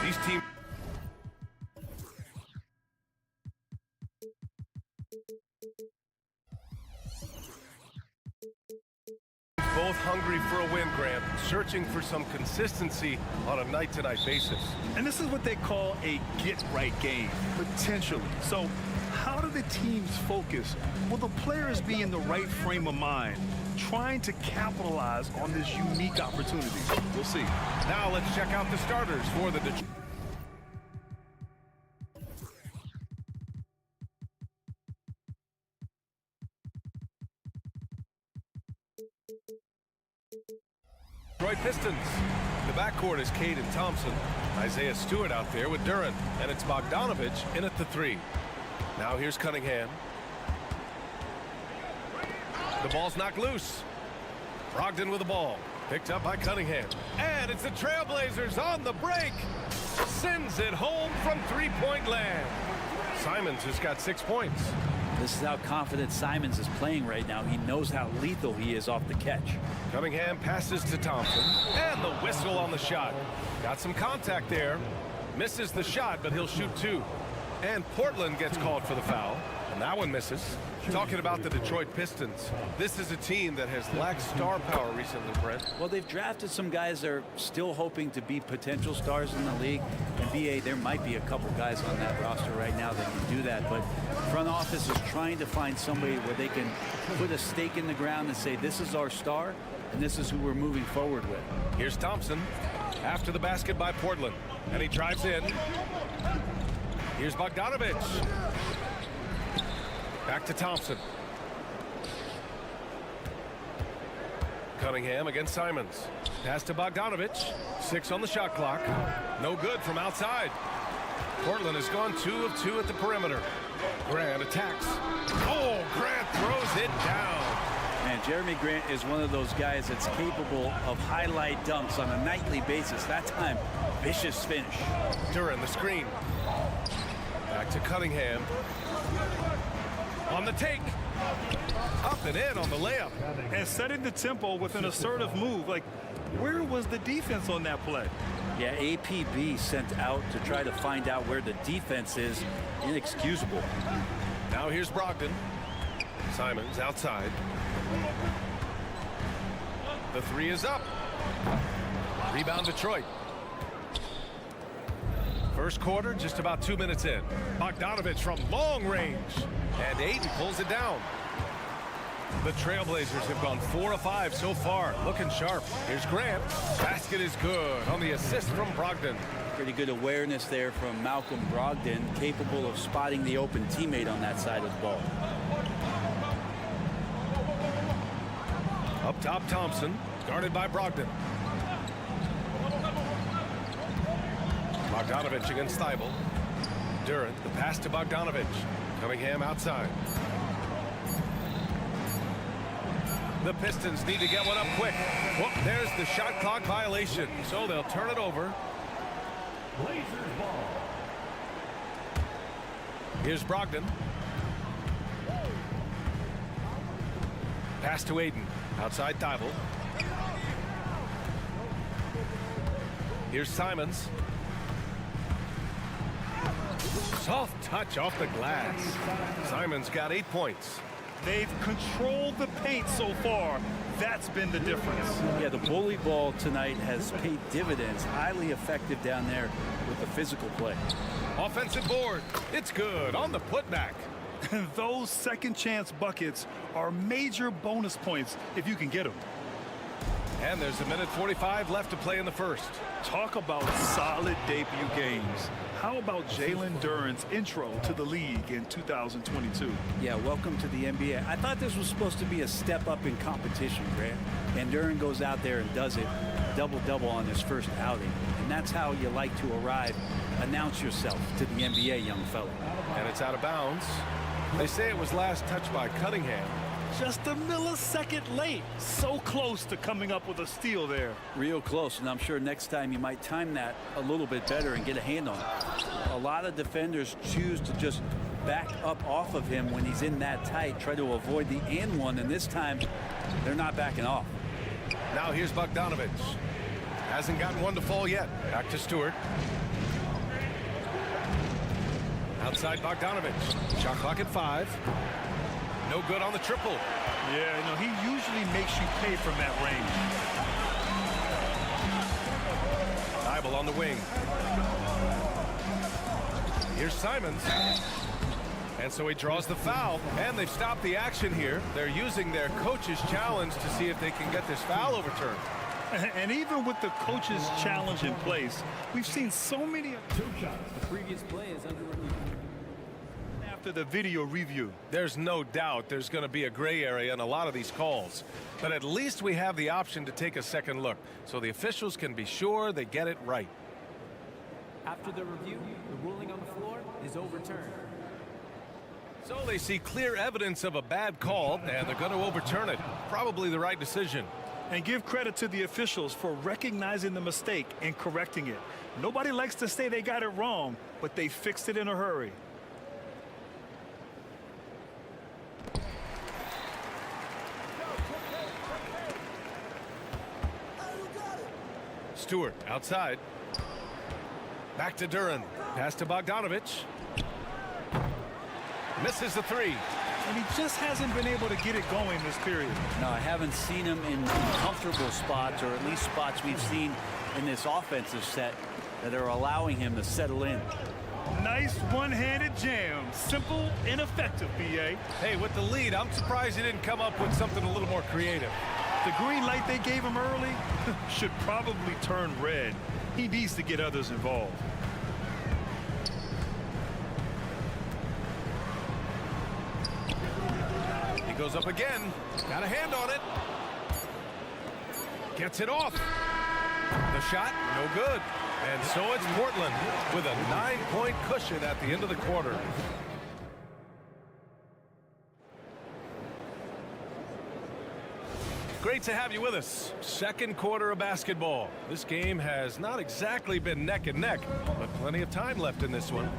These teams both hungry for a win, Grant, searching for some consistency on a night-to-night basis. And this is what they call a get-right game, potentially. So how do the teams focus? Will the players be in the right frame of mind, trying to capitalize on this unique opportunity? We'll see. Now let's check out the starters for the Detroit Pistons. The backcourt is Cade and Thompson. Isaiah Stewart out there with Duren. And it's Bogdanovich in at the 3. Now here's Cunningham. The ball's knocked loose. Brogdon with the ball. Picked up by Cunningham. And it's the Trailblazers on the break. Sends it home from three-point land. Simons has got 6 points. This is how confident Simons is playing right now. He knows how lethal he is off the catch. Cunningham passes to Thompson. And the whistle on the shot. Got some contact there. Misses the shot, but he'll shoot 2. And Portland gets called for the foul. And that one misses. Talking about the Detroit Pistons, this is a team that has lacked star power recently, Brent. Well, they've drafted some guys that are still hoping to be potential stars in the league. And BA, there might be a couple guys on that roster right now that can do that. But front office is trying to find somebody where they can put a stake in the ground and say, this is our star, and this is who we're moving forward with. Here's Thompson after the basket by Portland. And he drives in. Here's Bogdanovich. Back to Thompson. Cunningham against Simons. Pass to Bogdanovich. 6 on the shot clock. No good from outside. Portland has gone 2 of 2 at the perimeter. Grant attacks. Oh, Grant throws it down. And Jeremy Grant is one of those guys that's capable of highlight dunks on a nightly basis. That time, vicious finish. Duren the screen. Back to Cunningham. On the take. Up and in on the layup. And setting the tempo with an assertive move. Like, where was the defense on that play? Yeah, APB sent out to try to find out where the defense is. Inexcusable. Now here's Brogdon. Simons outside. The 3 is up. Rebound Detroit. First quarter, just about 2 minutes in. Bogdanovich from long range. And Ayton pulls it down. The Trailblazers have gone 4 of 5 so far. Looking sharp. Here's Grant. Basket is good on the assist from Brogdon. Pretty good awareness there from Malcolm Brogdon, capable of spotting the open teammate on that side of the ball. Up top, Thompson. Guarded by Brogdon. Bogdanovich against Thibault. Duren, the pass to Bogdanovich. Cunningham outside. The Pistons need to get one up quick. Whoop, there's the shot clock violation. So they'll turn it over. Blazers ball. Here's Brogdon. Pass to Ayton. Outside Thibault. Here's Simons. Soft touch off the glass. Simons got 8 points. They've controlled the paint so far. That's been the difference. Yeah, the bully ball tonight has paid dividends. Highly effective down there with the physical play. Offensive board. It's good on the putback. Those second chance buckets are major bonus points if you can get them. And there's a minute 45 left to play in the first. Talk about solid debut games. How about Jalen Duren's intro to the league in 2022? Yeah, welcome to the NBA. I thought this was supposed to be a step up in competition, Grant. And Duren goes out there and does it double-double on his first outing. And that's how you like to arrive. Announce yourself to the NBA, young fella. And it's out of bounds. They say it was last touched by Cunningham. Just a millisecond late. So close to coming up with a steal there. Real close, and I'm sure next time you might time that a little bit better and get a hand on it. A lot of defenders choose to just back up off of him when he's in that tight, try to avoid the and one, and this time they're not backing off. Now here's Bogdanovich. Hasn't gotten one to fall yet. Back to Stewart. Outside Bogdanovich. Shot clock at 5. No good on the triple. Yeah, you know, he usually makes you pay from that range. Thibault on the wing. Here's Simons. And so he draws the foul, and they've stopped the action here. They're using their coach's challenge to see if they can get this foul overturned. And even with the coach's challenge in place, we've seen so many. 2 shots. The previous play is under review. After the video review. There's no doubt there's going to be a gray area in a lot of these calls. But at least we have the option to take a second look, so the officials can be sure they get it right. After the review, the ruling on the floor is overturned. So they see clear evidence of a bad call, and they're going to overturn it. Probably the right decision. And give credit to the officials for recognizing the mistake and correcting it. Nobody likes to say they got it wrong, but they fixed it in a hurry. Stewart outside. Back to Duran. Pass to Bogdanovich. Misses the 3. And he just hasn't been able to get it going this period. No, I haven't seen him in comfortable spots, or at least spots we've seen in this offensive set that are allowing him to settle in. Nice one-handed jam. Simple and effective, B.A. Hey, with the lead, I'm surprised he didn't come up with something a little more creative. The green light they gave him early should probably turn red. He needs to get others involved. He goes up again. Got a hand on it. Gets it off. The shot, no good. And so it's Portland with a 9-point cushion at the end of the quarter. Great to have you with us. Second quarter of basketball. This game has not exactly been neck and neck, but plenty of time left in this one.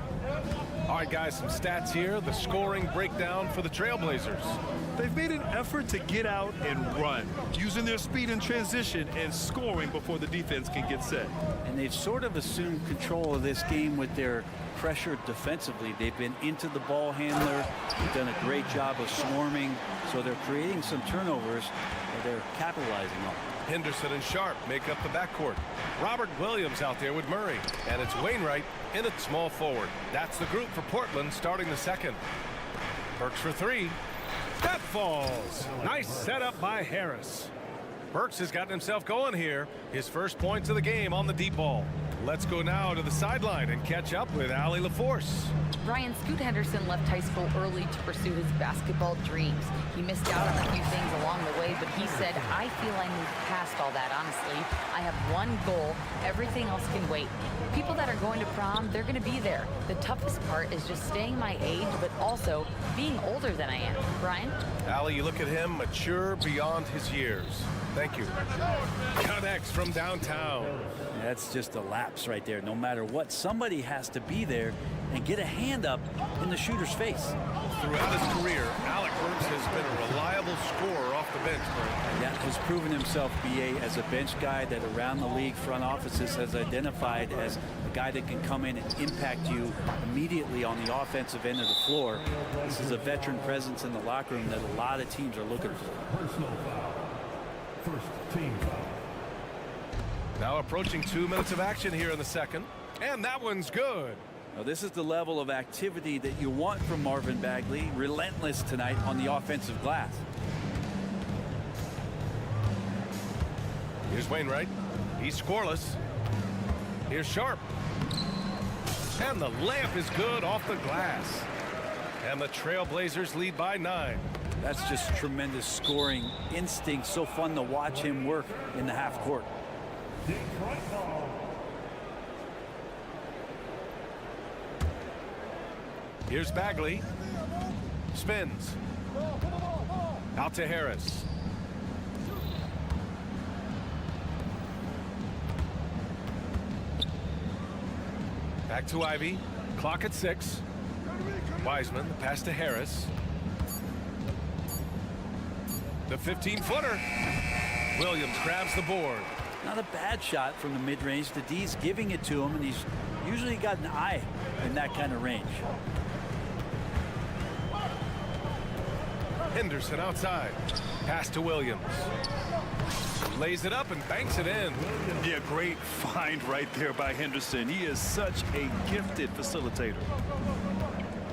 All right, guys, some stats here. The scoring breakdown for the Trailblazers. They've made an effort to get out and run, using their speed in transition and scoring before the defense can get set. And they've sort of assumed control of this game with their pressure defensively. They've been into the ball handler. They've done a great job of swarming, so they're creating some turnovers that they're capitalizing on. Henderson and Sharp make up the backcourt. Robert Williams out there with Murray. And it's Wainwright in at small forward. That's the group for Portland starting the second. Burks for 3. That falls. Nice setup by Harris. Burks has gotten himself going here. His first points of the game on the deep ball. Let's go now to the sideline and catch up with Allie LaForce. Ryan, Scoot Henderson left high school early to pursue his basketball dreams. He missed out on a few things along the way, but he said, I feel I moved past all that, honestly. I have one goal. Everything else can wait. People that are going to prom, they're going to be there. The toughest part is just staying my age, but also being older than I am. Brian? Allie, you look at him, mature beyond his years. Thank you. Connects from downtown. That's just a lapse right there. No matter what, somebody has to be there and get a hand up in the shooter's face. Throughout his career, Alec Burks has been a reliable scorer off the bench. That has proven himself, B.A., as a bench guy that around the league front offices has identified as a guy that can come in and impact you immediately on the offensive end of the floor. This is a veteran presence in the locker room that a lot of teams are looking for. Personal foul. First team foul. Now approaching 2 minutes of action here in the second. And that one's good. Now, this is the level of activity that you want from Marvin Bagley. Relentless tonight on the offensive glass. Here's Wainwright. He's scoreless. Here's Sharp. And the layup is good off the glass. And the Trailblazers lead by 9. That's just tremendous scoring instinct. So fun to watch him work in the half court. Here's Bagley. Spins. Out to Harris. Back to Ivy. Clock at 6. Wiseman, the pass to Harris. The 15-footer. Williams grabs the board. Not a bad shot from the mid-range. The D's giving it to him, and he's usually got an eye in that kind of range. Henderson outside. Pass to Williams. Lays it up and banks it in. Yeah, great find right there by Henderson. He is such a gifted facilitator.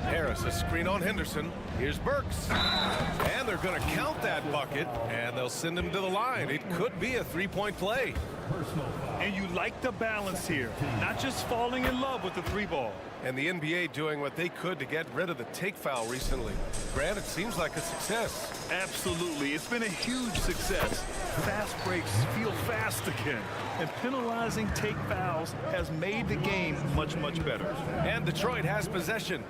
Harris, a screen on Henderson. Here's Burks. And they're going to count that bucket, and they'll send him to the line. It could be a three-point play. And you like the balance here. Not just falling in love with the three ball. And the NBA doing what they could to get rid of the take foul recently. Grant, it seems like a success. Absolutely. It's been a huge success. Fast breaks feel fast again. And penalizing take fouls has made the game much, much better. And Detroit has possession.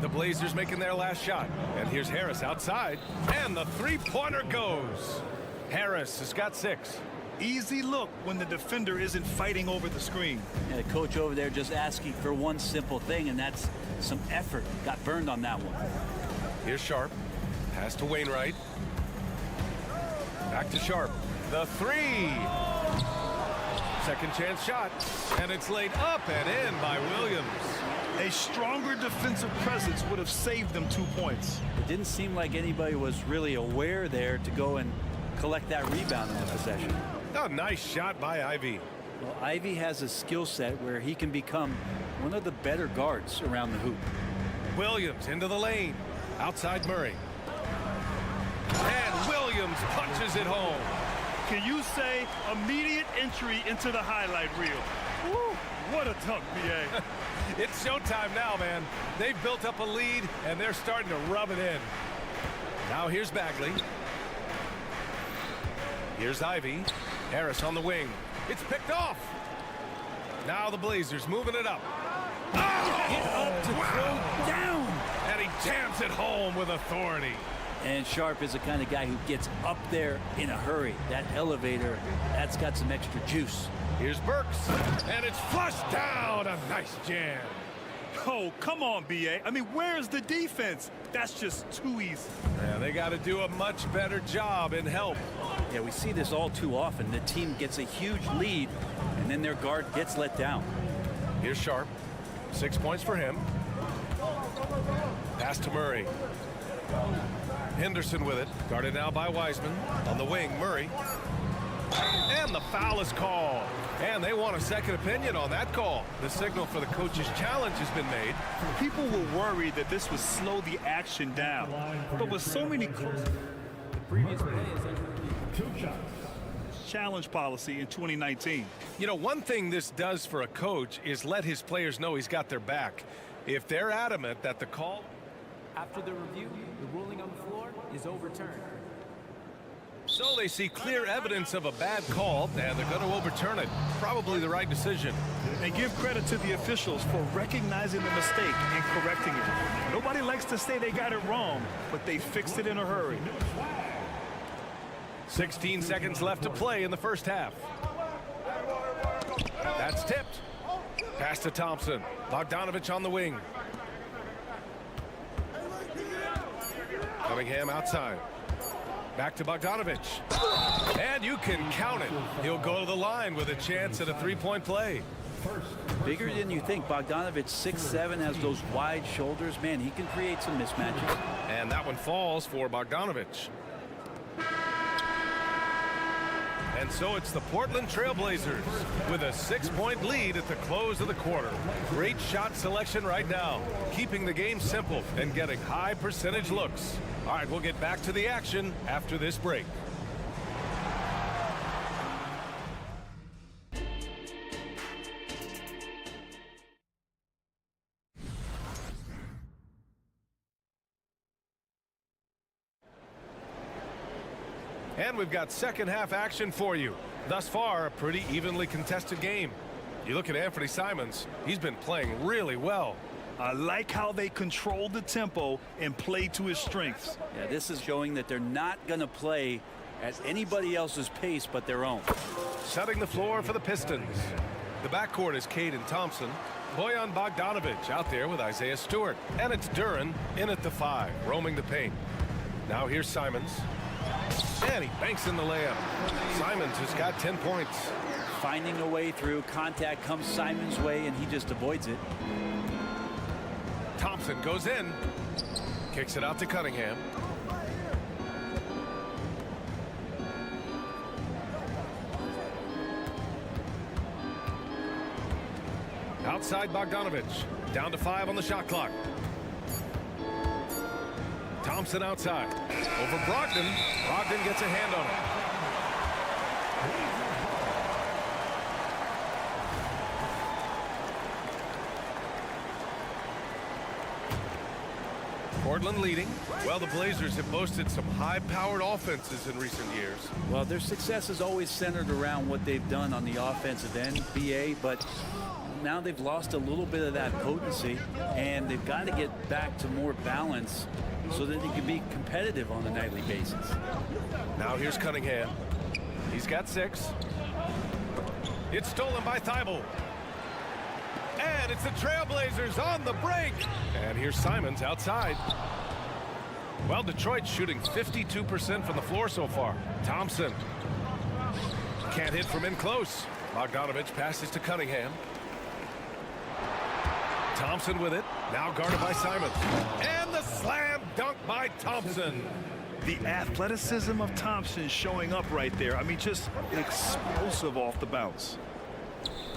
The Blazers making their last shot. And here's Harris outside. And the three-pointer goes. Harris has got 6. Easy look when the defender isn't fighting over the screen. And the coach over there just asking for one simple thing, and that's some effort. Got burned on that one. Here's Sharp. Pass to Wainwright. Back to Sharp. The 3. Second chance shot. And it's laid up and in by Williams. A stronger defensive presence would have saved them 2 points. It didn't seem like anybody was really aware there to go and collect that rebound in the possession. A nice shot by Ivy. Well, Ivy has a skill set where he can become one of the better guards around the hoop. Williams into the lane. Outside Murray. And Williams punches it home. Can you say immediate entry into the highlight reel? Woo, what a dunk, B.A. It's showtime now, man. They've built up a lead, and they're starting to rub it in. Now here's Bagley. Here's Ivy. Harris on the wing. It's picked off. Now the Blazers moving it up. Oh! Get up to throw down. And he jams it home with authority. And Sharp is the kind of guy who gets up there in a hurry. That elevator, that's got some extra juice. Here's Burks. And it's flushed down. A nice jam. Oh, come on, B.A. I mean, where's the defense? That's just too easy. Yeah, they got to do a much better job in help. Yeah, we see this all too often. The team gets a huge lead, and then their guard gets let down. Here's Sharp. 6 points for him. Pass to Murray. Henderson with it. Guarded now by Wiseman. On the wing, Murray. And the foul is called. And they want a second opinion on that call. The signal for the coach's challenge has been made. People were worried that this would slow the action down. But with so many calls, The previous play is under challenge policy in 2019. You know, one thing this does for a coach is let his players know he's got their back. If they're adamant that the call... After the review, the ruling on the floor is overturned. So they see clear evidence of a bad call, and they're going to overturn it. Probably the right decision. And give credit to the officials for recognizing the mistake and correcting it. Nobody likes to say they got it wrong, but they fixed it in a hurry. 16 seconds left to play in the first half. That's tipped. Pass to Thompson. Bogdanovich on the wing. Cunningham outside. Back to Bogdanovich. And you can count it. He'll go to the line with a chance at a three-point play. Bigger than you think. Bogdanovich, 6'7", has those wide shoulders. Man, he can create some mismatches. And that one falls for Bogdanovich. And so it's the Portland Trailblazers with a 6-point lead at the close of the quarter. Great shot selection right now, keeping the game simple and getting high percentage looks. All right, we'll get back to the action after this break. And we've got second half action for you. Thus far, a pretty evenly contested game. You look at Anthony Simons, he's been playing really well. I like how they control the tempo and play to his strengths. Yeah, this is showing that they're not going to play at anybody else's pace but their own. Setting the floor for the Pistons. The backcourt is Cade and Thompson. Bojan Bogdanovich out there with Isaiah Stewart. And it's Duran in at the 5, roaming the paint. Now here's Simons. And he banks in the layup. Simons has got 10 points. Finding a way through. Contact comes Simons' way, and he just avoids it. Thompson goes in. Kicks it out to Cunningham. Outside Bogdanovich. Down to 5 on the shot clock. Thompson outside. Over Brogdon. Brogdon gets a hand on it. Portland leading. Well, the Blazers have boasted some high-powered offenses in recent years. Well, their success is always centered around what they've done on the offensive end, BA, but now they've lost a little bit of that potency, and they've got to get back to more balance so that they can be competitive on a nightly basis. Now here's Cunningham. He's got 6. It's stolen by Thibault. And it's the Trailblazers on the break. And here's Simons outside. Well, Detroit's shooting 52% from the floor so far. Thompson can't hit from in close. Bogdanovich passes to Cunningham. Thompson with it. Now guarded by Simons. And the slam dunk by Thompson. The athleticism of Thompson showing up right there. I mean, just explosive off the bounce.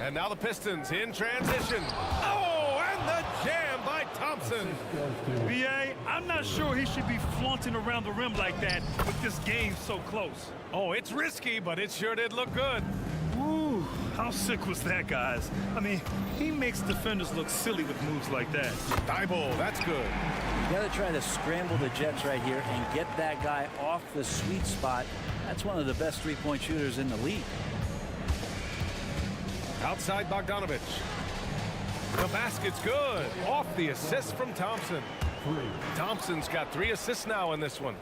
And now the Pistons in transition. Oh, and the jam by Thompson. B.A., I'm not sure he should be flaunting around the rim like that with this game so close. Oh, it's risky, but it sure did look good. Ooh, how sick was that, guys? I mean, he makes defenders look silly with moves like that. Thibault, that's good. You got to try to scramble the Jets right here and get that guy off the sweet spot. That's one of the best three-point shooters in the league. Outside Bogdanovich. The basket's good. Off the assist from Thompson. Thompson's got 3 assists now in this one.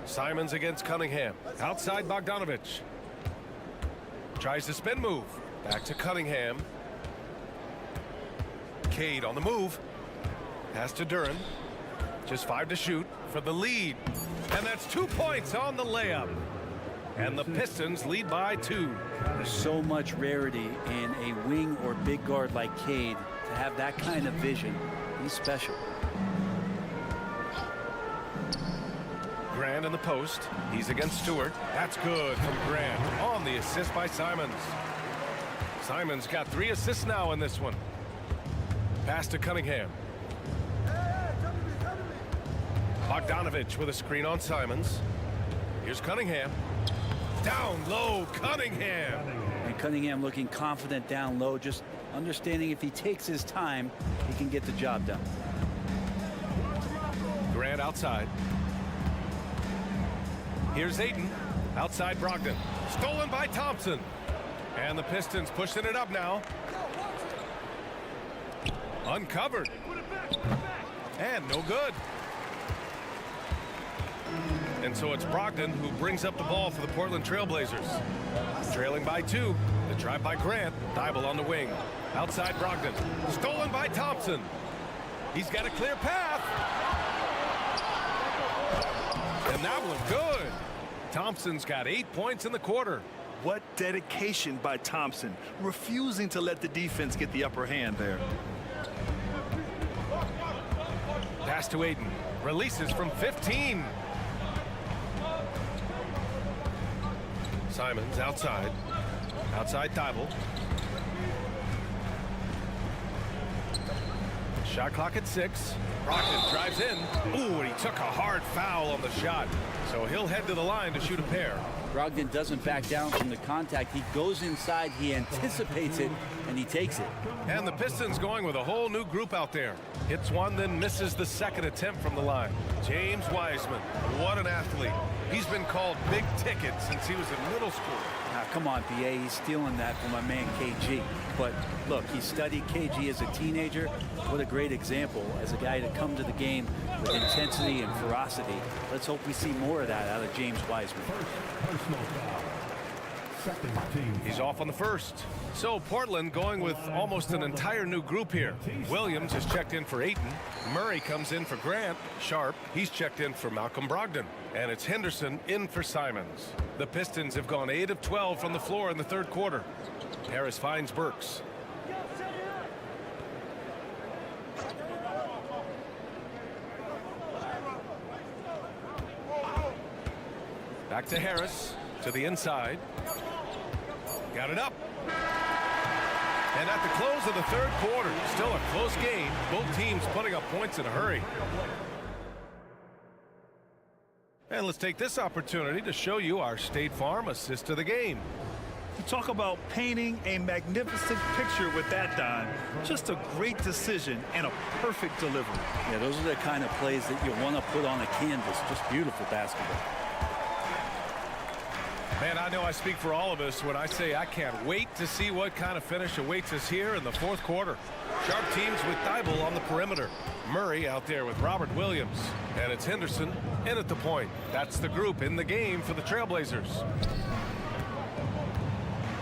Simons against Cunningham. Outside Bogdanovich. Tries the spin move. Back to Cunningham. Cade on the move. Pass to Duren. Just 5 to shoot for the lead. And that's 2 points on the layup. And the Pistons lead by 2. There's so much rarity in a wing or big guard like Cade to have that kind of vision. He's special. Grant in the post. He's against Stewart. That's good from Grant on the assist by Simons. Simons got 3 assists now in this one. Pass to Cunningham. Bogdanovich with a screen on Simons. Here's Cunningham. Down low, Cunningham. And Cunningham looking confident down low, just understanding if he takes his time, he can get the job done. Grant outside. Here's Ayton. Outside Brogdon. Stolen by Thompson. And the Pistons pushing it up now. Uncovered. And no good. And so it's Brogdon who brings up the ball for the Portland Trailblazers. Trailing by 2. The drive by Grant. Thibault on the wing. Outside Brogdon. Stolen by Thompson. He's got a clear path. And that one good. Thompson's got 8 points in the quarter. What dedication by Thompson, refusing to let the defense get the upper hand there. Pass to Ayton. Releases from 15. Simons outside. Outside Thibault. Shot clock at 6. Brogdon drives in. Ooh, and he took a hard foul on the shot. So he'll head to the line to shoot a pair. Brogdon doesn't back down from the contact. He goes inside, he anticipates it, and he takes it. And the Pistons going with a whole new group out there. Hits one, then misses the second attempt from the line. James Wiseman, what an athlete. He's been called big ticket since he was in middle school. Now, come on, BA, he's stealing that from my man KG. But look, he studied KG as a teenager. What a great example as a guy to come to the game with intensity and ferocity. Let's hope we see more of that out of James Wiseman. He's off on the first. So Portland going with almost an entire new group here. Williams has checked in for Ayton. Murray comes in for Grant. Sharp, he's checked in for Malcolm Brogdon. And it's Henderson in for Simons. The Pistons have gone 8 of 12 from the floor in the third quarter. Harris finds Burks. Back to Harris, to the inside. Got it up. And at the close of the third quarter, still a close game. Both teams putting up points in a hurry. And let's take this opportunity to show you our State Farm assist of the game. You talk about painting a magnificent picture with that, Don. Just a great decision and a perfect delivery. Yeah, those are the kind of plays that you want to put on a canvas. Just beautiful basketball. Man, I know I speak for all of us when I say I can't wait to see what kind of finish awaits us here in the fourth quarter. Sharp teams with Thibault on the perimeter. Murray out there with Robert Williams. And it's Henderson in at the point. That's the group in the game for the Trailblazers.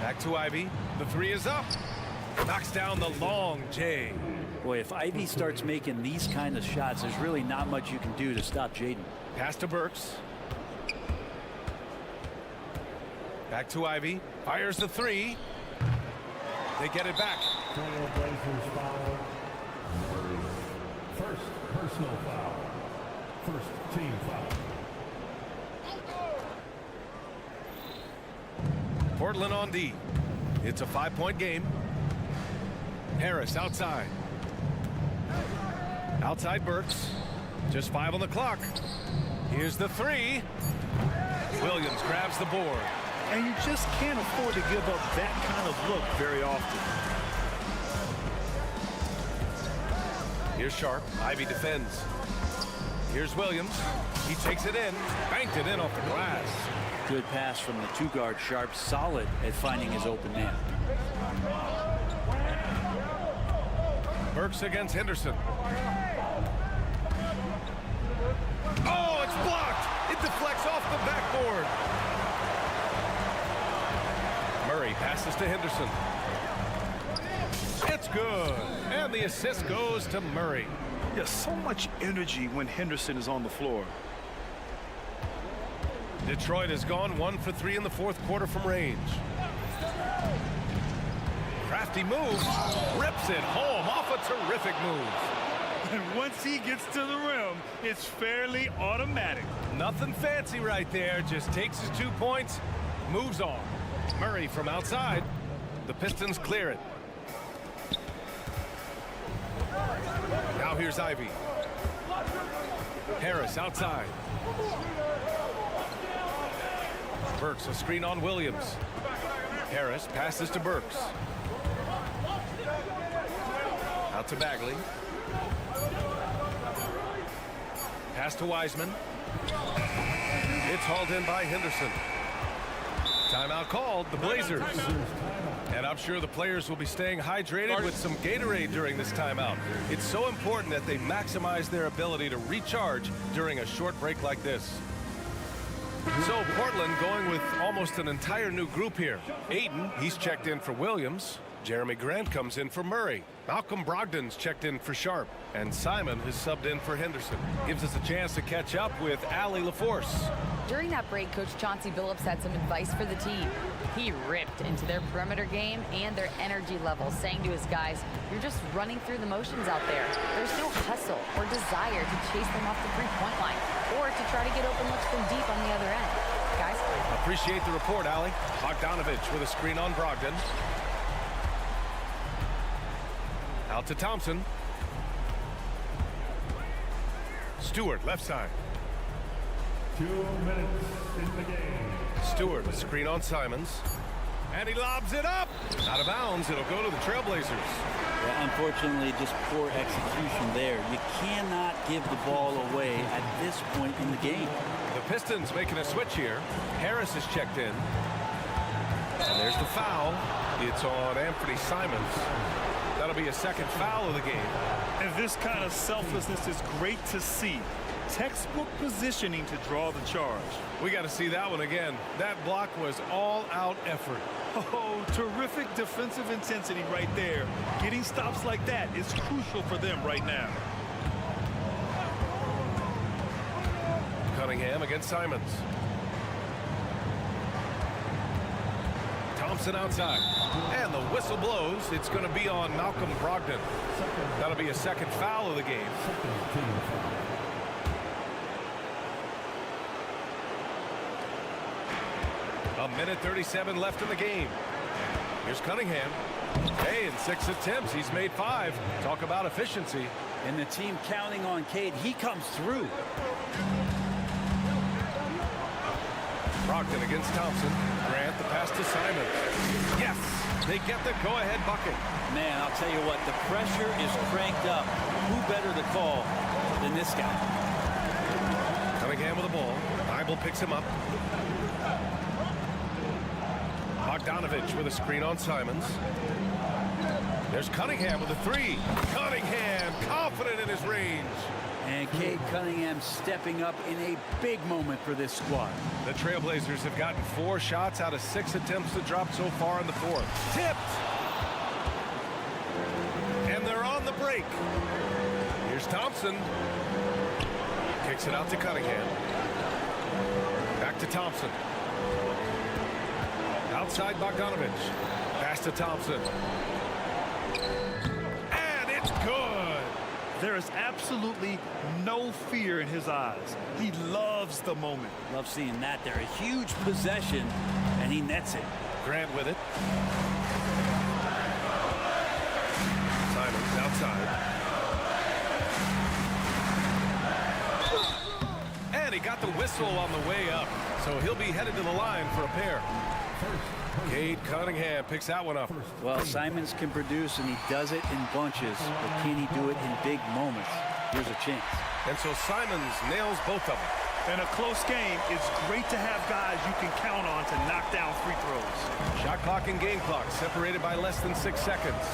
Back to Ivy. The three is up. Knocks down the long J. Boy, if Ivy starts making these kind of shots, there's really not much you can do to stop Jaden. Pass to Burks. Back to Ivy. Fires the three. They get it back. Trailblazers foul. First personal foul. First team foul. Portland on D. It's a 5-point game. Harris outside. Outside Burks. Just 5 on the clock. Here's the three. Williams grabs the board. And you just can't afford to give up that kind of look very often. Here's Sharp. Ivy defends. Here's Williams. He takes it in. Banked it in off the glass. Good pass from the two-guard. Sharp, solid at finding his open man. Burks against Henderson. Oh, it's blocked. It deflects off the backboard. Murray passes to Henderson. It's good. And the assist goes to Murray. Yeah, so much energy when Henderson is on the floor. Detroit has gone 1 for 3 in the fourth quarter from range. Crafty move. Rips it home off a terrific move. And once he gets to the rim, it's fairly automatic. Nothing fancy right there. Just takes his 2 points, moves on. Murray from outside. The Pistons clear it. Now here's Ivy. Harris outside. Burks a screen on Williams. Harris passes to Burks. Out to Bagley. Pass to Wiseman. It's hauled in by Henderson. Timeout called, the Blazers. And I'm sure the players will be staying hydrated with some Gatorade during this timeout. It's so important that they maximize their ability to recharge during a short break like this. So Portland going with almost an entire new group here. Ayton, he's checked in for Williams. Jeremy Grant comes in for Murray. Malcolm Brogdon's checked in for Sharp. And Simon has subbed in for Henderson. Gives us a chance to catch up with Allie LaForce. During that break, Coach Chauncey Billups had some advice for the team. He ripped into their perimeter game and their energy levels, saying to his guys, you're just running through the motions out there. There's no hustle or desire to chase them off the three-point line or to try to get open looks from deep on the other end. Guys? Appreciate the report, Allie. Bogdanovich with a screen on Brogdon. Out to Thompson. Stewart, left side. 2 minutes in the game. Stewart, a screen on Simons. And he lobs it up. Out of bounds, it'll go to the Trailblazers. Well, unfortunately, just poor execution there. You cannot give the ball away at this point in the game. The Pistons making a switch here. Harris is checked in. And there's the foul. It's on Anthony Simons. That'll be a second foul of the game. And this kind of selflessness is great to see. Textbook positioning to draw the charge. We got to see that one again. That block was all-out effort. Oh, terrific defensive intensity right there. Getting stops like that is crucial for them right now. Cunningham against Simons. Thompson outside. And the whistle blows. It's going to be on Malcolm Brogdon. That'll be a second foul of the game. A minute 37 left in the game. Here's Cunningham. Hey, in 6 attempts, he's made 5. Talk about efficiency. And the team counting on Cade. He comes through. Brogdon against Thompson. Grant the pass to Simons. Yes, they get the go-ahead bucket. Man, I'll tell you what, the pressure is cranked up. Who better to call than this guy? Cunningham with the ball. Bible picks him up. Bogdanovich with a screen on Simons. There's Cunningham with a 3. Cunningham confident in his range. And Cade Cunningham stepping up in a big moment for this squad. The Trailblazers have gotten 4 shots out of 6 attempts to drop so far in the 4th. Tipped. And they're on the break. Here's Thompson. Kicks it out to Cunningham. Back to Thompson. Outside Bogdanovich. Pass to Thompson. And it's good. There is absolutely no fear in his eyes. He loves the moment. Love seeing that there. A huge possession, and he nets it. Grant with it. Simons outside. And he got the whistle on the way up. So he'll be headed to the line for a pair. Cade Cunningham picks that one up. Well, Simons can produce, and he does it in bunches. But can he do it in big moments? Here's a chance. And so Simons nails both of them. In a close game, it's great to have guys you can count on to knock down free throws. Shot clock and game clock separated by less than 6 seconds.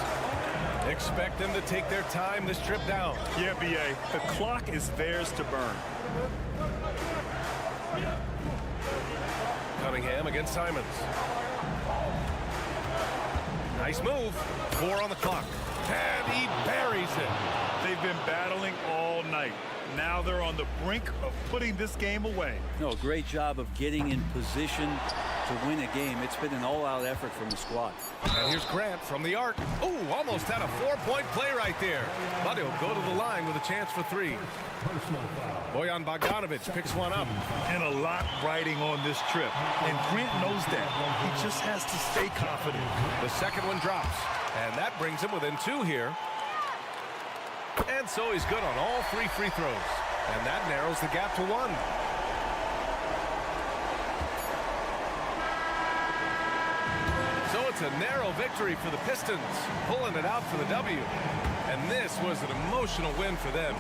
Expect them to take their time this trip down. Yeah, B.A., the clock is theirs to burn. Cunningham against Simons. Nice move. 4 on the clock. And he buries it. They've been battling all night. Now they're on the brink of putting this game away. No, great job of getting in position to win a game. It's been an all-out effort from the squad. And here's Grant from the arc. Ooh, almost had a 4-point play right there. But he'll go to the line with a chance for 3. Bojan Bogdanovich picks one up. And a lot riding on this trip. And Grant knows that. He just has to stay confident. The second one drops. And that brings him within 2 here. And so he's good on all 3 free throws. And that narrows the gap to 1. So it's a narrow victory for the Pistons, pulling it out for the W. And this was an emotional win for them.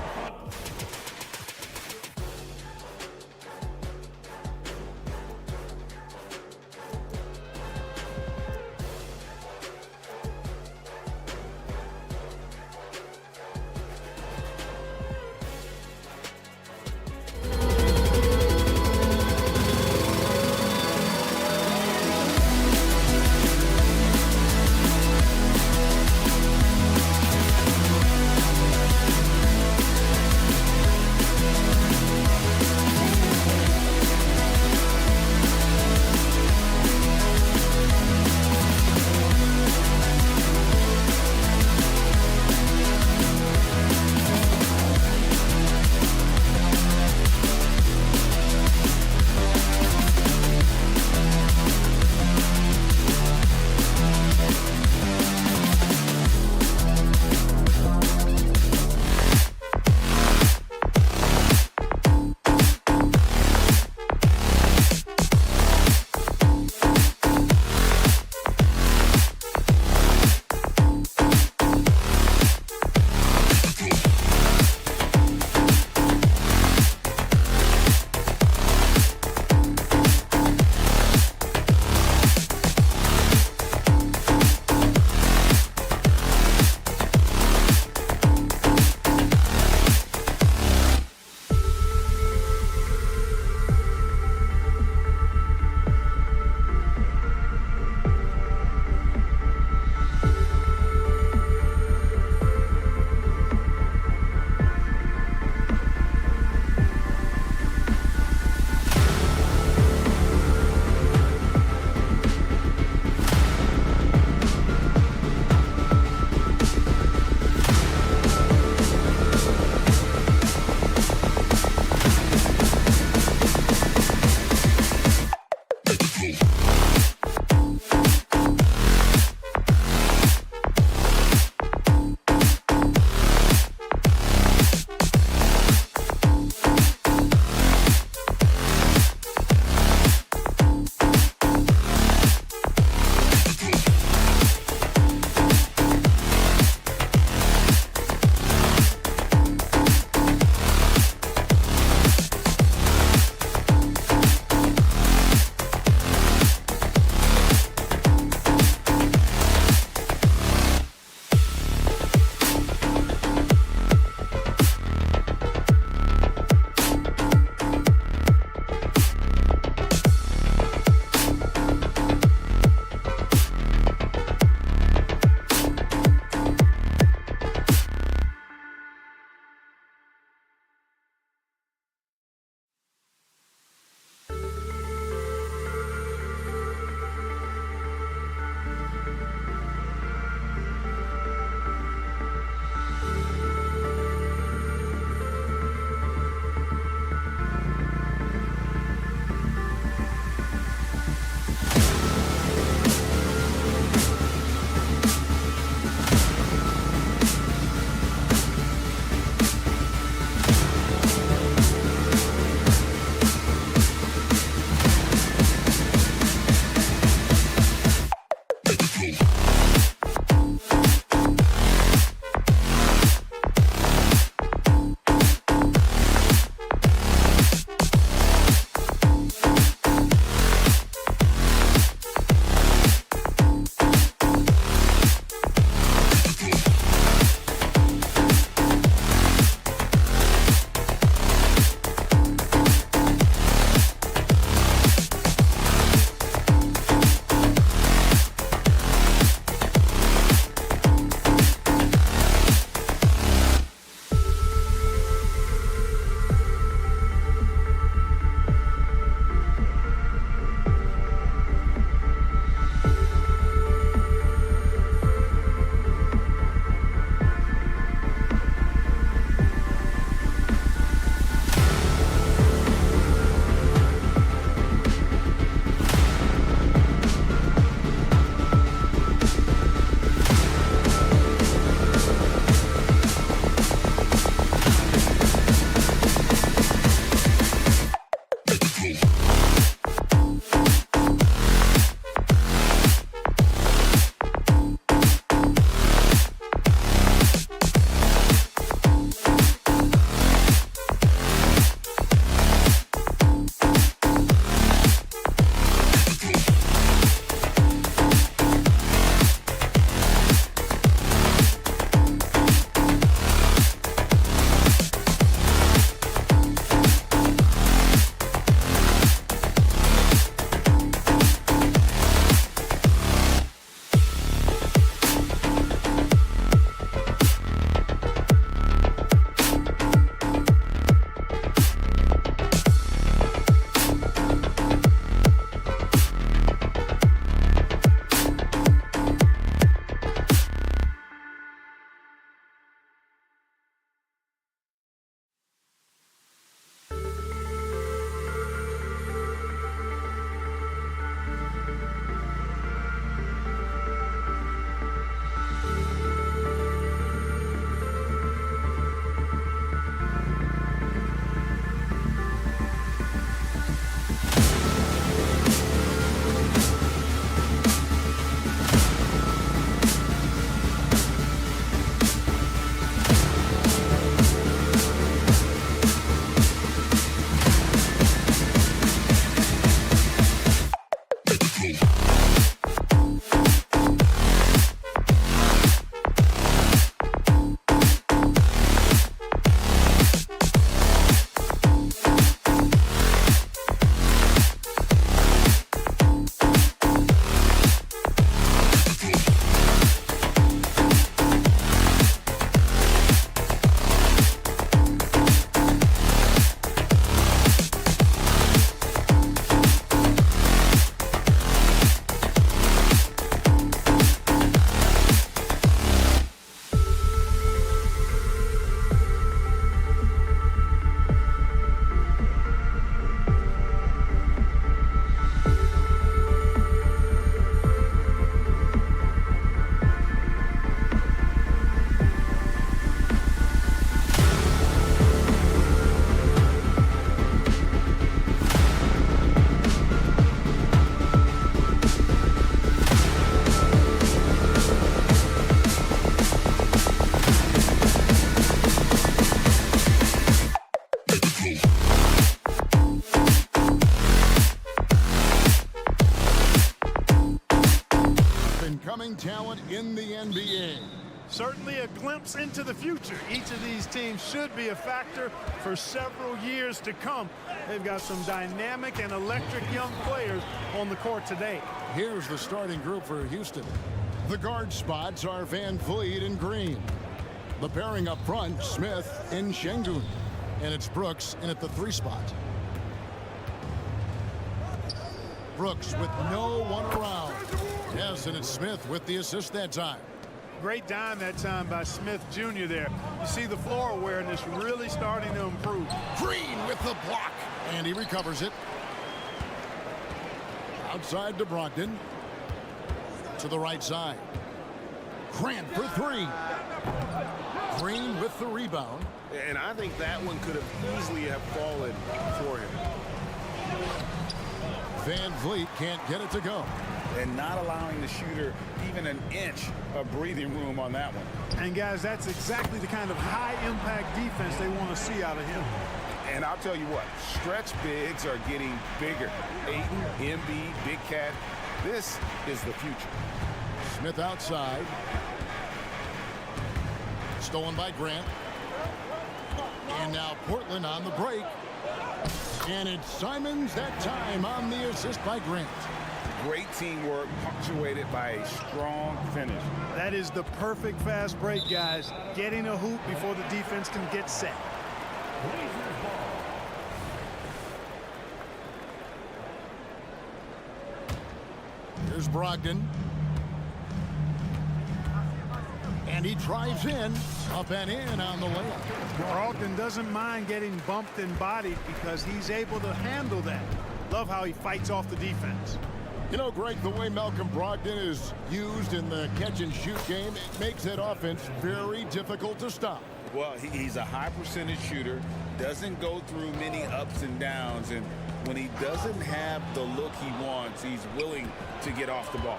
young talent in the NBA. Certainly a glimpse into the future. Each of these teams should be a factor for several years to come. They've got some dynamic and electric young players on the court today. Here's the starting group for Houston. The guard spots are Van Vliet and Green. The pairing up front, Smith and Şengün. And it's Brooks in at the 3 spot. Brooks with no one around. Yes, and it's Smith with the assist that time. Great dime that time by Smith Jr. there. You see the floor awareness really starting to improve. Green with the block. And he recovers it. Outside to Brogdon. To the right side. Grant for 3. Green with the rebound. And I think that one could have easily have fallen for him. Van Vliet can't get it to go. And not allowing the shooter even an inch of breathing room on that one. And guys, that's exactly the kind of high-impact defense they want to see out of him. And I'll tell you what, stretch bigs are getting bigger. Ayton, Embiid, Big Cat, this is the future. Smith outside. Stolen by Grant. And now Portland on the break. And it's Simons that time on the assist by Grant. Great teamwork punctuated by a strong finish. That is the perfect fast break, guys. Getting a hoop before the defense can get set. Here's Brogdon. And he drives in, up and in on the layup. Brogdon doesn't mind getting bumped and bodied because he's able to handle that. Love how he fights off the defense. You know, Greg, the way Malcolm Brogdon is used in the catch-and-shoot game, it makes that offense very difficult to stop. Well, he's a high percentage shooter, doesn't go through many ups and downs, and when he doesn't have the look he wants, he's willing to get off the ball.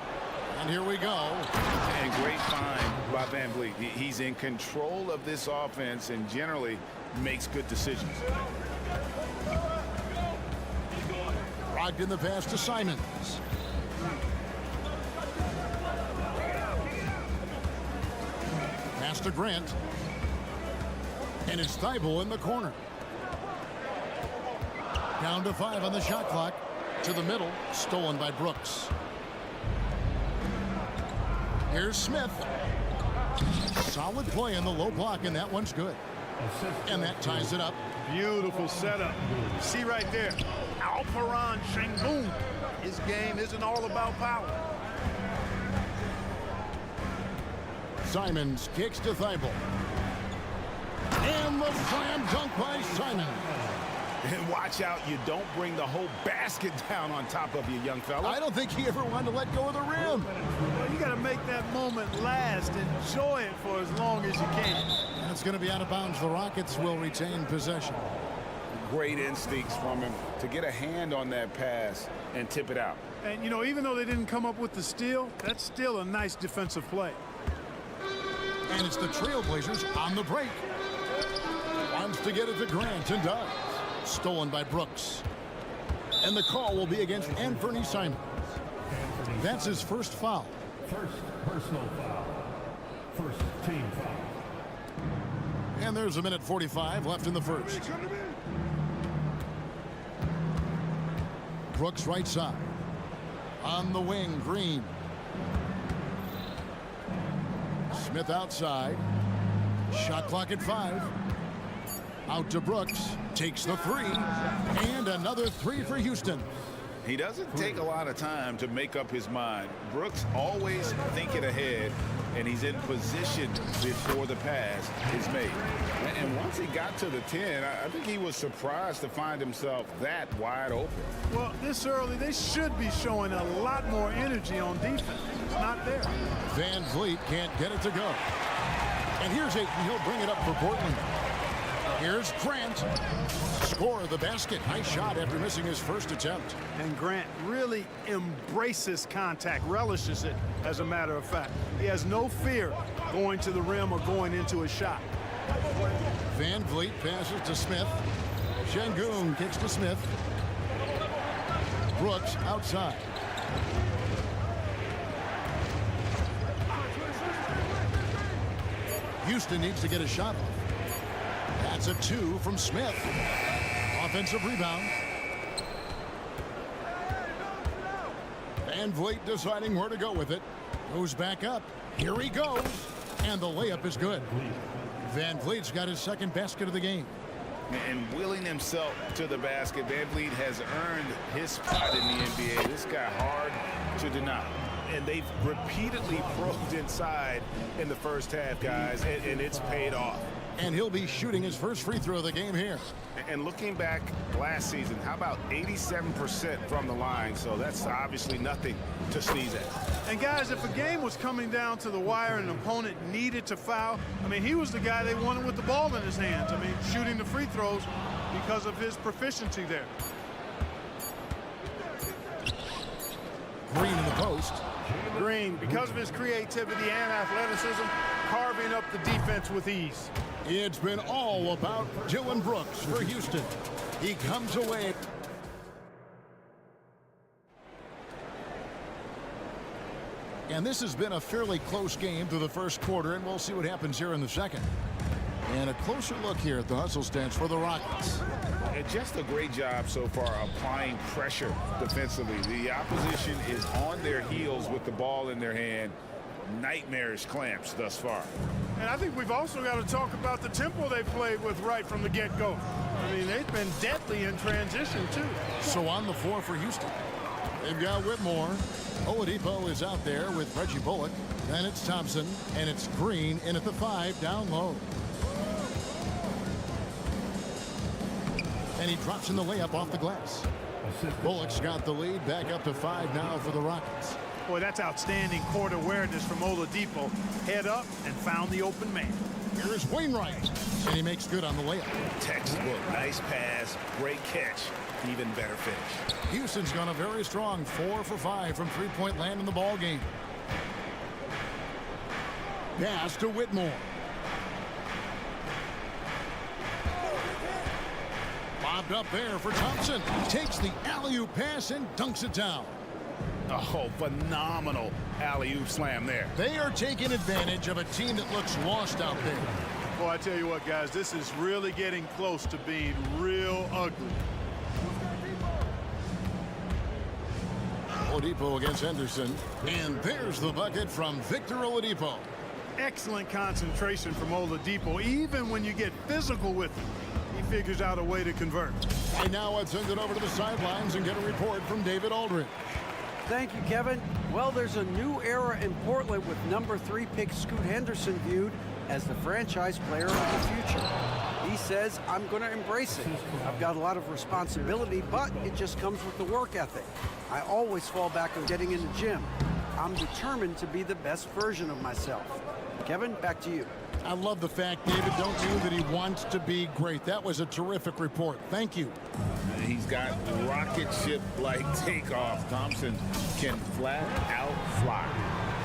And here we go. And great find by Van Vliet. He's in control of this offense and generally makes good decisions. Brogdon the pass to Simons. Pass to Grant. And it's Thibault in the corner. Down to 5 on the shot clock. To the middle. Stolen by Brooks. Here's Smith. Solid play in the low block, and that one's good. And that ties it up. Beautiful setup. See right there. Alperen Şengün. His game isn't all about power. Simons kicks to Thibault. And the slam dunk by Simons. And watch out, you don't bring the whole basket down on top of you, young fella. I don't think he ever wanted to let go of the rim. Well, you got to make that moment last. Enjoy it for as long as you can. And it's going to be out of bounds. The Rockets will retain possession. Great instincts from him to get a hand on that pass and tip it out. And, you know, even though they didn't come up with the steal, that's still a nice defensive play. And it's the Trailblazers on the break. Wants to get it to Grant and does. Stolen by Brooks. And the call will be against Anthony Simons. That's his first foul. First personal foul. First team foul. And there's a minute 45 left in the first. Brooks right side. On the wing, Green. Smith outside. Shot clock at 5. Out to Brooks. Takes the 3. And another 3 for Houston. He doesn't take a lot of time to make up his mind. Brooks always thinking ahead, and he's in position before the pass is made. And once he got to the 10, I think he was surprised to find himself that wide open. Well, this early, they should be showing a lot more energy on defense. It's not there. Van Vliet can't get it to go. And here's Ayton. He'll bring it up for Portland. Here's Grant. Score the basket. Nice shot after missing his first attempt. And Grant really embraces contact, relishes it, as a matter of fact. He has no fear going to the rim or going into a shot. Van Vliet passes to Smith. Şengün kicks to Smith. Brooks outside. Houston needs to get a shot off. That's a 2 from Smith. Offensive rebound. Van Vliet deciding where to go with it. Goes back up. Here he goes. And the layup is good. Van Vliet's got his second basket of the game. And willing himself to the basket, Van Vliet has earned his spot in the NBA. This guy hard to deny. And they've repeatedly probed inside in the first half, guys, and it's paid off. And he'll be shooting his first free throw of the game here. And looking back last season, how about 87% from the line? So that's obviously nothing to sneeze at. And guys, if a game was coming down to the wire and an opponent needed to foul, I mean, he was the guy they wanted with the ball in his hands. I mean, shooting the free throws because of his proficiency there. Green in the post. Green, because of his creativity and athleticism, carving up the defense with ease. It's been all about Dylan Brooks for Houston. He comes away. And this has been a fairly close game through the first quarter, and we'll see what happens here in the second. And a closer look here at the hustle stance for the Rockets. And just a great job so far applying pressure defensively. The opposition is on their heels with the ball in their hand. Nightmarish clamps thus far. And I think we've also got to talk about the tempo they played with right from the get-go. I mean, they've been deadly in transition, too. So on the floor for Houston, they've got Whitmore. Oladipo is out there with Reggie Bullock. Then it's Thompson, and it's Green in at the 5 down low. And he drops in the layup off the glass. Bullock's got the lead, back up to 5 now for the Rockets. Boy, that's outstanding court awareness from Oladipo. Head up and found the open man. Here's Wainwright, and he makes good on the layup. Textbook, nice pass, great catch, even better finish. Houston's gone a very strong 4 for 5 from three-point land in the ball game. Pass to Whitmore. Lobbed up there for Thompson. Takes the alley-oop pass and dunks it down. Oh, phenomenal alley-oop slam there. They are taking advantage of a team that looks lost out there. Boy, I tell you what, guys, this is really getting close to being real ugly. Oladipo against Henderson. And there's the bucket from Victor Oladipo. Excellent concentration from Oladipo. Even when you get physical with him, he figures out a way to convert. And now let's send it over to the sidelines and get a report from David Aldridge. Thank you, Kevin. Well, there's a new era in Portland with number 3 pick Scoot Henderson viewed as the franchise player of the future. He says, I'm going to embrace it. I've got a lot of responsibility, but it just comes with the work ethic. I always fall back on getting in the gym. I'm determined to be the best version of myself. Kevin, back to you. I love the fact David don't know that he wants to be great. That was a terrific report. Thank you. He's got rocket ship-like takeoff. Thompson can flat out fly.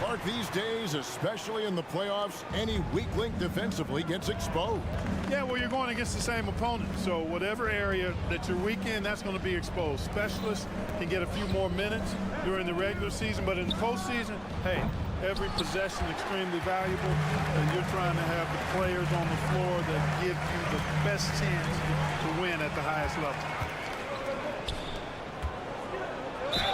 Clark, these days, especially in the playoffs, any weak link defensively gets exposed. Yeah, well, you're going against the same opponent. So whatever area that you're weak in, that's going to be exposed. Specialists can get a few more minutes during the regular season, but in the postseason, hey, every possession extremely valuable, and you're trying to have the players on the floor that give you the best chance to win at the highest level.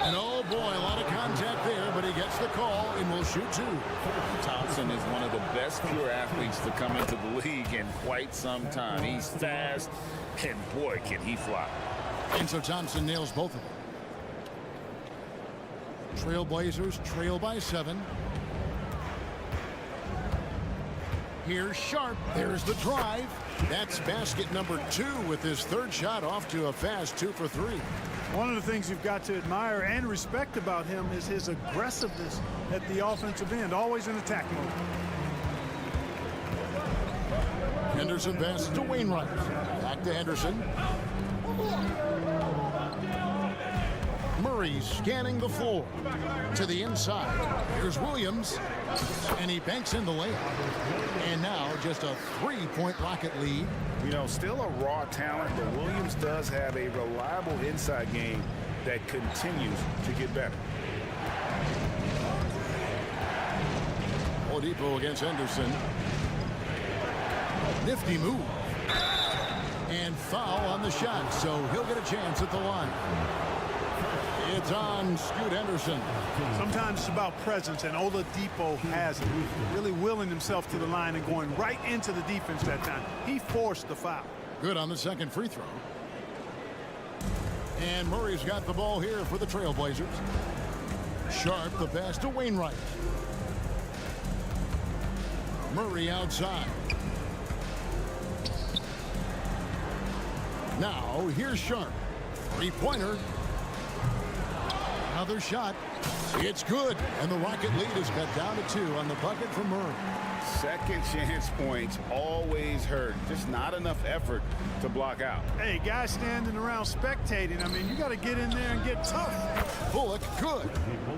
And oh boy, a lot of contact there, but he gets the call and will shoot 2. Thompson is one of the best pure athletes to come into the league in quite some time. He's fast, and boy, can he fly. And so Thompson nails both of them. Trailblazers trail by 7. Here's Sharp. There's the drive. That's basket number 2 with his 3rd shot off to a fast 2 for 3. One of the things you've got to admire and respect about him is his aggressiveness at the offensive end, always in attack mode. Henderson passes to Wainwright. Back to Henderson. Murray scanning the floor to the inside. Here's Williams, and he banks in the layup. And now just a 3-point Rocket lead. You know, still a raw talent, but Williams does have a reliable inside game that continues to get better. Oladipo against Henderson. Nifty move. And foul on the shot, so he'll get a chance at the line. It's on Scoot Henderson. Sometimes it's about presence, and Oladipo has it. Really willing himself to the line and going right into the defense that time. He forced the foul. Good on the second free throw. And Murray's got the ball here for the Trailblazers. Sharp the pass to Wainwright. Murray outside. Now here's Sharp. Three-pointer. Another shot. It's good. And the Rocket lead is cut down to 2 on the bucket from Murray. Second chance points always hurt. Just not enough effort to block out. Hey, guys standing around spectating. I mean, you got to get in there and get tough. Bullock, good.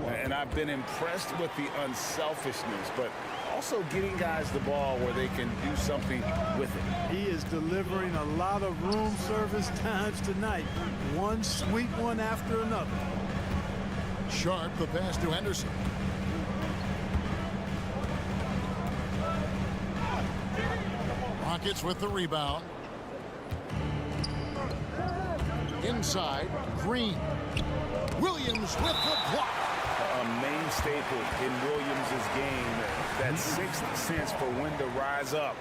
And I've been impressed with the unselfishness, but also getting guys the ball where they can do something with it. He is delivering a lot of room service times tonight. One sweet one after another. Sharp the pass to Henderson. Rockets with the rebound. Inside, Green. Williams with the block. A main staple in Williams' game, that sixth sense for when to rise up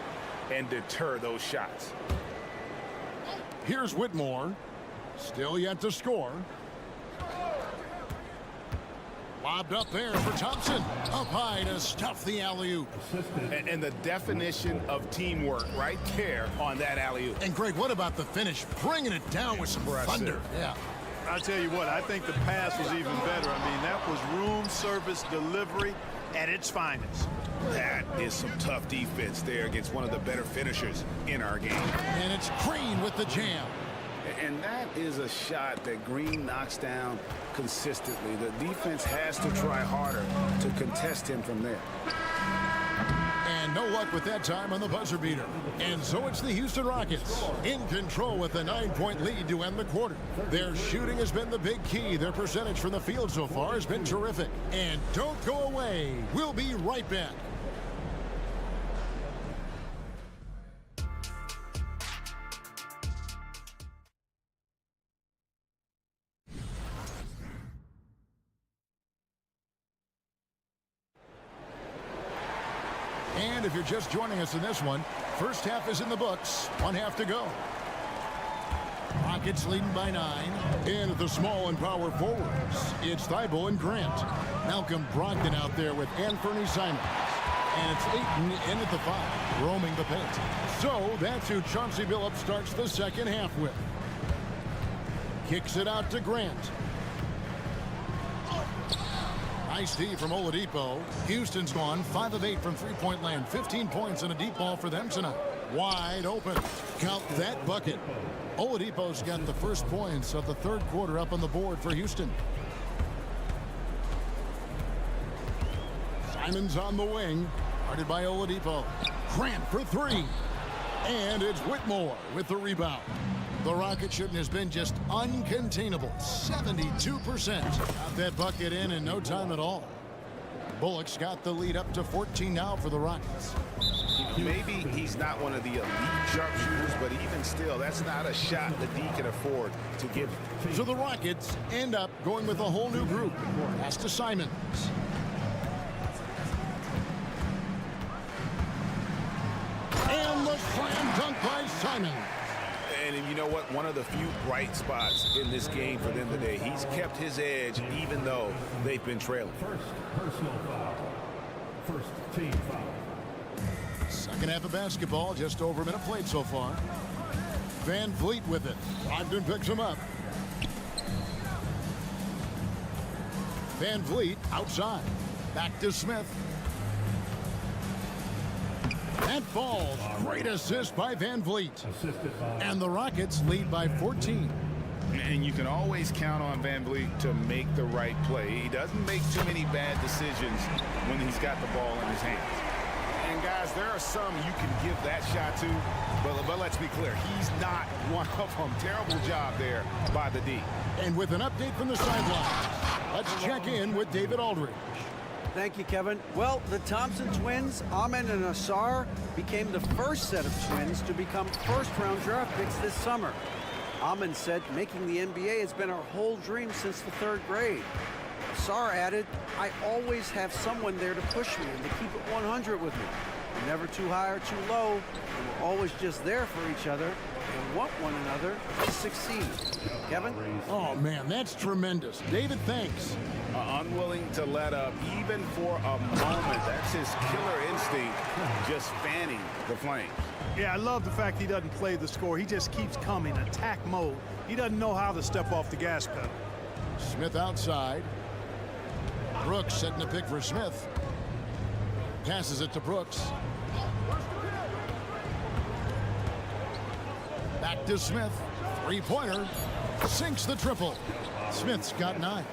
and deter those shots. Here's Whitmore. Still yet to score. Lobbed up there for Thompson. Up high to stuff the alley-oop. And the definition of teamwork right there on that alley-oop. And Greg, what about the finish? Bringing it down with some thunder. Yeah. I'll tell you what, I think the pass was even better. I mean, that was room service delivery at its finest. That is some tough defense there against one of the better finishers in our game. And it's Green with the jam. And that is a shot that Green knocks down consistently. The defense has to try harder to contest him from there. And no luck with that time on the buzzer beater. And so it's the Houston Rockets in control with a 9-point lead to end the quarter. Their shooting has been the big key. Their percentage from the field so far has been terrific. And don't go away. We'll be right back. And if you're just joining us in this one, first half is in the books. 1 half to go. Rockets leading by 9. And at the small and power forwards, it's Thibault and Grant. Malcolm Brogdon out there with Anthony Simons. And it's Ayton in at the 5, roaming the paint. So that's who Chauncey Billups starts the second half with. Kicks it out to Grant. Nice D from Oladipo. Houston's gone 5 of 8 from three-point land. 15 points and a deep ball for them tonight. Wide open. Count that bucket. Oladipo's got the first points of the third quarter up on the board for Houston. Simons on the wing. Guarded by Oladipo. Grant for 3. And it's Whitmore with the rebound. The Rocket shooting has been just uncontainable. 72%. Got that bucket in no time at all. Bullock's got the lead up to 14 now for the Rockets. Maybe he's not one of the elite sharpshooters, but even still, that's not a shot that D can afford to give him. So the Rockets end up going with a whole new group. Pass to Simons. And the slam dunk by Simons. And you know what? One of the few bright spots in this game for them today. He's kept his edge even though they've been trailing. First personal foul. First team foul. Second half of basketball, just over a minute played so far. Van Vliet with it. Brogdon picks him up. Van Vliet outside. Back to Smith. That falls. Great assist by Van Vliet. And the Rockets lead by 14. And you can always count on Van Vliet to make the right play. He doesn't make too many bad decisions when he's got the ball in his hands. And guys, there are some you can give that shot to, but let's be clear, he's not one of them. Terrible job there by the D. And with an update from the sideline, let's check in with David Aldridge. Thank you, Kevin. Well, the Thompson twins, Amen and Asar, became the first set of twins to become first-round draft picks this summer. Amen said making the NBA has been our whole dream since the 3rd grade. Asar added, I always have someone there to push me and to keep it 100 with me. We're never too high or too low, and we're always just there for each other and want one another to succeed. Kevin? Oh, man, that's tremendous. David, thanks. Unwilling to let up even for a moment. That's his killer instinct, just fanning the flames. Yeah, I love the fact he doesn't play the score. He just keeps coming, attack mode. He doesn't know how to step off the gas pedal. Smith outside. Brooks setting a pick for Smith. Passes it to Brooks. Back to Smith. Three-pointer. Sinks the triple. Smith's got 9.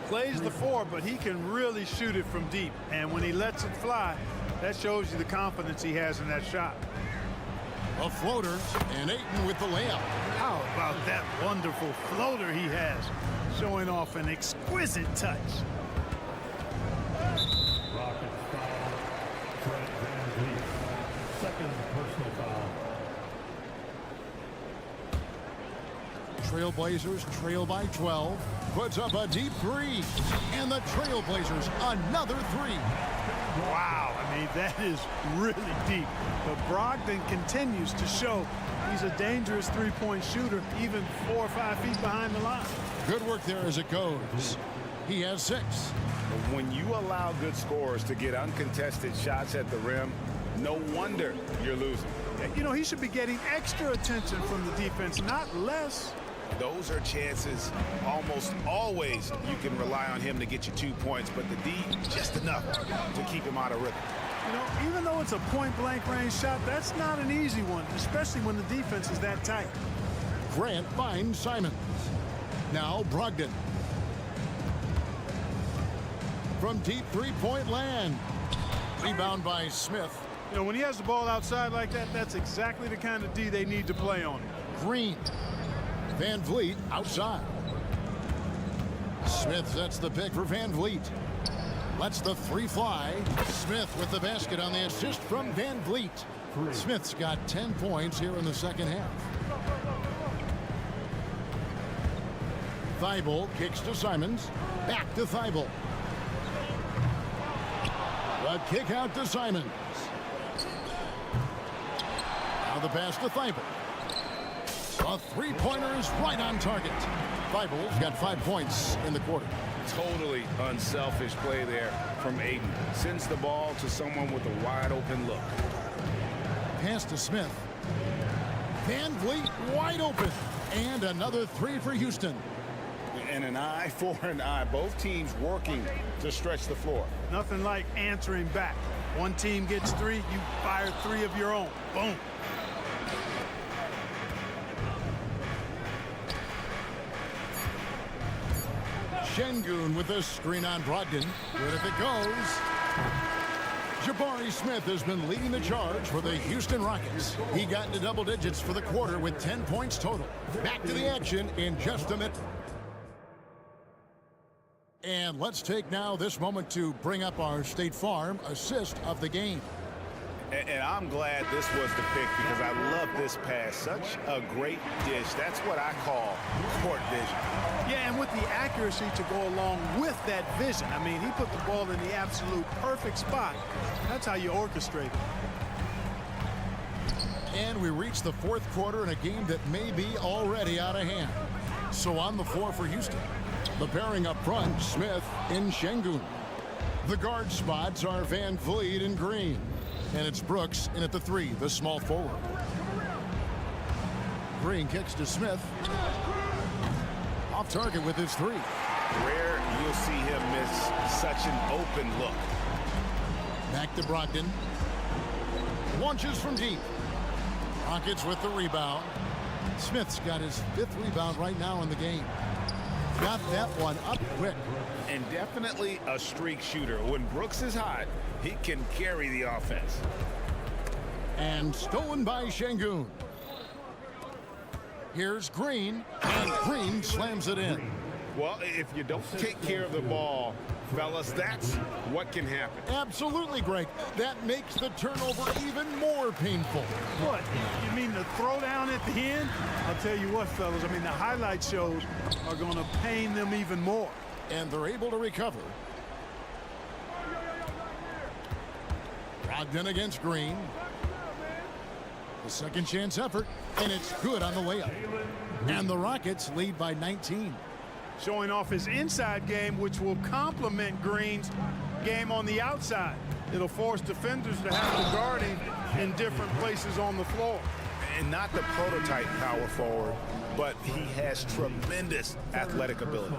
Plays the 4, but he can really shoot it from deep. And when he lets it fly, that shows you the confidence he has in that shot. A floater, and Ayton with the layup. How about that wonderful floater he has, showing off an exquisite touch. Rockets foul. Fred VanVleet. Second personal foul. Trailblazers trail by 12. Puts up a deep 3. And the Trailblazers another 3. Wow, I mean, that is really deep. But Brogdon continues to show he's a dangerous three-point shooter, even 4 or 5 feet behind the line. Good work there as it goes. He has 6. When you allow good scorers to get uncontested shots at the rim, no wonder you're losing. You know, he should be getting extra attention from the defense, not less. Those are chances almost always you can rely on him to get you 2 points, but the D, just enough to keep him out of rhythm. You know, even though it's a point-blank range shot, that's not an easy one, especially when the defense is that tight. Grant finds Simons. Now Brogdon. From deep three-point land. Rebound by Smith. You know, when he has the ball outside like that, that's exactly the kind of D they need to play on. Green. VanVleet outside. Smith sets the pick for VanVleet. Lets the 3 fly. Smith with the basket on the assist from VanVleet. Smith's got 10 points here in the second half. Thibault kicks to Simons. Back to Thibault. The kick out to Simons. Now the pass to Thibault. A three-pointer is right on target. Thibault's got 5 points in the quarter. Totally unselfish play there from Ayton. Sends the ball to someone with a wide-open look. Pass to Smith. VanVleet wide open. And another 3 for Houston. And an eye for an eye. Both teams working to stretch the floor. Nothing like answering back. One team gets 3, you fire 3 of your own. Boom. Şengün with the screen on Brogdon. Good if it goes. Jabari Smith has been leading the charge for the Houston Rockets. He got into double digits for the quarter with 10 points total. Back to the action in just a minute. And let's take now this moment to bring up our State Farm assist of the game. And I'm glad this was the pick because I love this pass. Such a great dish. That's what I call court vision. Yeah, and with the accuracy to go along with that vision. I mean, he put the ball in the absolute perfect spot. That's how you orchestrate it. And we reach the 4th quarter in a game that may be already out of hand. So on the floor for Houston. The pairing up front, Smith and Şengün. The guard spots are VanVleet and Green. And it's Brooks in at the 3, the small forward. Green kicks to Smith. Off target with his 3. Rare you'll see him miss such an open look. Back to Brogdon. Launches from deep. Rockets with the rebound. Smith's got his 5th rebound right now in the game. Got that one up quick. And definitely a streak shooter. When Brooks is hot, he can carry the offense. And stolen by Şengün. Here's Green, and Green slams it in. Well, if you don't take care of the ball, fellas, that's what can happen. Absolutely, Greg. That makes the turnover even more painful. What? You mean the throwdown at the end? I'll tell you what, fellas. I mean, the highlight shows are going to pain them even more. And they're able to recover. Brogdon against Green. The second chance effort, and it's good on the layup. And the Rockets lead by 19. Showing off his inside game, which will complement Green's game on the outside. It'll force defenders to have to guard him in different places on the floor. And not the prototype power forward, but he has tremendous athletic ability.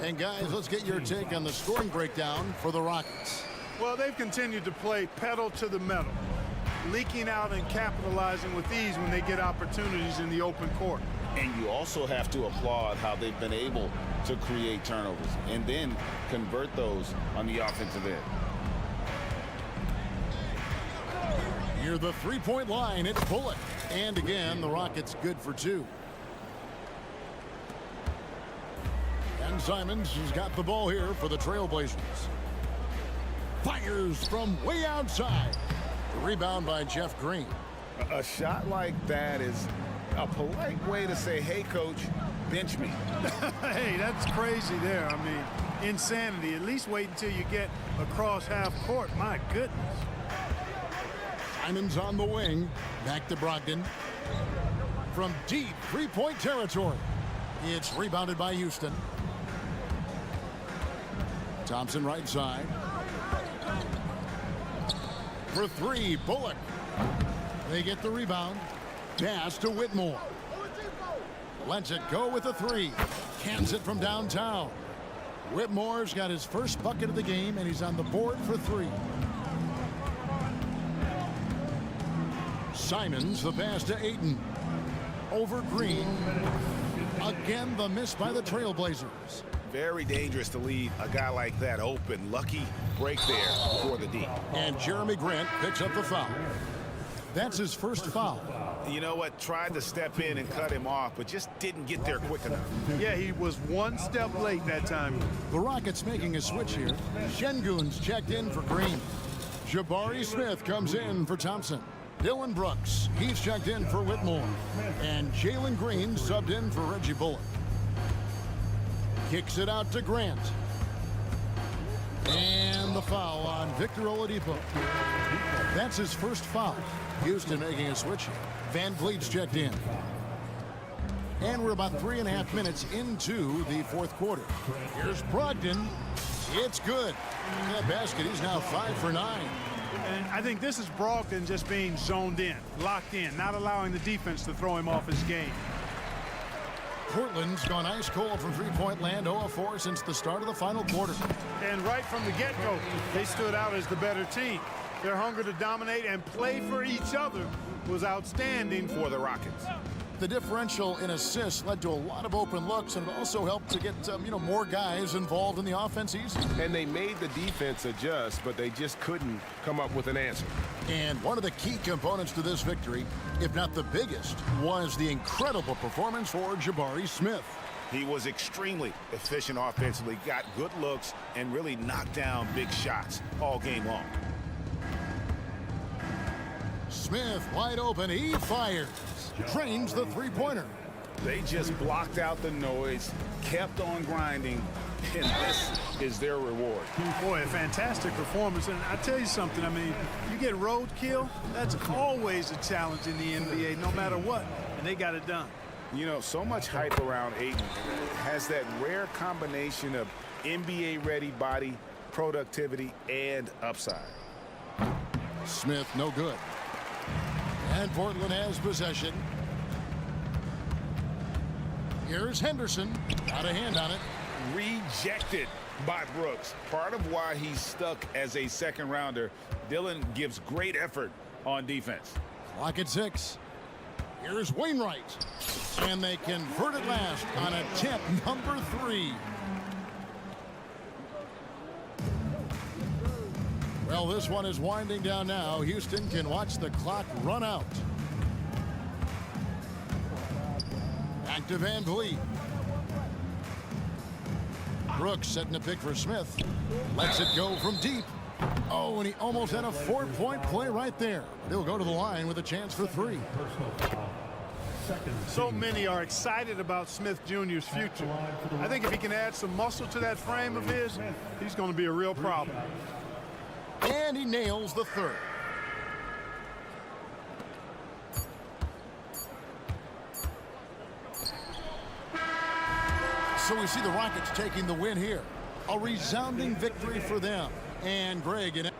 And guys, let's get your take on the scoring breakdown for the Rockets. Well, they've continued to play pedal to the metal, leaking out and capitalizing with ease when they get opportunities in the open court. And you also have to applaud how they've been able to create turnovers and then convert those on the offensive end. Near the three-point line, it's Bullock. And again, the Rockets good for two. And Simons has got the ball here for the Trailblazers. Fires from way outside. The rebound by Jeff Green. A shot like that is a polite way to say, hey, coach, bench me. Hey, that's crazy there. I mean, insanity. At least wait until you get across half court. My goodness. Simons on the wing. Back to Brogdon. From deep three-point territory. It's rebounded by Houston. Thompson right side. For three, Bullock. They get the rebound. Pass to Whitmore. Lets it go with a three. Cans it from downtown. Whitmore's got his first bucket of the game, and he's on the board for three. Simons, the pass to Ayton. Over Green. Again, the miss by the Trailblazers. Very dangerous to leave a guy like that open. Lucky break there for the D. And Jeremy Grant picks up the foul. That's his first foul. You know what? Tried to step in and cut him off, but just didn't get there quick enough. Yeah, he was one step late that time. The Rockets making a switch here. Şengün's checked in for Green. Jabari Smith comes in for Thompson. Dylan Brooks, he's checked in for Whitmore. And Jalen Green subbed in for Reggie Bullock. Kicks it out to Grant. And the foul on Victor Oladipo. That's his first foul. Houston making a switch here. Van Vliet's checked in. And we're about 3.5 minutes into the fourth quarter. Here's Brogdon. It's good. That basket, he's now 5 for 9. And I think this is Brogdon just being zoned in, locked in, not allowing the defense to throw him off his game. Portland's gone ice cold from three-point land, 0-4 since the start of the final quarter. And right from the get-go, they stood out as the better team. Their hunger to dominate and play for each other was outstanding for the Rockets. The differential in assists led to a lot of open looks, and it also helped to get more guys involved in the offense easy. And they made the defense adjust, but they just couldn't come up with an answer. And one of the key components to this victory, if not the biggest, was the incredible performance for Jabari Smith. He was extremely efficient offensively, got good looks, and really knocked down big shots all game long. Smith wide open, he fires. Trains the three-pointer. They just blocked out the noise, kept on grinding, and this is their reward. Boy, a fantastic performance. And I tell you something, I mean, you get roadkill, that's always a challenge in the NBA, no matter what, and they got it done. You know, so much hype around Ayton. Has that rare combination of NBA-ready body, productivity, and upside. Smith, no good. And Portland has possession. Here's Henderson. Got a hand on it. Rejected by Brooks. Part of why he's stuck as a second rounder. Dylan gives great effort on defense. Clock at 6. Here's Wainwright. And they convert it last on attempt number 3. Well, this one is winding down now. Houston can watch the clock run out. Back to Van Vliet. Brooks setting the pick for Smith. Lets it go from deep. Oh, and he almost had a 4-point play right there. He'll go to the line with a chance for 3. So many are excited about Smith Jr.'s future. I think if he can add some muscle to that frame of his, he's going to be a real problem. And he nails the 3rd. So we see the Rockets taking the win here. A resounding victory for them. And Greg and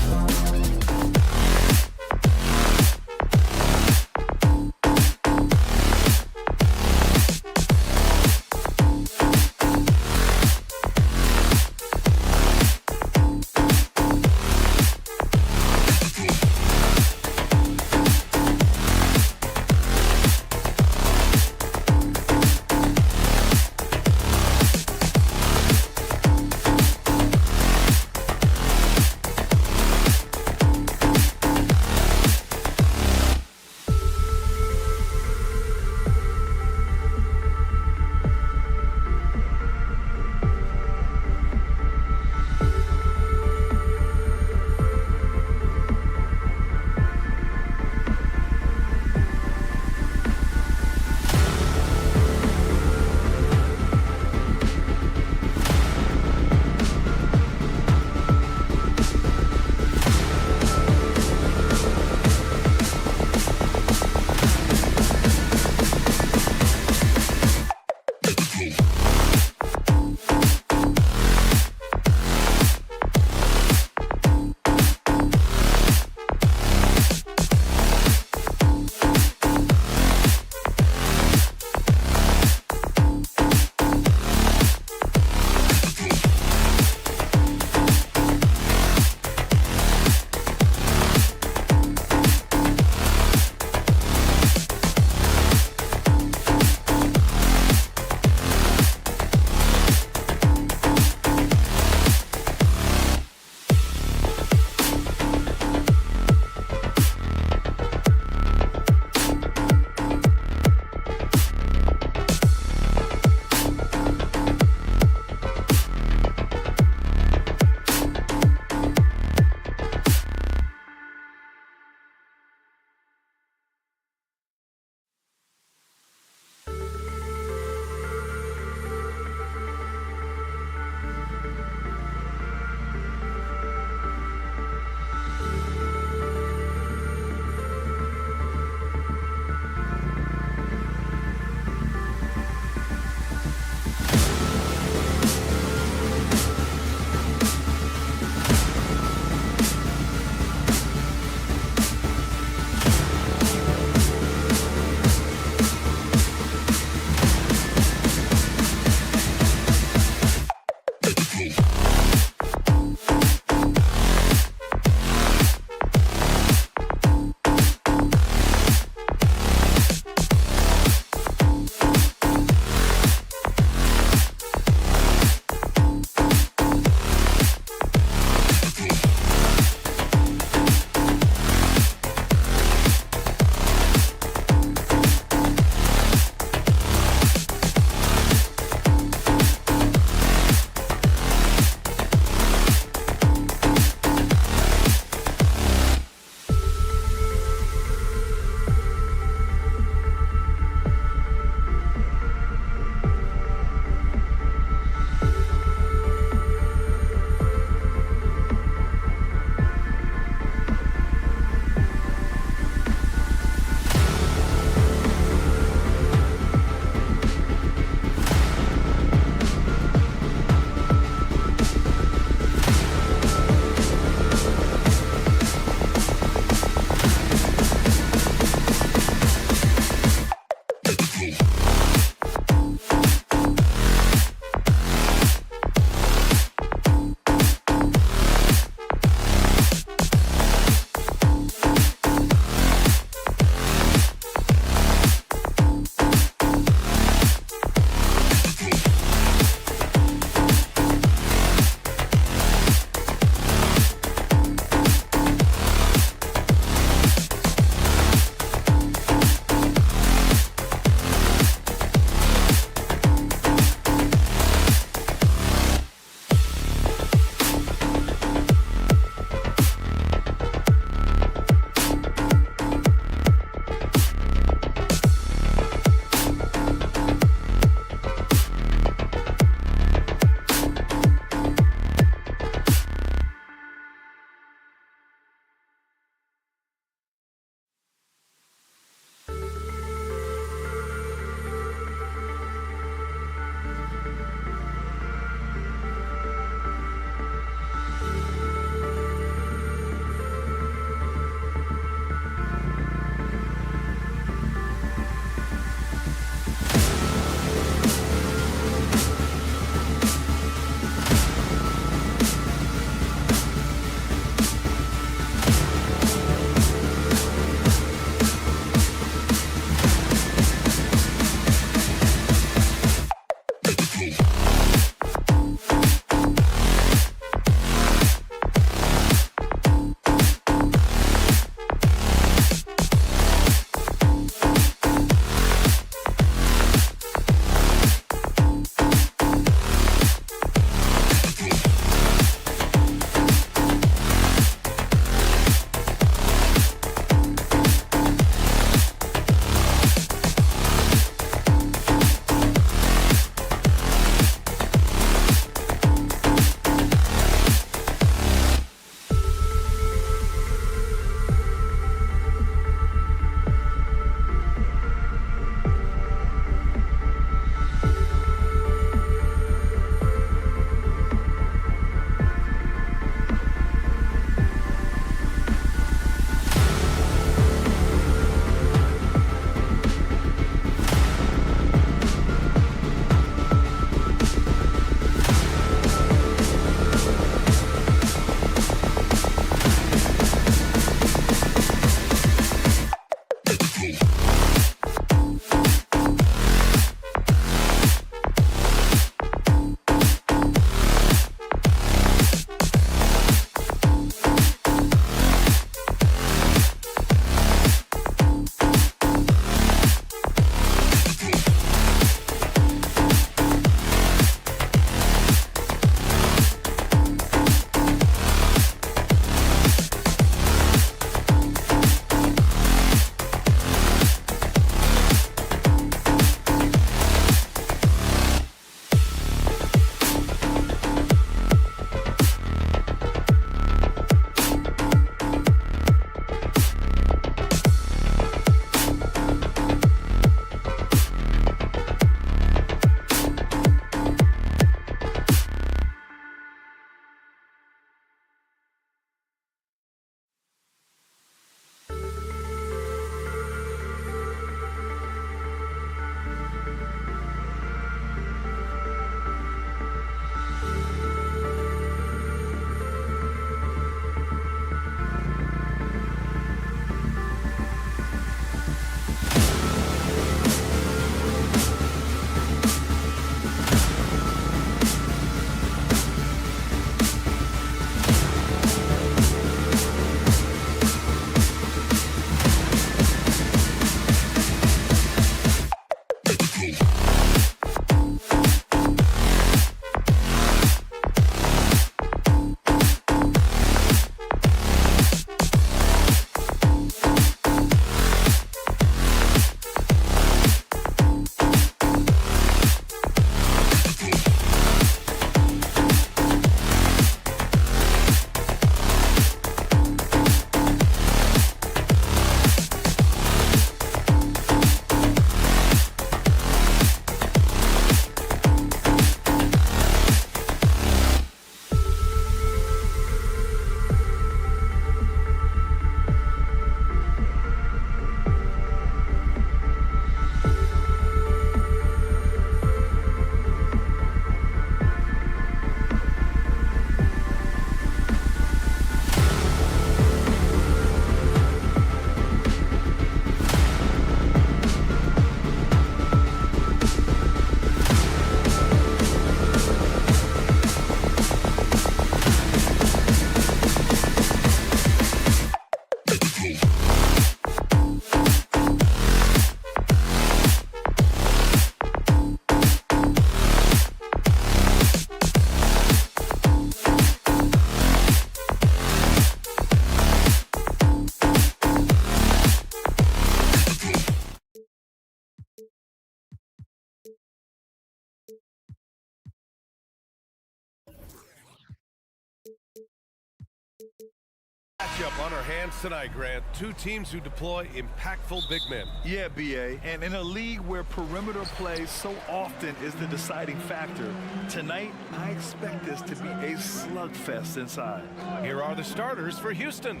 Matchup on our hands tonight, Grant. Two teams who deploy impactful big men. Yeah, B.A. And in a league where perimeter play so often is the deciding factor, tonight I expect this to be a slugfest inside. Here are the starters for Houston.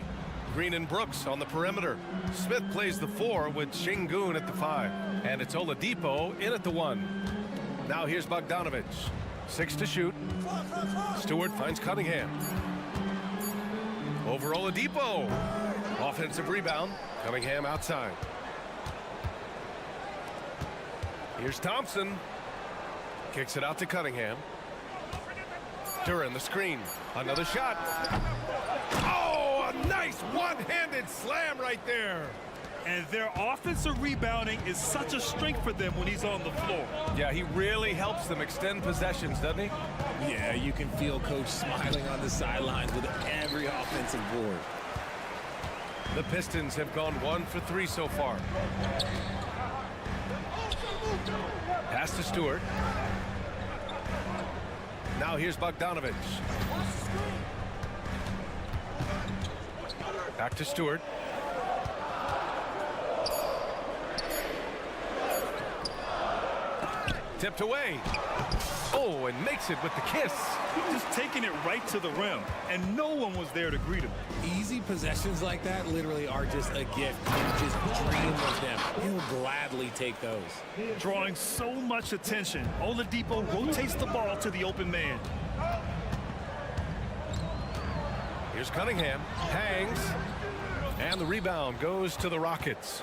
Green and Brooks on the perimeter. Smith plays the 4 with Şengün at the 5. And it's Oladipo in at the 1. Now here's Bogdanović. 6 to shoot. Stewart finds Cunningham. Over Oladipo. Offensive rebound. Cunningham outside. Here's Thompson. Kicks it out to Cunningham. Duran the screen. Another shot. Oh, a nice one-handed slam right there. And their offensive rebounding is such a strength for them when he's on the floor. Yeah, he really helps them extend possessions, doesn't he? Yeah, you can feel Coach smiling on the sidelines with every offensive board. The Pistons have gone 1 for 3 so far. Pass to Stewart. Now here's Bogdanović. Back to Stewart. Tipped away. Oh, and makes it with the kiss. Just taking it right to the rim, and no one was there to greet him. Easy possessions like that literally are just a gift. You just dream of them. He'll gladly take those. Drawing so much attention, Oladipo rotates the ball to the open man. Here's Cunningham. Hangs. And the rebound goes to the Rockets.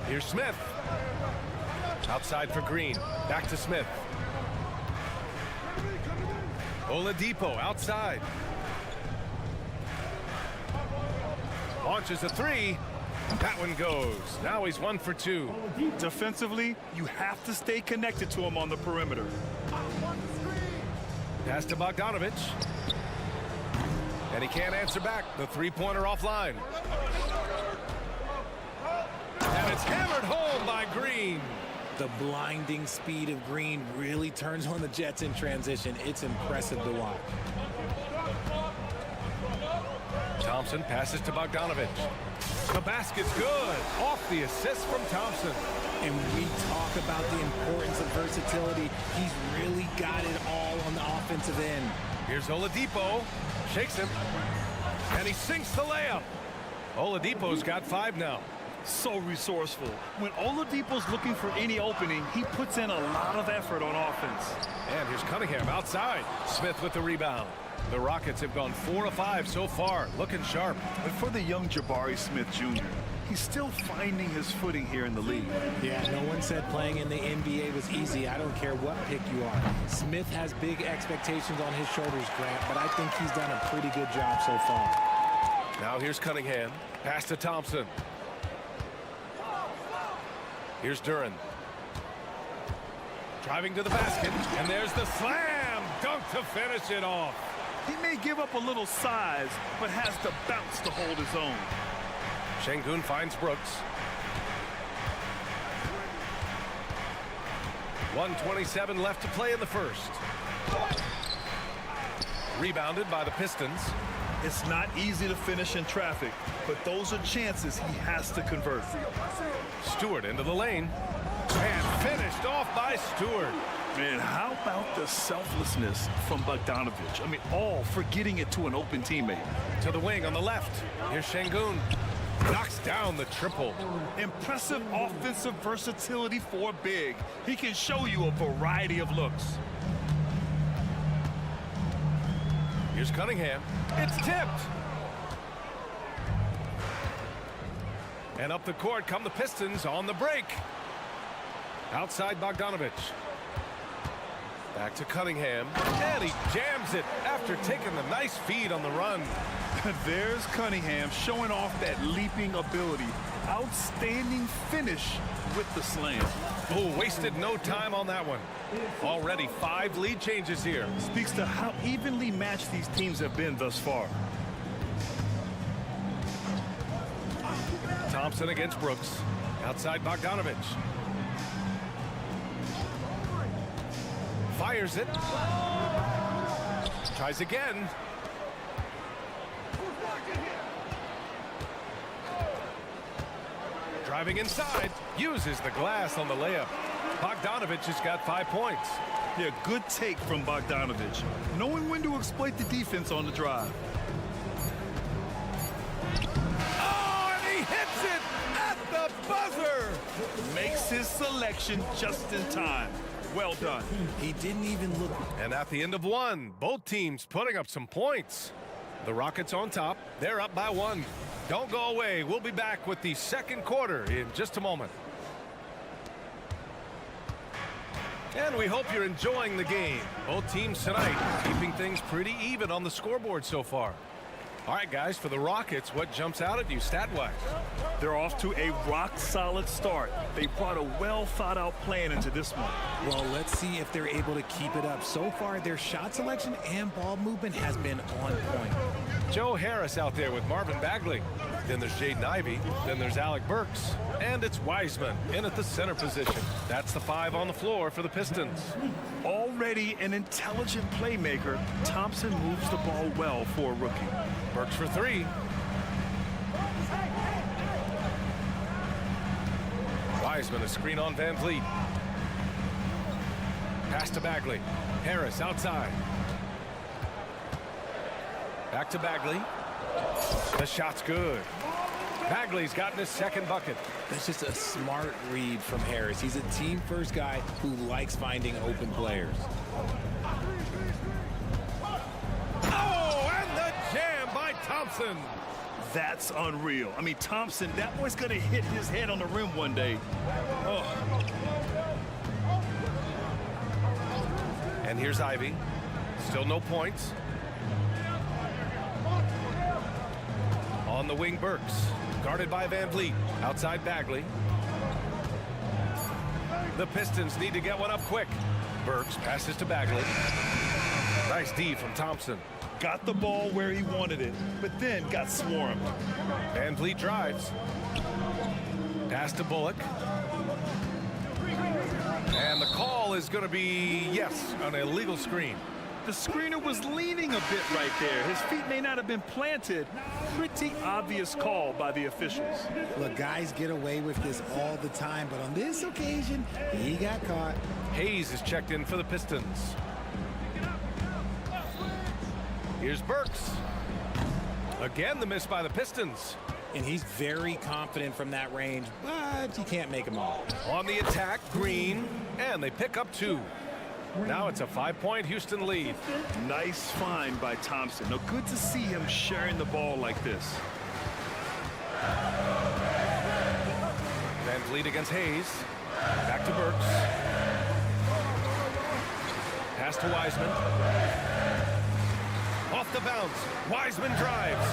Here's Smith. Outside for Green. Back to Smith. Oladipo outside. Launches a 3. That one goes. Now he's 1 for 2. Defensively, you have to stay connected to him on the perimeter. Pass to Bogdanović. And he can't answer back. The three-pointer offline. And it's hammered home by Green. The blinding speed of Green really turns on the Jets in transition. It's impressive to watch. Thompson passes to Bogdanović. The basket's good. Off the assist from Thompson. And we talk about the importance of versatility. He's really got it all on the offensive end. Here's Oladipo. Shakes him. And he sinks the layup. Oladipo's got 5 now. So resourceful. When Oladipo's looking for any opening, he puts in a lot of effort on offense. And here's Cunningham outside. Smith with the rebound. The Rockets have gone 4 of 5 so far, looking sharp. But for the young Jabari Smith Jr., he's still finding his footing here in the league. Yeah, no one said playing in the NBA was easy. I don't care what pick you are. Smith has big expectations on his shoulders, Grant, but I think he's done a pretty good job so far. Now here's Cunningham. Pass to Thompson. Here's Duran. Driving to the basket, and there's the slam dunk to finish it off. He may give up a little size, but has the bounce to hold his own. Şengün finds Brooks. 1:27 left to play in the first. Rebounded by the Pistons. It's not easy to finish in traffic, but those are chances he has to convert. Stewart into the lane. And finished off by Stewart. Man, how about the selflessness from Bogdanović? I mean, all for getting it to an open teammate. To the wing on the left. Here's Şengün. Knocks down the triple. Impressive offensive versatility for big. He can show you a variety of looks. Here's Cunningham. It's tipped. And up the court come the Pistons on the break. Outside Bogdanović. Back to Cunningham, and he jams it after taking the nice feed on the run. There's Cunningham showing off that leaping ability. Outstanding finish with the slam. Oh, wasted no time on that one. Already 5 lead changes here. Speaks to how evenly matched these teams have been thus far. Thompson against Brooks. Outside Bogdanovich. Fires it. Tries again. Driving inside. Uses the glass on the layup. Bogdanovich has got 5 points. Yeah, good take from Bogdanovich. Knowing when to exploit the defense on the drive. Oh, and he hits it at the buzzer. Makes his selection just in time. Well done. He didn't even look. And at the end of 1, both teams putting up some points. The Rockets on top. They're up by 1. Don't go away. We'll be back with the second quarter in just a moment. And we hope you're enjoying the game. Both teams tonight keeping things pretty even on the scoreboard so far. All right, guys, for the Rockets, what jumps out at you stat-wise? They're off to a rock-solid start. They brought a well-thought-out plan into this one. Well, let's see if they're able to keep it up. So far, their shot selection and ball movement has been on point. Joe Harris out there with Marvin Bagley. Then there's Jaden Ivey. Then there's Alec Burks. And it's Wiseman in at the center position. That's the 5 on the floor for the Pistons. Already an intelligent playmaker, Thompson moves the ball well for a rookie. Burks for 3. Wiseman a screen on Van Vliet. Pass to Bagley. Harris outside. Back to Bagley. The shot's good. Bagley's gotten his second bucket. That's just a smart read from Harris. He's a team-first guy who likes finding open players. Oh, and the jam by Thompson. That's unreal. I mean, Thompson, that boy's going to hit his head on the rim one day. Oh. And here's Ivey. Still no points. On the wing, Burks. Guarded by Van Vliet. Outside Bagley. The Pistons need to get one up quick. Burks passes to Bagley. Nice D from Thompson. Got the ball where he wanted it, but then got swarmed. Van Vliet drives. Pass to Bullock. And the call is going to be, yes, an illegal screen. The screener was leaning a bit right there. His feet may not have been planted. Pretty obvious call by the officials. Look, guys get away with this all the time, but on this occasion, he got caught. Hayes is checked in for the Pistons. Here's Burks. Again, the miss by the Pistons. And he's very confident from that range, but you can't make him all. On the attack, Green, and they pick up 2. Now it's a 5-point Houston lead. Nice find by Thompson. Now, good to see him sharing the ball like this. Van Vliet against Hayes. Back to Burks. Pass to Wiseman. Off the bounce. Wiseman drives.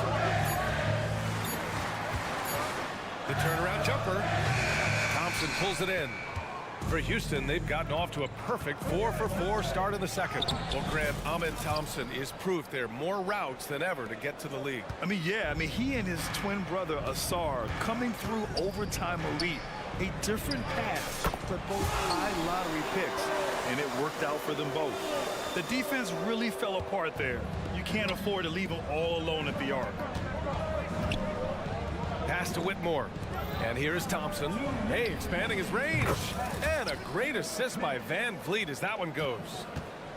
The turnaround jumper. Thompson pulls it in. For Houston, they've gotten off to a perfect 4-for-4 start in the second. Well, Grant, Ahmed Thompson is proof there are more routes than ever to get to the league. He and his twin brother, Asar, coming through overtime elite. A different path, but both high lottery picks, and it worked out for them both. The defense really fell apart there. You can't afford to leave them all alone at the arc. Pass to Whitmore. And here is Thompson. Hey, expanding his range. And a great assist by Van Vliet as that one goes.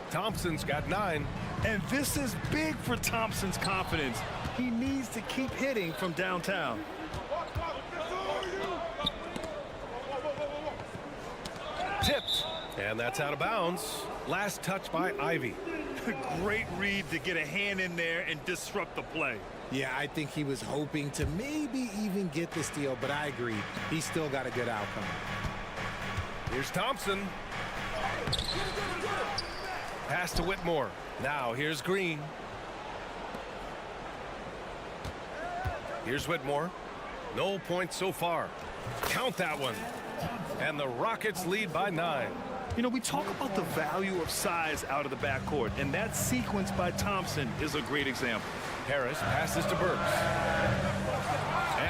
Thompson's got 9. And this is big for Thompson's confidence. He needs to keep hitting from downtown. Tipped. And that's out of bounds. Last touch by Ivey. Great read to get a hand in there and disrupt the play. Yeah, I think he was hoping to maybe even get the steal, but I agree. He's still got a good outcome. Here's Thompson. Pass to Whitmore. Now here's Green. Here's Whitmore. No points so far. Count that one. And the Rockets lead by 9. You know, we talk about the value of size out of the backcourt, and that sequence by Thompson is a great example. Harris passes to Burks.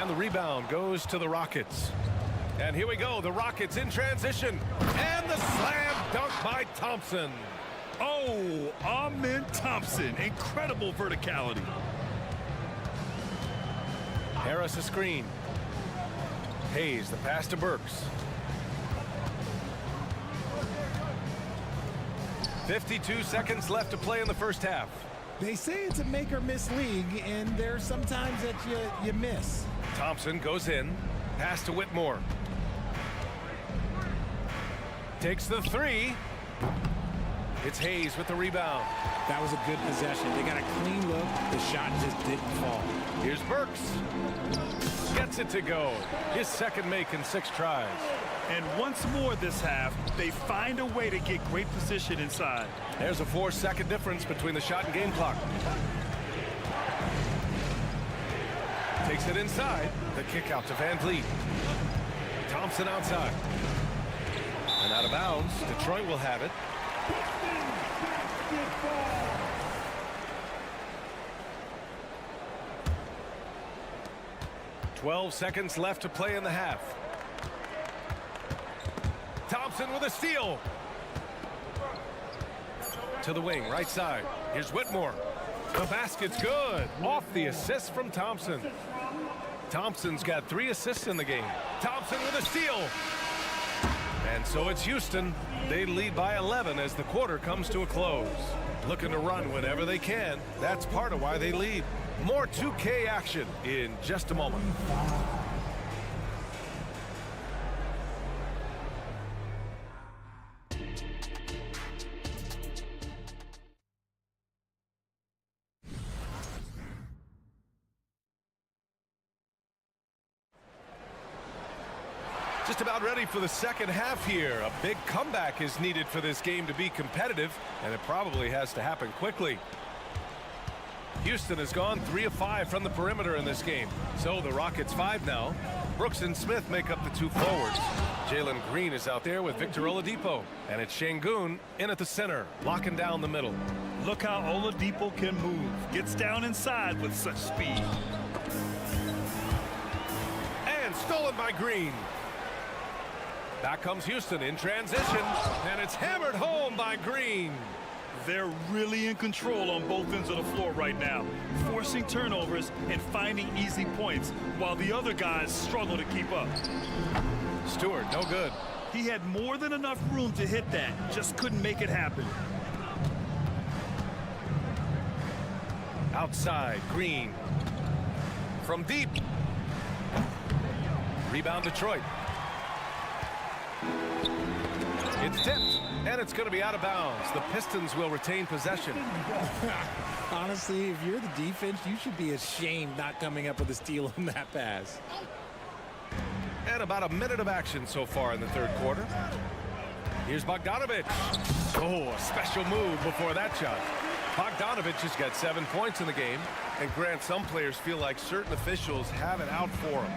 And the rebound goes to the Rockets. And here we go, the Rockets in transition. And the slam dunk by Thompson. Oh, Amen Thompson. Incredible verticality. Harris a screen. Hayes the pass to Burks. 52 seconds left to play in the first half. They say it's a make or miss league, and there's sometimes that you miss. Thompson goes in. Pass to Whitmore. Takes the 3. It's Hayes with the rebound. That was a good possession. They got a clean look. The shot just didn't fall. Here's Burks. Gets it to go. His second make in 6 tries. And once more this half, they find a way to get great position inside. There's a 4-second difference between the shot and game clock. Takes it inside. The kick out to Van Vliet. Thompson outside. And out of bounds. Detroit will have it. .12 seconds left to play in the half. Thompson with a steal. To the wing, right side. Here's Whitmore. The basket's good. Off the assist from Thompson. Thompson's got 3 assists in the game. Thompson with a steal. And so it's Houston. They lead by 11 as the quarter comes to a close. Looking to run whenever they can. That's part of why they lead. More 2K action in just a moment. Just about ready for the second half here. A big comeback is needed for this game to be competitive, and it probably has to happen quickly. Houston has gone 3 of 5 from the perimeter in this game. So the Rockets 5 now. Brooks and Smith make up the 2 forwards. Jalen Green is out there with Victor Oladipo. And it's Şengün in at the center, locking down the middle. Look how Oladipo can move. Gets down inside with such speed. And stolen by Green. Back comes Houston in transition. And it's hammered home by Green. They're really in control on both ends of the floor right now, forcing turnovers and finding easy points while the other guys struggle to keep up. Stewart, no good. He had more than enough room to hit that, just couldn't make it happen. Outside, Green. From deep. Rebound Detroit. It's tipped, and it's going to be out of bounds. The Pistons will retain possession. Honestly, if you're the defense, you should be ashamed not coming up with a steal on that pass. And about a minute of action so far in the third quarter. Here's Bogdanović. Oh, a special move before that shot. Bogdanović has got 7 points in the game. And Grant, some players feel like certain officials have it out for them.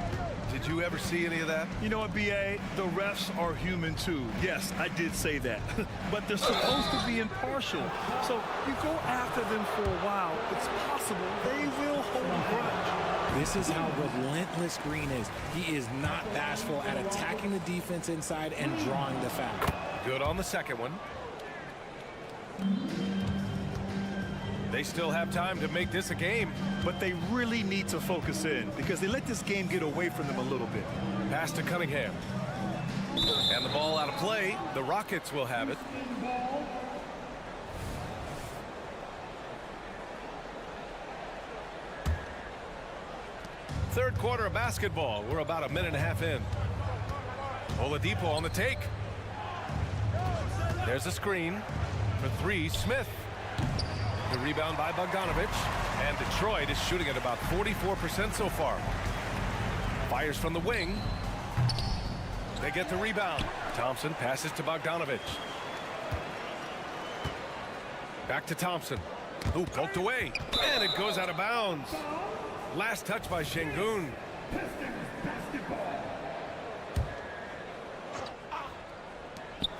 Did you ever see any of that? You know what, B.A.? The refs are human too. Yes, I did say that. But they're supposed to be impartial. So you go after them for a while, it's possible they will hold a grudge. This is how relentless Green is. He is not bashful at attacking the defense inside and drawing the foul. Good on the second one. They still have time to make this a game. But they really need to focus in because they let this game get away from them a little bit. Pass to Cunningham. And the ball out of play. The Rockets will have it. Third quarter of basketball. We're about a minute and a half in. Oladipo on the take. There's a screen for 3. Smith. The rebound by Bogdanović. And Detroit is shooting at about 44% so far. Fires from the wing. They get the rebound. Thompson passes to Bogdanović. Back to Thompson. Ooh, poked away. And it goes out of bounds. Last touch by Şengün.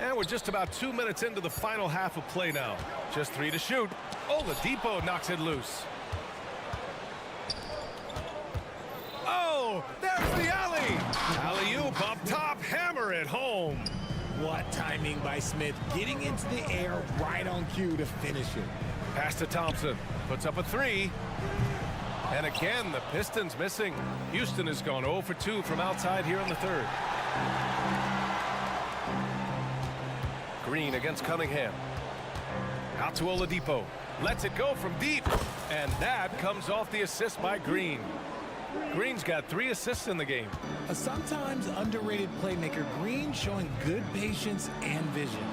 And we're just about 2 minutes into the final half of play now. Just 3 to shoot. Oladipo knocks it loose. Oh, there's the alley. Alley-oop up top, hammer it home. What timing by Smith, getting into the air right on cue to finish it. Pass to Thompson, puts up a 3. And again, the Pistons missing. Houston has gone 0 for 2 from outside here in the third. Green against Cunningham. Out to Oladipo. Lets it go from deep. And that comes off the assist by Green. Green's got 3 assists in the game. A sometimes underrated playmaker, Green showing good patience and vision.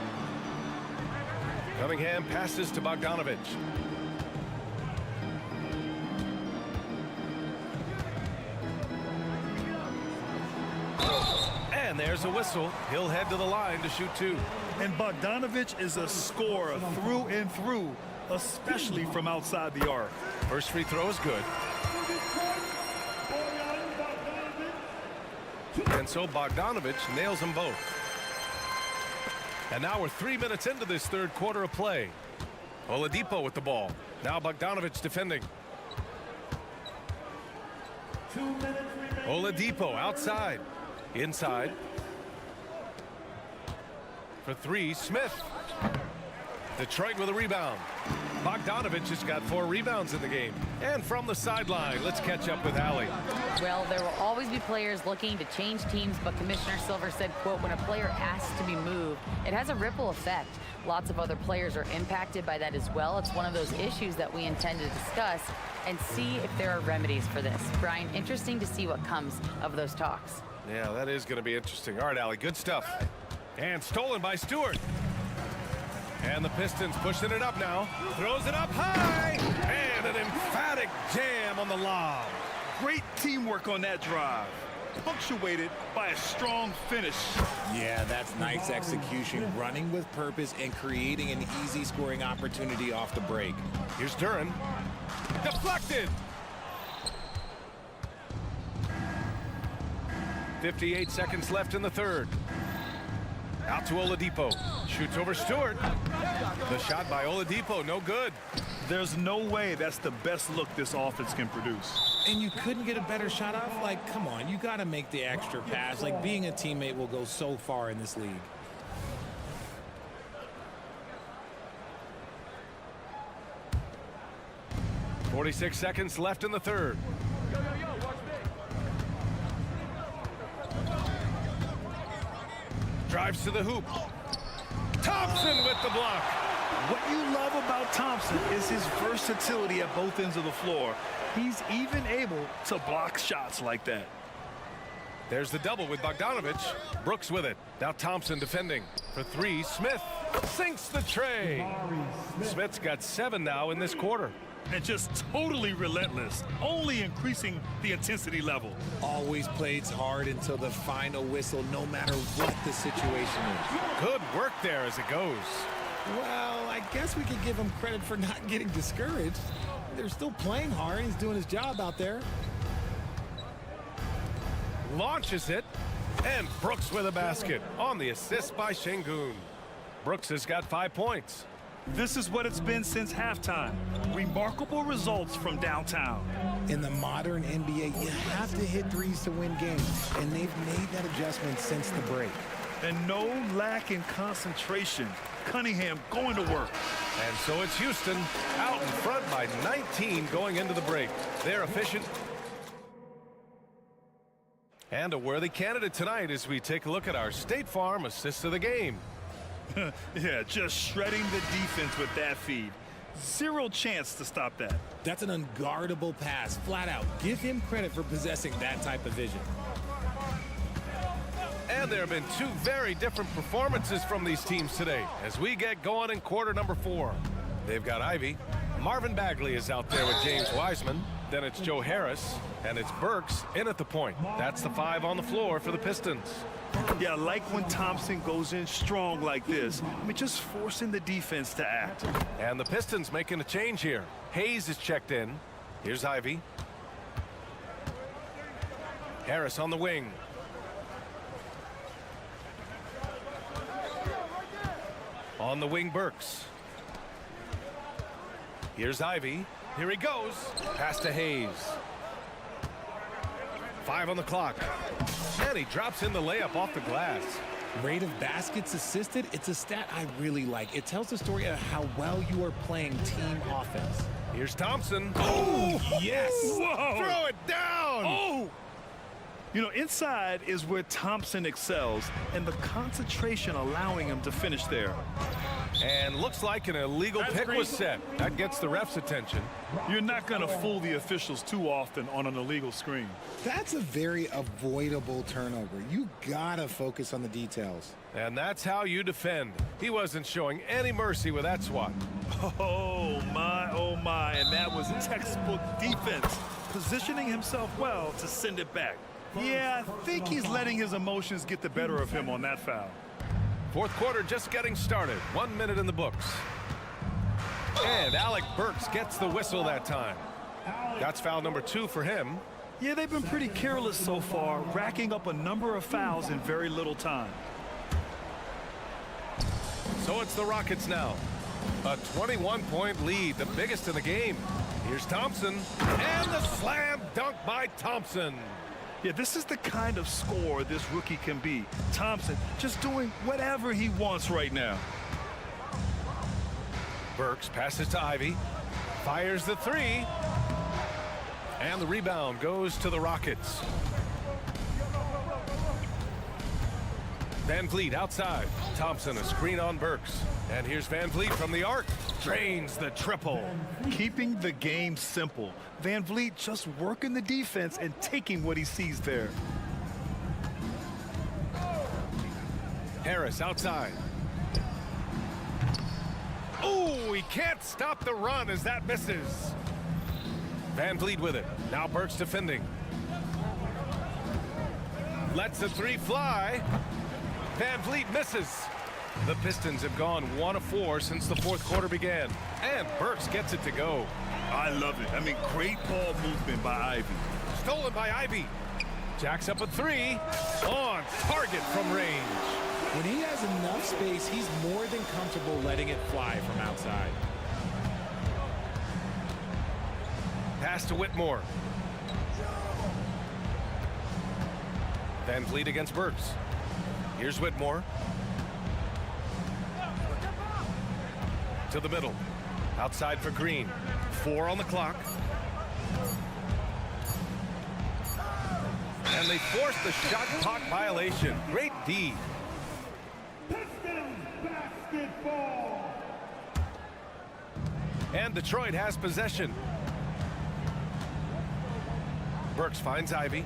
Cunningham passes to Bogdanović. And there's a whistle. He'll head to the line to shoot 2. And Bogdanović is a scorer through and through, especially from outside the arc. First free throw is good. And so Bogdanović nails them both. And now we're 3 minutes into this third quarter of play. Oladipo with the ball. Now Bogdanović defending. Oladipo outside. Inside. For 3, Smith. Detroit with a rebound. Bogdanović has got 4 rebounds in the game. And from the sideline, let's catch up with Allie. Well, there will always be players looking to change teams, but Commissioner Silver said, quote, when a player asks to be moved, it has a ripple effect. Lots of other players are impacted by that as well. It's one of those issues that we intend to discuss and see if there are remedies for this. Brian, interesting to see what comes of those talks. Yeah, that is going to be interesting. All right, Allie, good stuff. And stolen by Stewart. And the Pistons pushing it up now. Throws it up high. And an emphatic jam on the lob. Great teamwork on that drive, punctuated by a strong finish. Yeah, that's nice execution, running with purpose and creating an easy scoring opportunity off the break. Here's Duren. Deflected. 58 seconds left in the third. Out to Oladipo. Shoots over Stewart. The shot by Oladipo, no good. There's no way that's the best look this offense can produce. And you couldn't get a better shot off? Like, come on, you got to make the extra pass. Like, being a teammate will go so far in this league. .46 seconds left in the third. Drives to the hoop. Thompson with the block. What you love about Thompson is his versatility at both ends of the floor. He's even able to block shots like that. There's the double with Bogdanović. Brooks with it. Now Thompson defending. For 3, Smith sinks the tray. Smith's got 7 now in this quarter. And just totally relentless, only increasing the intensity level. Always plays hard until the final whistle, no matter what the situation is. Good work there as it goes. Well, I guess we could give him credit for not getting discouraged. They're still playing hard. He's doing his job out there. Launches it. And Brooks with a basket on the assist by Şengün. Brooks has got 5 points. This is what it's been since halftime. Remarkable results from downtown. In the modern NBA, you have to hit threes to win games, and they've made that adjustment since the break. And no lack in concentration. Cunningham going to work. And so it's Houston out in front by 19 going into the break. They're efficient. And a worthy candidate tonight as we take a look at our State Farm assists of the game. Yeah, just shredding the defense with that feed. Zero chance to stop that. That's an unguardable pass, flat out. Give him credit for possessing that type of vision. And there have been 2 very different performances from these teams today as we get going in quarter number 4. They've got Ivy. Marvin Bagley is out there with James Wiseman. Then it's Joe Harris, and it's Burks in at the point. That's the 5 on the floor for the Pistons. Yeah, I like when Thompson goes in strong like this. I mean, just forcing the defense to act. And the Pistons making a change here. Hayes is checked in. Here's Ivy. Harris on the wing. On the wing, Burks. Here's Ivy. Here he goes. Pass to Hayes. 5 on the clock. And he drops in the layup off the glass. Rate of baskets assisted, it's a stat I really like. It tells the story of how well you are playing team offense. Here's Thompson. Oh, yes. Whoa. Throw it down. Oh! You know, inside is where Thompson excels, and the concentration allowing him to finish there. And looks like an illegal pick was set. That gets the ref's attention. You're not going to fool the officials too often on an illegal screen. That's a very avoidable turnover. You gotta focus on the details. And that's how you defend. He wasn't showing any mercy with that swat. Oh my, and that was textbook defense, positioning himself well to send it back. Yeah, I think he's letting his emotions get the better of him on that foul. Fourth quarter just getting started. 1 minute in the books. And Alec Burks gets the whistle that time. That's foul number 2 for him. Yeah, they've been pretty careless so far, racking up a number of fouls in very little time. So it's the Rockets now. A 21-point lead, the biggest in the game. Here's Thompson. And the slam dunk by Thompson. Yeah, this is the kind of scorer this rookie can be. Thompson just doing whatever he wants right now. Burks passes to Ivy. Fires the 3. And the rebound goes to the Rockets. Van Vliet outside. Thompson a screen on Burks. And here's Van Vliet from the arc. Drains the triple. Keeping the game simple. Van Vliet just working the defense and taking what he sees there. Harris outside. Oh, he can't stop the run as that misses. Van Vliet with it. Now Burks defending. Lets the 3 fly. Van Vliet misses. The Pistons have gone 1 of 4 since the fourth quarter began. And Burks gets it to go. I love it. I mean, great ball movement by Ivy. Stolen by Ivy. Jacks up a 3. On target from range. When he has enough space, he's more than comfortable letting it fly from outside. Pass to Whitmore. Van Vliet against Burks. Here's Whitmore. To the middle. Outside for Green. 4 on the clock. And they force the shot clock violation. Great D. Pistons basketball. And Detroit has possession. Burks finds Ivy.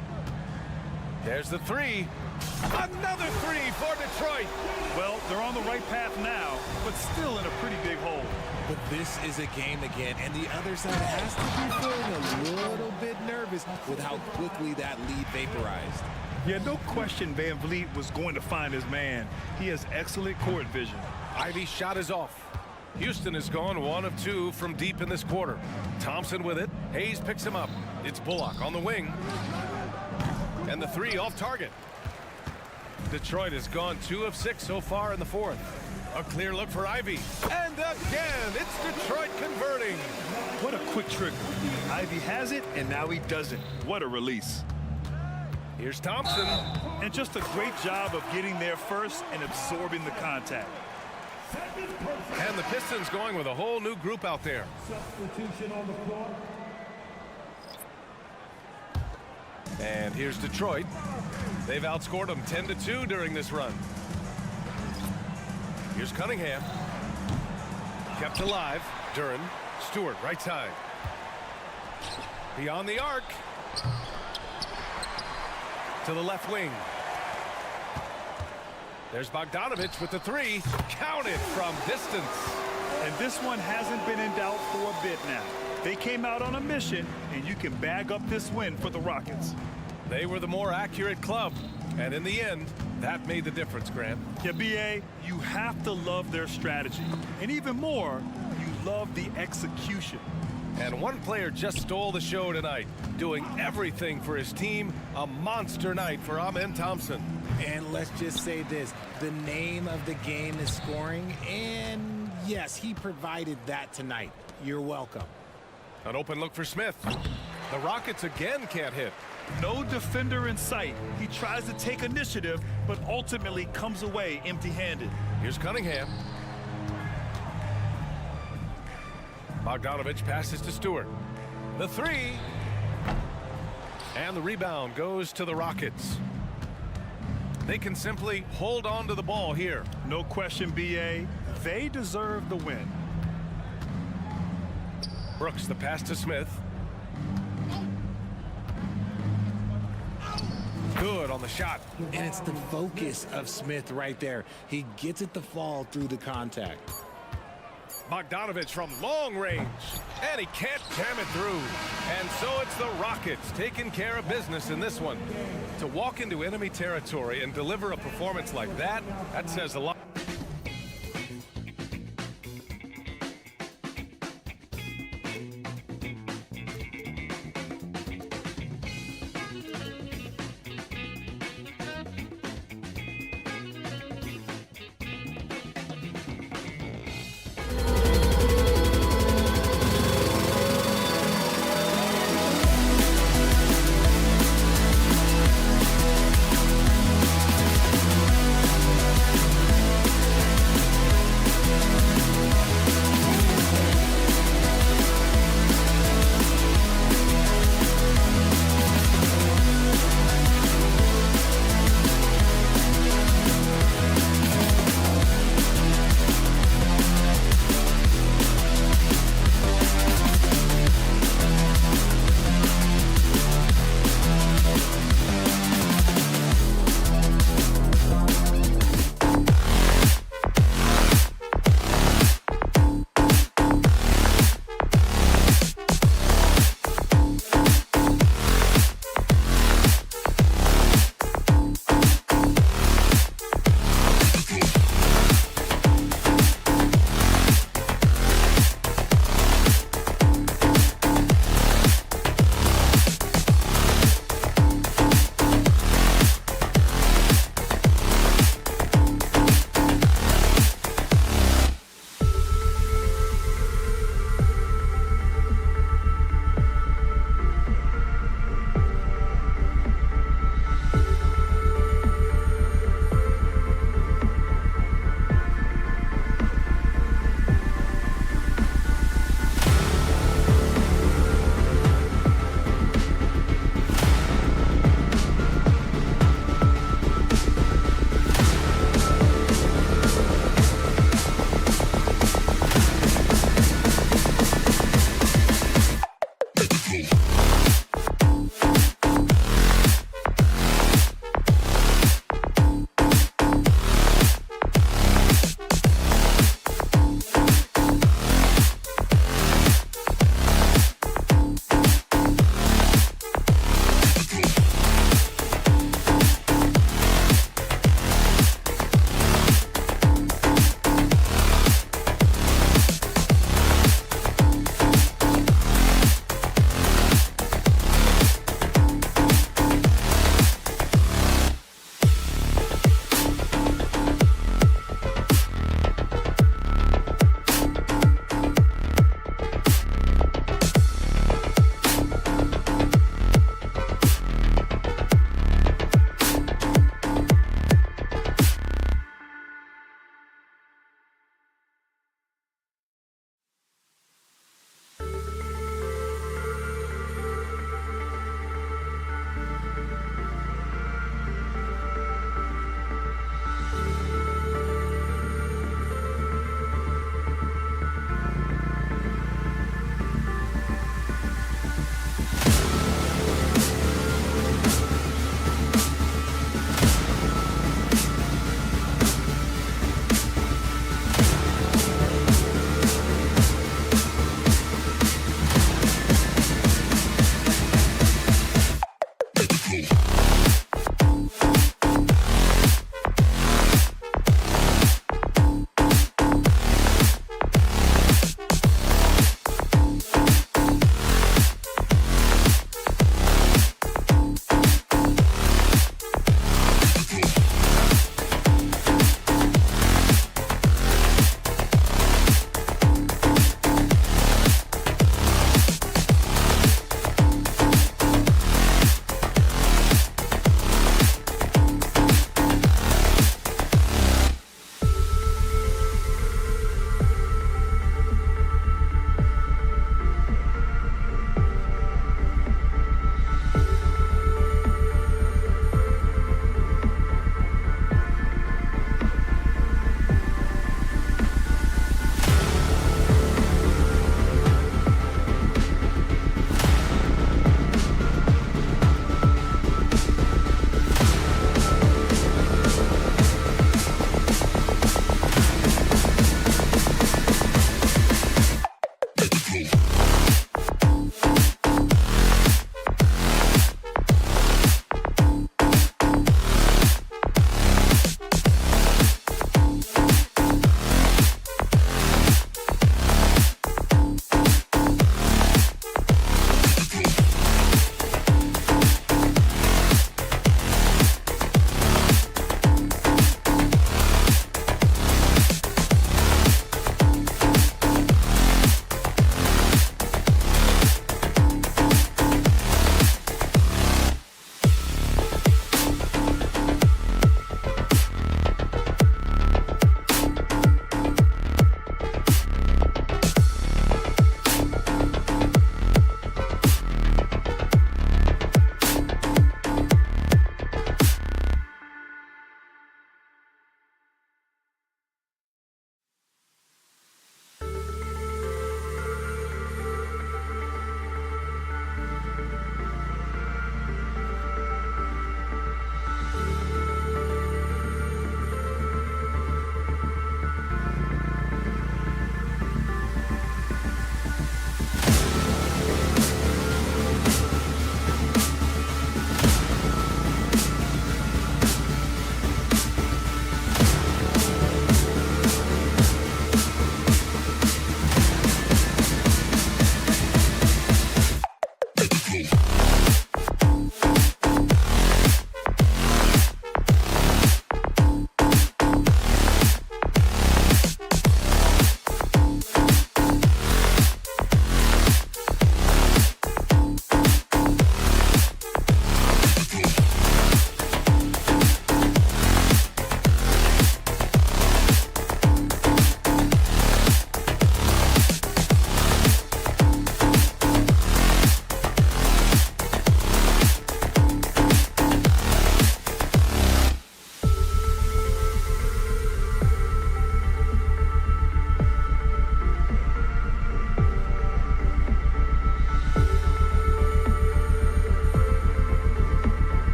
There's the 3. Another 3 for Detroit. Well, they're on the right path now, but still in a pretty big hole. But this is a game again, and the other side has to be feeling a little bit nervous with how quickly that lead vaporized. Yeah, no question Van Vliet was going to find his man. He has excellent court vision. Ivy's shot is off. Houston has gone 1 of 2 from deep in this quarter. Thompson with it. Hayes picks him up. It's Bullock on the wing. And the 3 off target. Detroit has gone 2 of 6 so far in the fourth. A clear look for Ivy. And again, it's Detroit converting. What a quick trigger. Ivy has it, and now he doesn't. What a release. Here's Thompson. And just a great job of getting there first and absorbing the contact. And the Pistons going with a whole new group out there. Substitution on the floor. And here's Detroit. They've outscored them 10-2 during this run. Here's Cunningham. Kept alive. Duren. Stewart, right side. Beyond the arc. To the left wing. There's Bogdanovich with the 3. Counted from distance. And this one hasn't been in doubt for a bit now. They came out on a mission, and you can bag up this win for the Rockets. They were the more accurate club, and in the end, that made the difference, Grant. Yeah, B.A., you have to love their strategy. And even more, you love the execution. And one player just stole the show tonight, doing everything for his team. A monster night for Amen Thompson. And let's just say this, the name of the game is scoring, and yes, he provided that tonight. You're welcome. An open look for Smith. The Rockets again can't hit. No defender in sight. He tries to take initiative, but ultimately comes away empty-handed. Here's Cunningham. Bogdanovich passes to Stewart. The three. And the rebound goes to the Rockets. They can simply hold on to the ball here. No question, B.A. They deserve the win. Brooks, the pass to Smith. Good on the shot. And it's the focus of Smith right there. He gets it to fall through the contact. Bogdanovich from long range. And he can't jam it through. And so it's the Rockets taking care of business in this one. To walk into enemy territory and deliver a performance like that, that says a lot.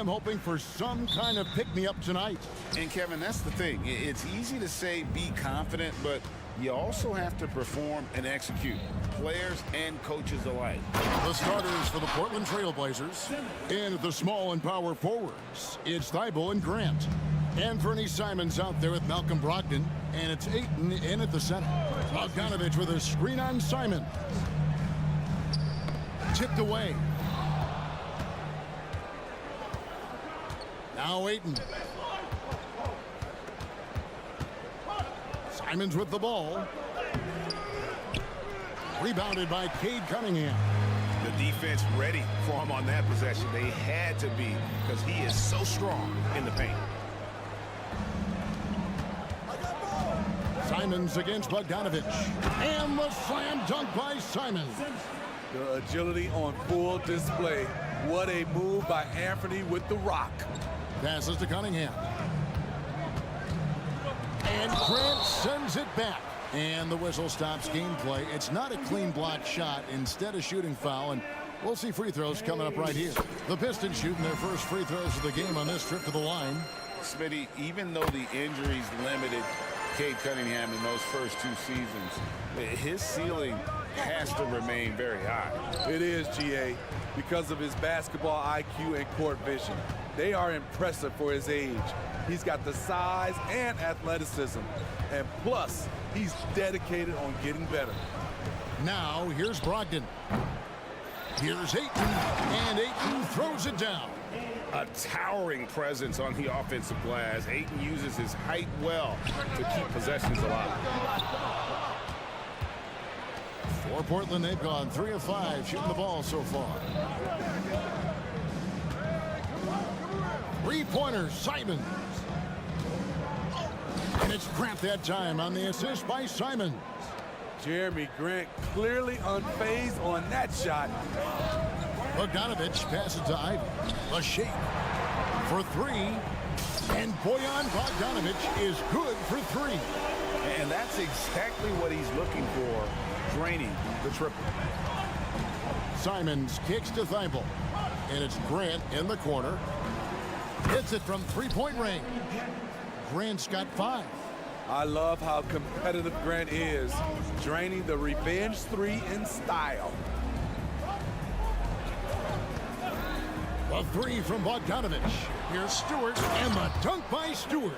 Cunningham hoping for some kind of pick-me-up tonight. And, Kevin, that's the thing. It's easy to say be confident, but you also have to perform and execute, players and coaches alike. The starters for the Portland Trail Blazers. In at the small and power forwards, it's Thibault and Grant. Anthony Simons out there with Malcolm Brogdon, and it's Ayton in at the center. Bogdanovich with a screen on Simon. Tipped away. Now Ayton. Simons with the ball. Rebounded by Cade Cunningham. The defense ready for him on that possession. They had to be, because he is so strong in the paint. Simons against Bogdanovich. And the slam dunk by Simons. The agility on full display. What a move by Anthony with the rock. Passes to Cunningham. And Grant sends it back. And the whistle stops gameplay. It's not a clean block shot, instead a shooting foul, and we'll see free throws coming up right here. The Pistons shooting their first free throws of the game on this trip to the line. Smitty, even though the injuries limited Cade Cunningham in those first 2 seasons, his ceiling has to remain very high. It is, GA, because of his basketball IQ and court vision. They are impressive for his age. He's got the size and athleticism. And plus, he's dedicated on getting better. Now, here's Brogdon. Here's Ayton, and Ayton throws it down. A towering presence on the offensive glass. Ayton uses his height well to keep possessions alive. For Portland, they've gone 3 of 5 shooting the ball so far. 3-pointers, Simons. And it's Grant that time on the assist by Simons. Jeremy Grant clearly unfazed on that shot. Bogdanovich passes to Ivy. A shake for 3. And Bojan Bogdanovich is good for 3. And that's exactly what he's looking for, draining the triple. Simons kicks to Thibault. And it's Grant in the corner. Hits it from 3-point range. Grant's got 5. I love how competitive Grant is, draining the revenge 3 in style. A 3 from Bogdanovich. Here's Stewart, and the dunk by Stewart.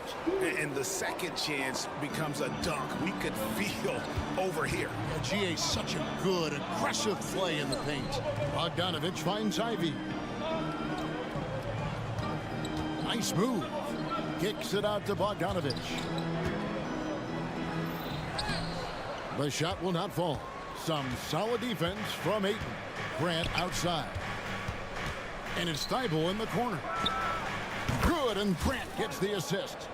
And the second chance becomes a dunk. We could feel over here. Yeah, GA, such a good, aggressive play in the paint. Bogdanovich finds Ivy. Nice move. Kicks it out to Bogdanovich. The shot will not fall. Some solid defense from Ayton. Grant outside. And it's Thibault in the corner. Good, and Grant gets the assist.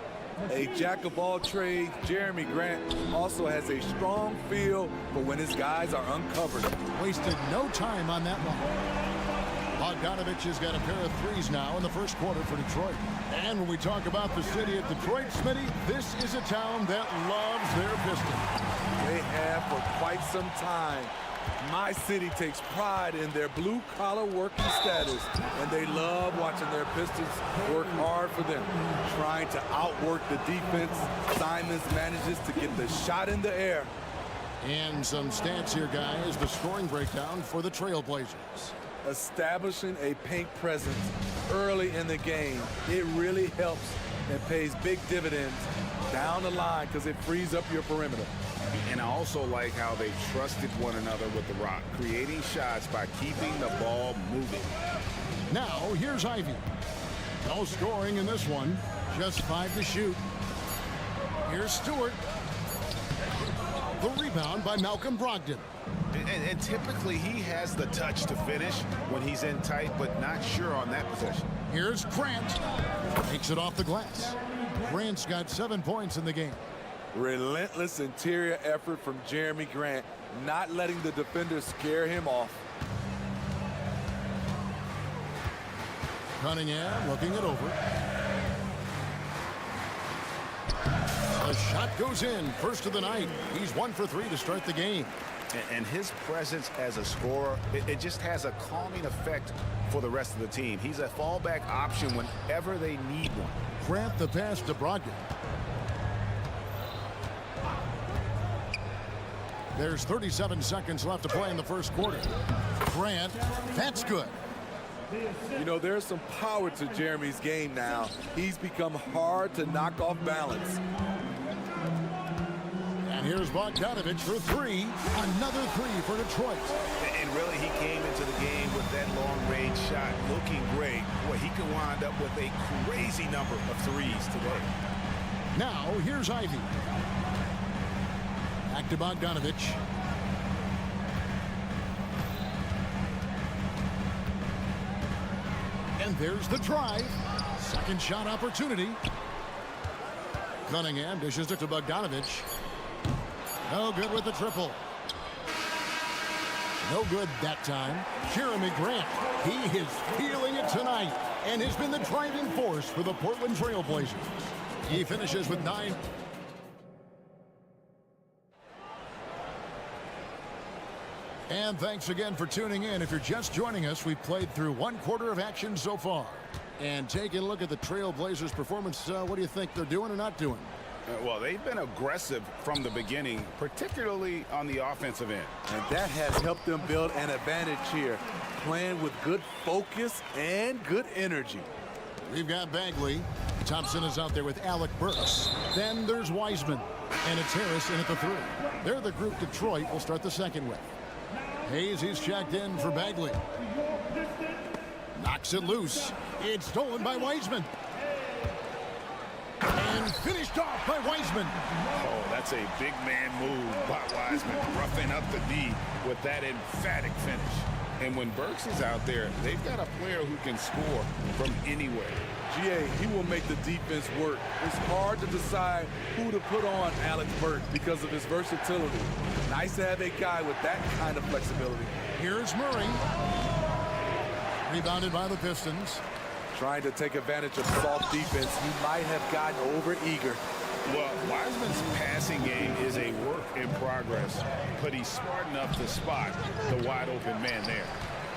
A jack of all trades, Jeremy Grant also has a strong feel for when his guys are uncovered. Wasted no time on that one. Bogdanovich has got a pair of 3s now in the first quarter for Detroit. And when we talk about the city of Detroit, Smitty, this is a town that loves their Pistons. They have for quite some time. My city takes pride in their blue-collar working status, and they love watching their Pistons work hard for them. Trying to outwork the defense, Simons manages to get the shot in the air. And some stats here, guys. The scoring breakdown for the Trailblazers. Establishing a paint presence early in the game, it really helps and pays big dividends down the line because it frees up your perimeter. And I also like how they trusted one another with the rock, creating shots by keeping the ball moving. Now, here's Ivy. No scoring in this one. Just 5 to shoot. Here's Stewart. The rebound by Malcolm Brogdon. And typically he has the touch to finish when he's in tight, but not sure on that possession. Here's Grant. Takes it off the glass. Grant's got 7 points in the game. Relentless interior effort from Jeremy Grant, not letting the defenders scare him off. Cunningham looking it over. The shot goes in. First of the night. He's 1 for 3 to start the game. And his presence as a scorer, it just has a calming effect for the rest of the team. He's a fallback option whenever they need one. Grant the pass to Brogdon. There's 37 seconds left to play in the first quarter. Grant, that's good. You know, there's some power to Jeremy's game now. He's become hard to knock off balance. And here's Bogdanovich for three. Another three for Detroit. And really, he came into the game with that long-range shot looking great. Boy, he could wind up with a crazy number of threes today. Now, here's Ivy. Back to Bogdanovich. And there's the drive. Second shot opportunity. Cunningham dishes it to Bogdanovich. No good with the triple. No good that time. Jeremy Grant, he is feeling it tonight and has been the driving force for the Portland Trail Blazers. He finishes with 9. And thanks again for tuning in. If you're just joining us, we've played through one quarter of action so far. And taking a look at the Trail Blazers performance, what do you think they're doing or not doing? Well, they've been aggressive from the beginning, particularly on the offensive end. And that has helped them build an advantage here, playing with good focus and good energy. We've got Bagley. Thompson is out there with Alec Burks. Then there's Wiseman. And it's Harris in at the 3. They're the group Detroit will start the second with. Hayes, he's checked in for Bagley. Knocks it loose. It's stolen by Wiseman. And finished off by Wiseman. Oh, that's a big man move by Wiseman, roughing up the D with that emphatic finish. And when Burks is out there, they've got a player who can score from anywhere. GA, he will make the defense work. It's hard to decide who to put on Alex Burks because of his versatility. Nice to have a guy with that kind of flexibility. Here's Murray. Rebounded by the Pistons. Trying to take advantage of soft defense. He might have gotten over-eager. Well, Wiseman's passing game is a work in progress, but he's smart enough to spot the wide-open man there.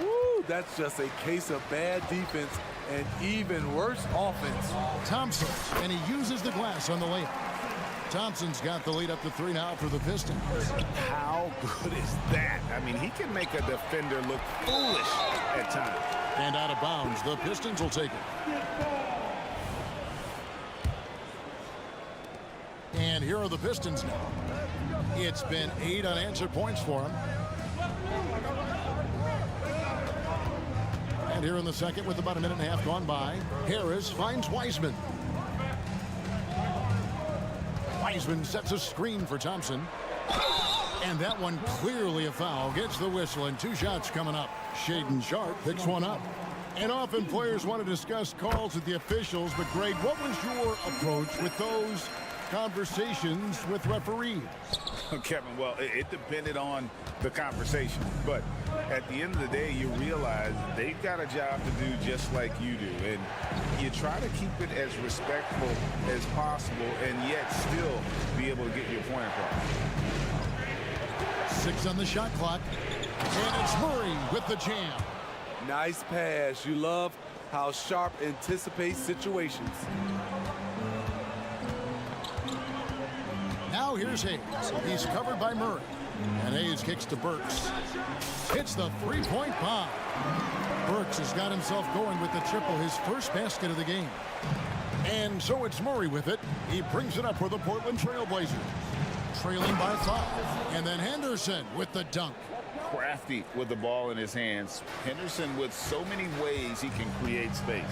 Woo, that's just a case of bad defense and even worse offense. Thompson, and he uses the glass on the layup. Thompson's got the lead up to 3 now for the Pistons. How good is that? I mean, he can make a defender look foolish at times. And out of bounds, the Pistons will take it. And here are the Pistons now. It's been 8 unanswered points for them. And here in the second, with about a minute and a half gone by, Harris finds Wiseman. Wiseman sets a screen for Thompson. And that one clearly a foul. Gets the whistle, and 2 shots coming up. Shaedon Sharpe picks one up. And often players want to discuss calls with the officials, but Greg, what was your approach with those conversations with referees? Kevin, well, it depended on the conversation. But at the end of the day, you realize they've got a job to do just like you do. And you try to keep it as respectful as possible and yet still be able to get your point across. 6 on the shot clock. And it's Murray with the jam. Nice pass. You love how Sharpe anticipates situations. Now here's Hayes. He's covered by Murray. And Hayes kicks to Burks. Hits the 3-point bomb. Burks has got himself going with the triple, his first basket of the game. And so it's Murray with it. He brings it up for the Portland Trail Blazers. Trailing by 5. And then Henderson with the dunk. Crafty with the ball in his hands. Henderson with so many ways he can create space.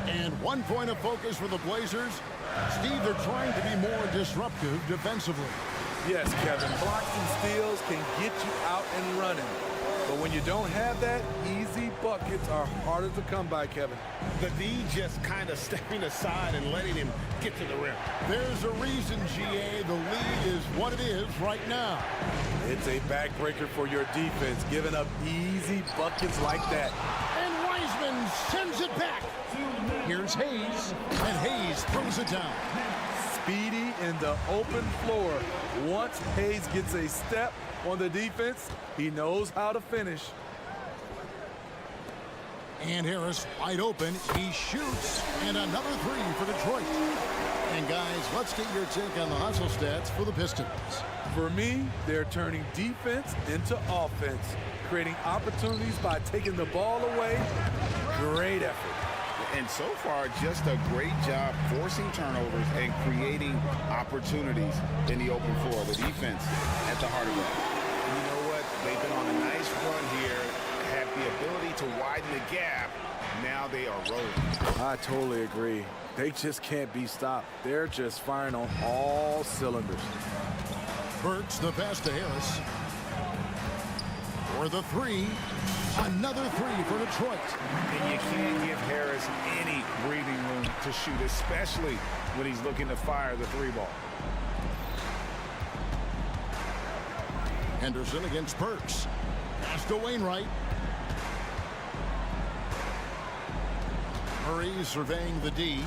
And 1 point of focus for the Blazers. Steve, they're trying to be more disruptive defensively. Yes, Kevin. Blocks and steals can get you out and running. But when you don't have that, easy buckets are harder to come by, Kevin. The D just kind of stepping aside and letting him get to the rim. There's a reason, GA, the lead is what it is right now. It's a backbreaker for your defense, giving up easy buckets like that. And Wiseman sends it back. Here's Hayes, and Hayes throws it down. Speedy in the open floor. Once Hayes gets a step on the defense, he knows how to finish. And Harris wide open. He shoots. And another three for Detroit. And guys, let's get your take on the hustle stats for the Pistons. For me, they're turning defense into offense, creating opportunities by taking the ball away. Great effort. And so far, just a great job forcing turnovers and creating opportunities in the open floor. The defense at the heart of that. And you know what? They've been on a nice run here, have the ability to widen the gap. Now they are rolling. I totally agree. They just can't be stopped. They're just firing on all cylinders. Burks the pass to Harris. For the three. Another three for Detroit. And you can't give Harris any breathing room to shoot, especially when he's looking to fire the three ball. Henderson against Burks. Pass to Wainwright. Murray surveying the D.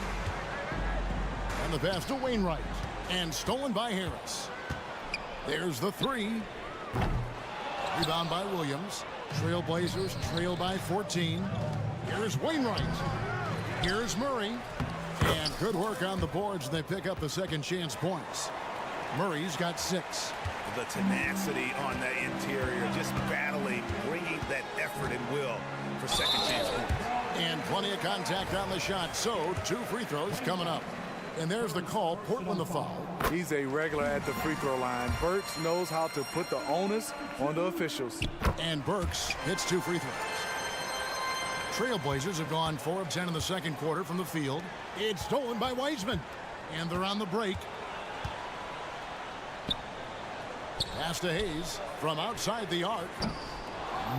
And the pass to Wainwright. And stolen by Harris. There's the three. Rebound by Williams. Trailblazers trail by 14. Here's Wainwright. Here's Murray. And good work on the boards. They pick up the second chance points. Murray's got 6. The tenacity on the interior, just battling, bringing that effort and will for second chance points. And plenty of contact on the shot. So 2 free throws coming up. And there's the call. Portland the foul. He's a regular at the free throw line. Burks knows how to put the onus on the officials. And Burks hits 2 free throws. Trailblazers have gone 4 of 10 in the second quarter from the field. It's stolen by Wiseman. And they're on the break. Pass to Hayes from outside the arc.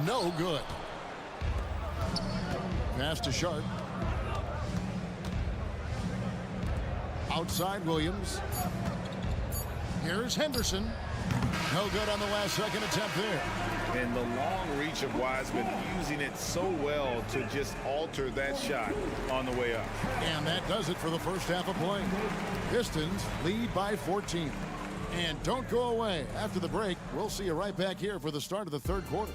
No good. Pass to Sharp. Outside Williams. Here's Henderson. No good on the last second attempt there. And the long reach of Wiseman, using it so well to just alter that shot on the way up. And that does it for the first half of play. Pistons lead by 14. And don't go away. After the break, we'll see you right back here for the start of the third quarter.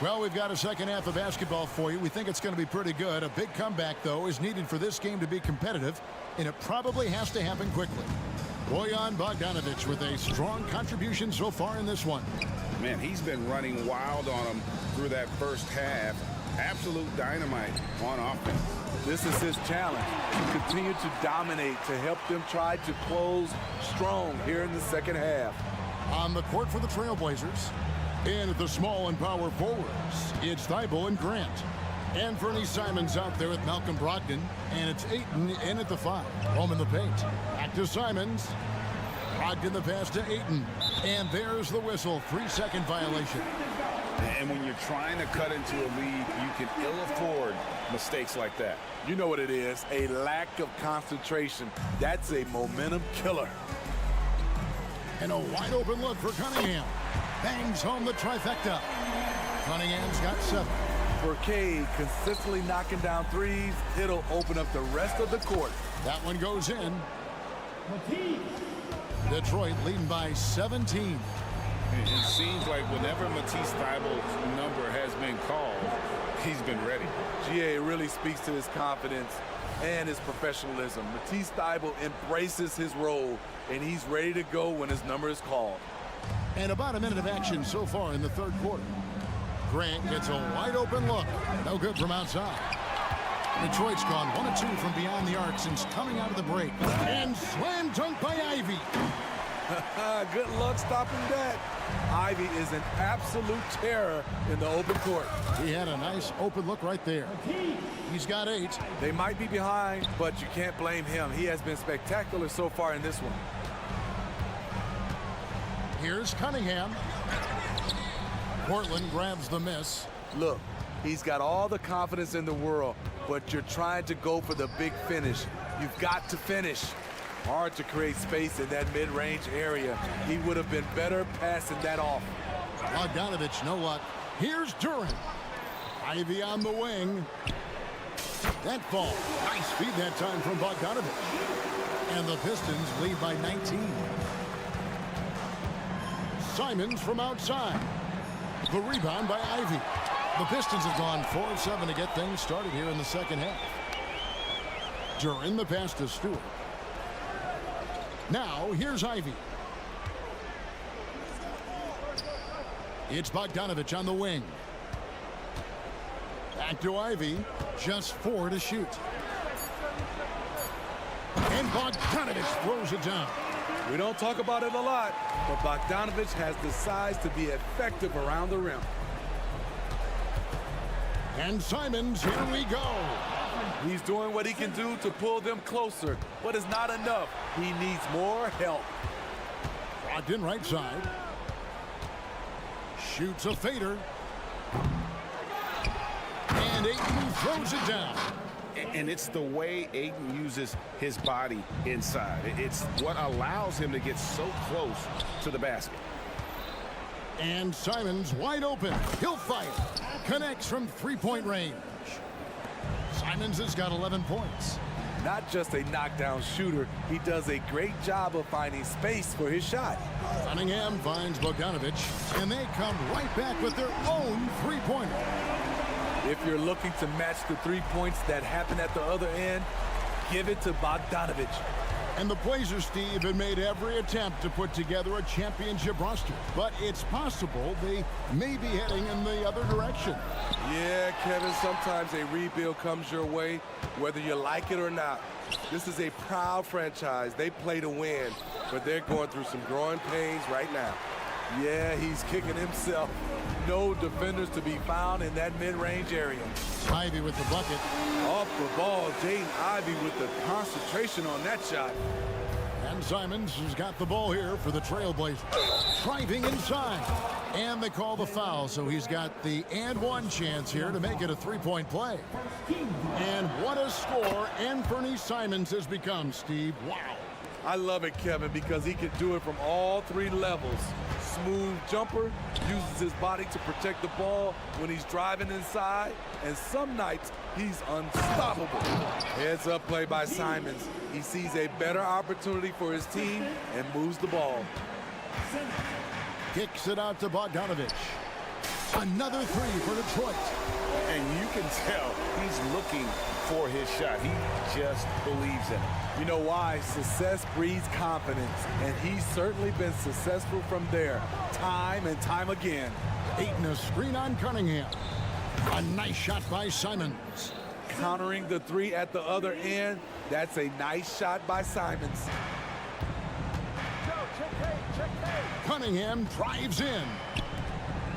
Well, we've got a second half of basketball for you. We think it's going to be pretty good. A big comeback, though, is needed for this game to be competitive, and it probably has to happen quickly. Bojan Bogdanovic with a strong contribution so far in this one. Man, he's been running wild on him through that first half. Absolute dynamite on offense. This is his challenge, to continue to dominate, to help them try to close strong here in the second half. On the court for the Trailblazers. And at the small and power forwards, it's Thibault and Grant. And Fernie Simons out there with Malcolm Brogdon. And it's Ayton in at the 5. Home in the paint. Back to Simons. Brogdon the pass to Ayton. And there's the whistle. 3-second violation. And when you're trying to cut into a lead, you can ill afford mistakes like that. You know what it is, a lack of concentration. That's a momentum killer. And a wide open look for Cunningham. Bangs home the trifecta. Cunningham's got 7. For Cade, consistently knocking down threes, it'll open up the rest of the court. That one goes in. Detroit leading by 17. It seems like whenever Matisse Thybulle's number has been called, he's been ready. GA really speaks to his confidence and his professionalism. Matisse Thybulle embraces his role, and he's ready to go when his number is called. And about a minute of action so far in the third quarter. Grant gets a wide open look. No good from outside. Detroit's gone 1 of 2 from beyond the arc since coming out of the break. And slam dunk by Ivy. Good luck stopping that. Ivy is an absolute terror in the open court. He had a nice open look right there. He's got 8. They might be behind, but you can't blame him. He has been spectacular so far in this one. Here's Cunningham. Portland grabs the miss. Look, he's got all the confidence in the world, but you're trying to go for the big finish. You've got to finish. Hard to create space in that mid-range area. He would have been better passing that off. Bogdanovich, no luck. Here's Durant. Ivy on the wing. That ball. Nice feed that time from Bogdanovich. And the Pistons lead by 19. Simons from outside. The rebound by Ivy. The Pistons have gone 4 of 7 to get things started here in the second half. During the pass to Stewart. Now, here's Ivy. It's Bogdanovich on the wing. Back to Ivy. Just 4 to shoot. And Bogdanovich throws it down. We don't talk about it a lot, but Bogdanovich has the size to be effective around the rim. And Simons, here we go. He's doing what he can do to pull them closer, but it's not enough. He needs more help. Brogdon right side. Shoots a fader. And Ayton throws it down. And it's the way Ayton uses his body inside. It's what allows him to get so close to the basket. And Simons wide open. He'll fire. Connects from three-point range. Simons has got 11 points. Not just a knockdown shooter, he does a great job of finding space for his shot. Cunningham finds Bogdanovich, and they come right back with their own three-pointer. If you're looking to match the 3 points that happen at the other end, give it to Bogdanovich. And the Blazers, Steve, have made every attempt to put together a championship roster. But it's possible they may be heading in the other direction. Yeah, Kevin, sometimes a rebuild comes your way, whether you like it or not. This is a proud franchise. They play to win, but they're going through some growing pains right now. Yeah, he's kicking himself. No defenders to be found in that mid-range area. Ivy with the bucket. Off the ball, Jaden Ivey with the concentration on that shot. And Simons has got the ball here for the Trailblazers. Driving inside. And they call the foul, so he's got the and one chance here to make it a three-point play. And what a score Anthony Simons has become, Steve. Wow. I love it, Kevin, because he can do it from all 3 levels. Smooth jumper, uses his body to protect the ball when he's driving inside, and some nights he's unstoppable. Heads up play by Simons. He sees a better opportunity for his team and moves the ball. Kicks it out to Bogdanovich. Another 3 for Detroit. And you can tell he's looking for his shot. He just believes in it. You know why? Success breeds confidence, and he's certainly been successful from there, time and time again. Ayton a screen on Cunningham. A nice shot by Simons. Countering the 3 at the other end, that's a nice shot by Simons. Cunningham drives in.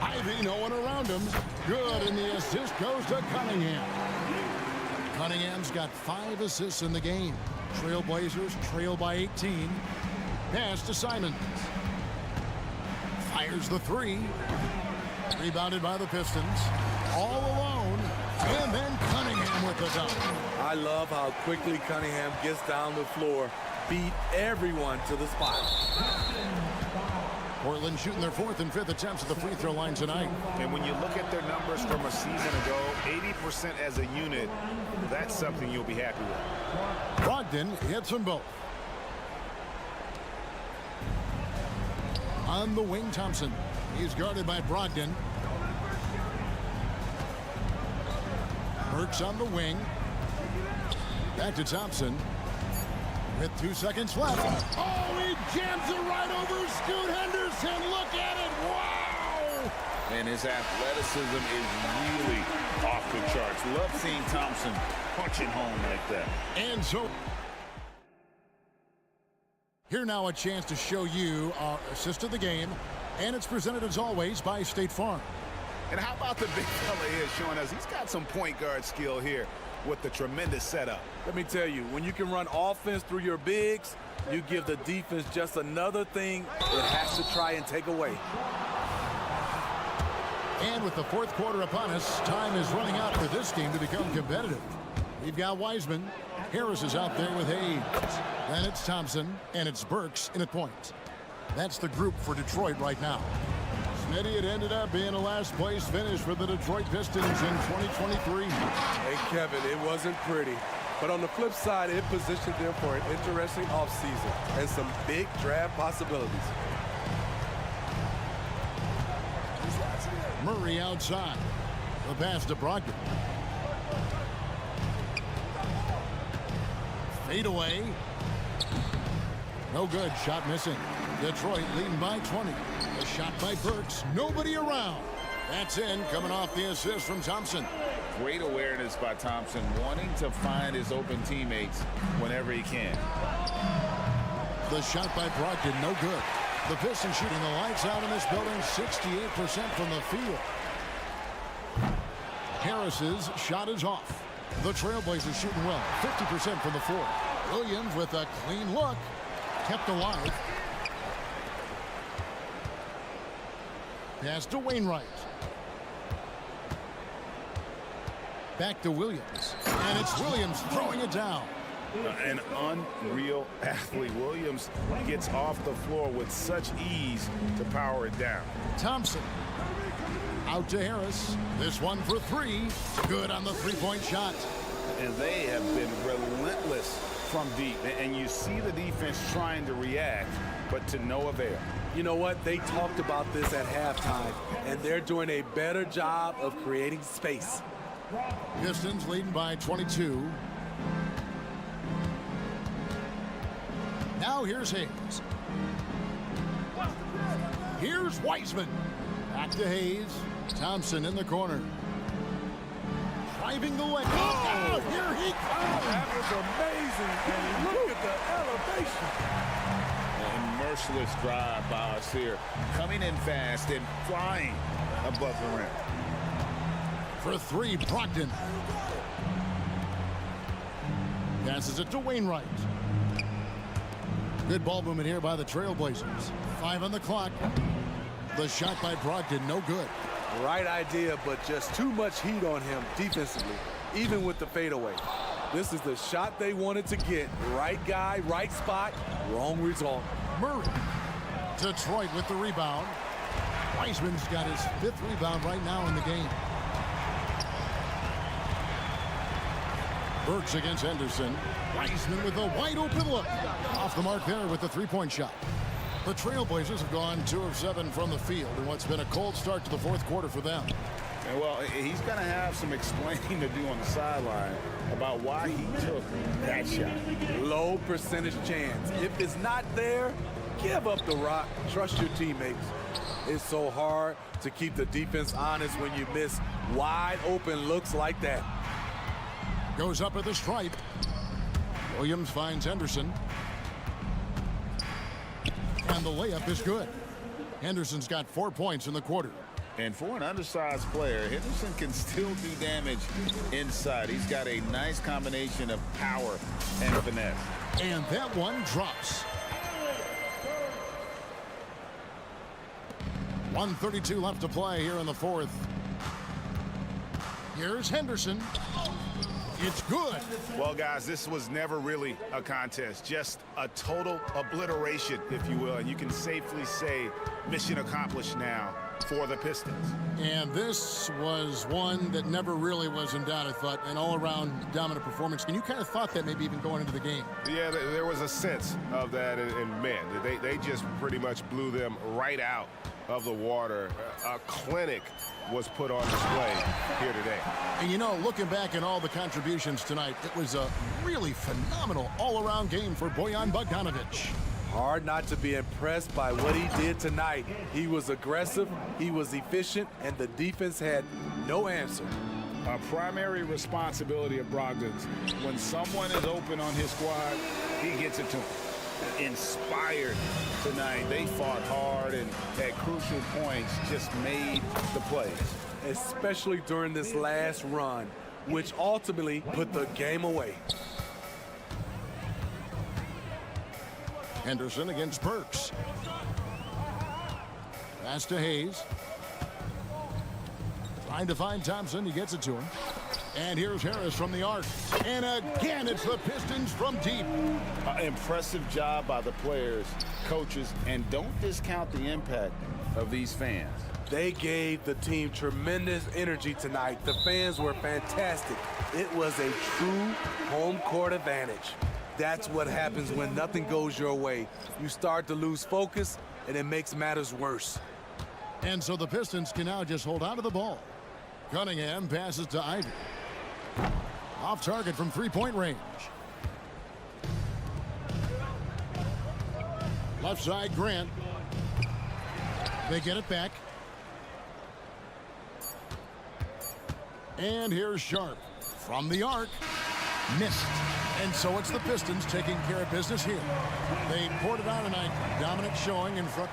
Ivy, no one around him. Good, and the assist goes to Cunningham. Cunningham's got 5 assists in the game. Trailblazers trail by 18. Pass to Simons. Fires the 3. Rebounded by the Pistons. All alone. And then Cunningham with the dunk. I love how quickly Cunningham gets down the floor. Beat everyone to the spot. Portland shooting their 4th and 5th attempts at the free throw line tonight. And when you look at their numbers from a season ago, 80% as a unit, that's something you'll be happy with. Brogdon hits them both. On the wing, Thompson. He's guarded by Brogdon. Burks on the wing. Back to Thompson. With 2 seconds left. Oh, he jams it right over Scoot Henderson. Look at it. Wow. And his athleticism is really off the charts. Love seeing Thompson punching home like that. And so here now a chance to show you our assist of the game. And it's presented as always by State Farm. And how about the big fella here showing us he's got some point guard skill here with the tremendous setup. Let me tell you, when you can run offense through your bigs, you give the defense just another thing it has to try and take away. And with the 4th quarter upon us, time is running out for this team to become competitive. We've got Wiseman. Harris is out there with Hayes. Then it's Thompson, and it's Burks in at point. That's the group for Detroit right now. Smitty, it ended up being a last-place finish for the Detroit Pistons in 2023. Hey, Kevin, it wasn't pretty. But on the flip side, it positioned them for an interesting offseason and some big draft possibilities. Murray outside. The pass to Brogdon. Fade away. No good. Shot missing. Detroit leading by 20. A shot by Burks. Nobody around. That's in, coming off the assist from Thompson. Great awareness by Thompson, wanting to find his open teammates whenever he can. The shot by Brogdon, no good. The Pistons shooting the lights out in this building, 68% from the field. Harris's shot is off. The Trailblazers shooting well, 50% from the floor. Williams with a clean look, kept alive. Pass to Wainwright. Back to Williams. And it's Williams throwing it down. An unreal athlete. Williams gets off the floor with such ease to power it down. Thompson. Out to Harris. This one for three. Good on the three-point shot. And they have been relentless from deep. And you see the defense trying to react, but to no avail. You know what? They talked about this at halftime, and they're doing a better job of creating space. Pistons leading by 22. Now here's Hayes. Here's Wiseman. Back to Hayes. Thompson in the corner. Driving the lane. Oh, here he comes. That was amazing. And look at the elevation. A merciless drive by us here. Coming in fast and flying above the rim. For three, Brogdon. Passes it to Wainwright. Good ball movement here by the Trailblazers. 5 on the clock. The shot by Brogdon, no good. Right idea, but just too much heat on him defensively, even with the fadeaway. This is the shot they wanted to get. Right guy, right spot, wrong result. Murray. Detroit with the rebound. Wiseman's got his 5th rebound right now in the game. Burks against Henderson. Wiseman with a wide open look. Off the mark there with the three-point shot. The Trailblazers have gone 2 of 7 from the field in what's been a cold start to the 4th quarter for them. And well, he's going to have some explaining to do on the sideline about why he took that shot. Low percentage chance. If it's not there, give up the rock. Trust your teammates. It's so hard to keep the defense honest when you miss wide open looks like that. Goes up at the stripe. Williams finds Henderson. And the layup is good. Henderson's got 4 points in the quarter. And for an undersized player, Henderson can still do damage inside. He's got a nice combination of power and finesse. And that one drops. 1:32 left to play here in the 4th. Here's Henderson. It's good. Well, guys, this was never really a contest, just a total obliteration, if you will. And you can safely say mission accomplished now for the Pistons. And this was one that never really was in doubt, I thought, an all-around dominant performance. And you kind of thought that maybe even going into the game. Yeah, there was a sense of that, and man, they just pretty much blew them right out of the water. A clinic was put on display here today. And you know, looking back at all the contributions tonight, it was a really phenomenal all-around game for Bojan Bogdanovic. Hard not to be impressed by what he did tonight. He was aggressive, he was efficient, and the defense had no answer. A primary responsibility of Brogdon's, when someone is open on his squad, he gets it to him. Inspired tonight. They fought hard and at crucial points just made the plays. Especially during this last run, which ultimately put the game away. Henderson against Burks. Pass to Hayes. Trying to find Thompson. He gets it to him. And here's Harris from the arc. And again, it's the Pistons from deep. Impressive job by the players, coaches, and don't discount the impact of these fans. They gave the team tremendous energy tonight. The fans were fantastic. It was a true home court advantage. That's what happens when nothing goes your way. You start to lose focus, and it makes matters worse. And so the Pistons can now just hold on to the ball. Cunningham passes to Ivy. Off target from three-point range. Left side, Grant. They get it back. And here's Sharp from the arc. Missed. And so it's the Pistons taking care of business here. They poured it on tonight. Dominant showing in front.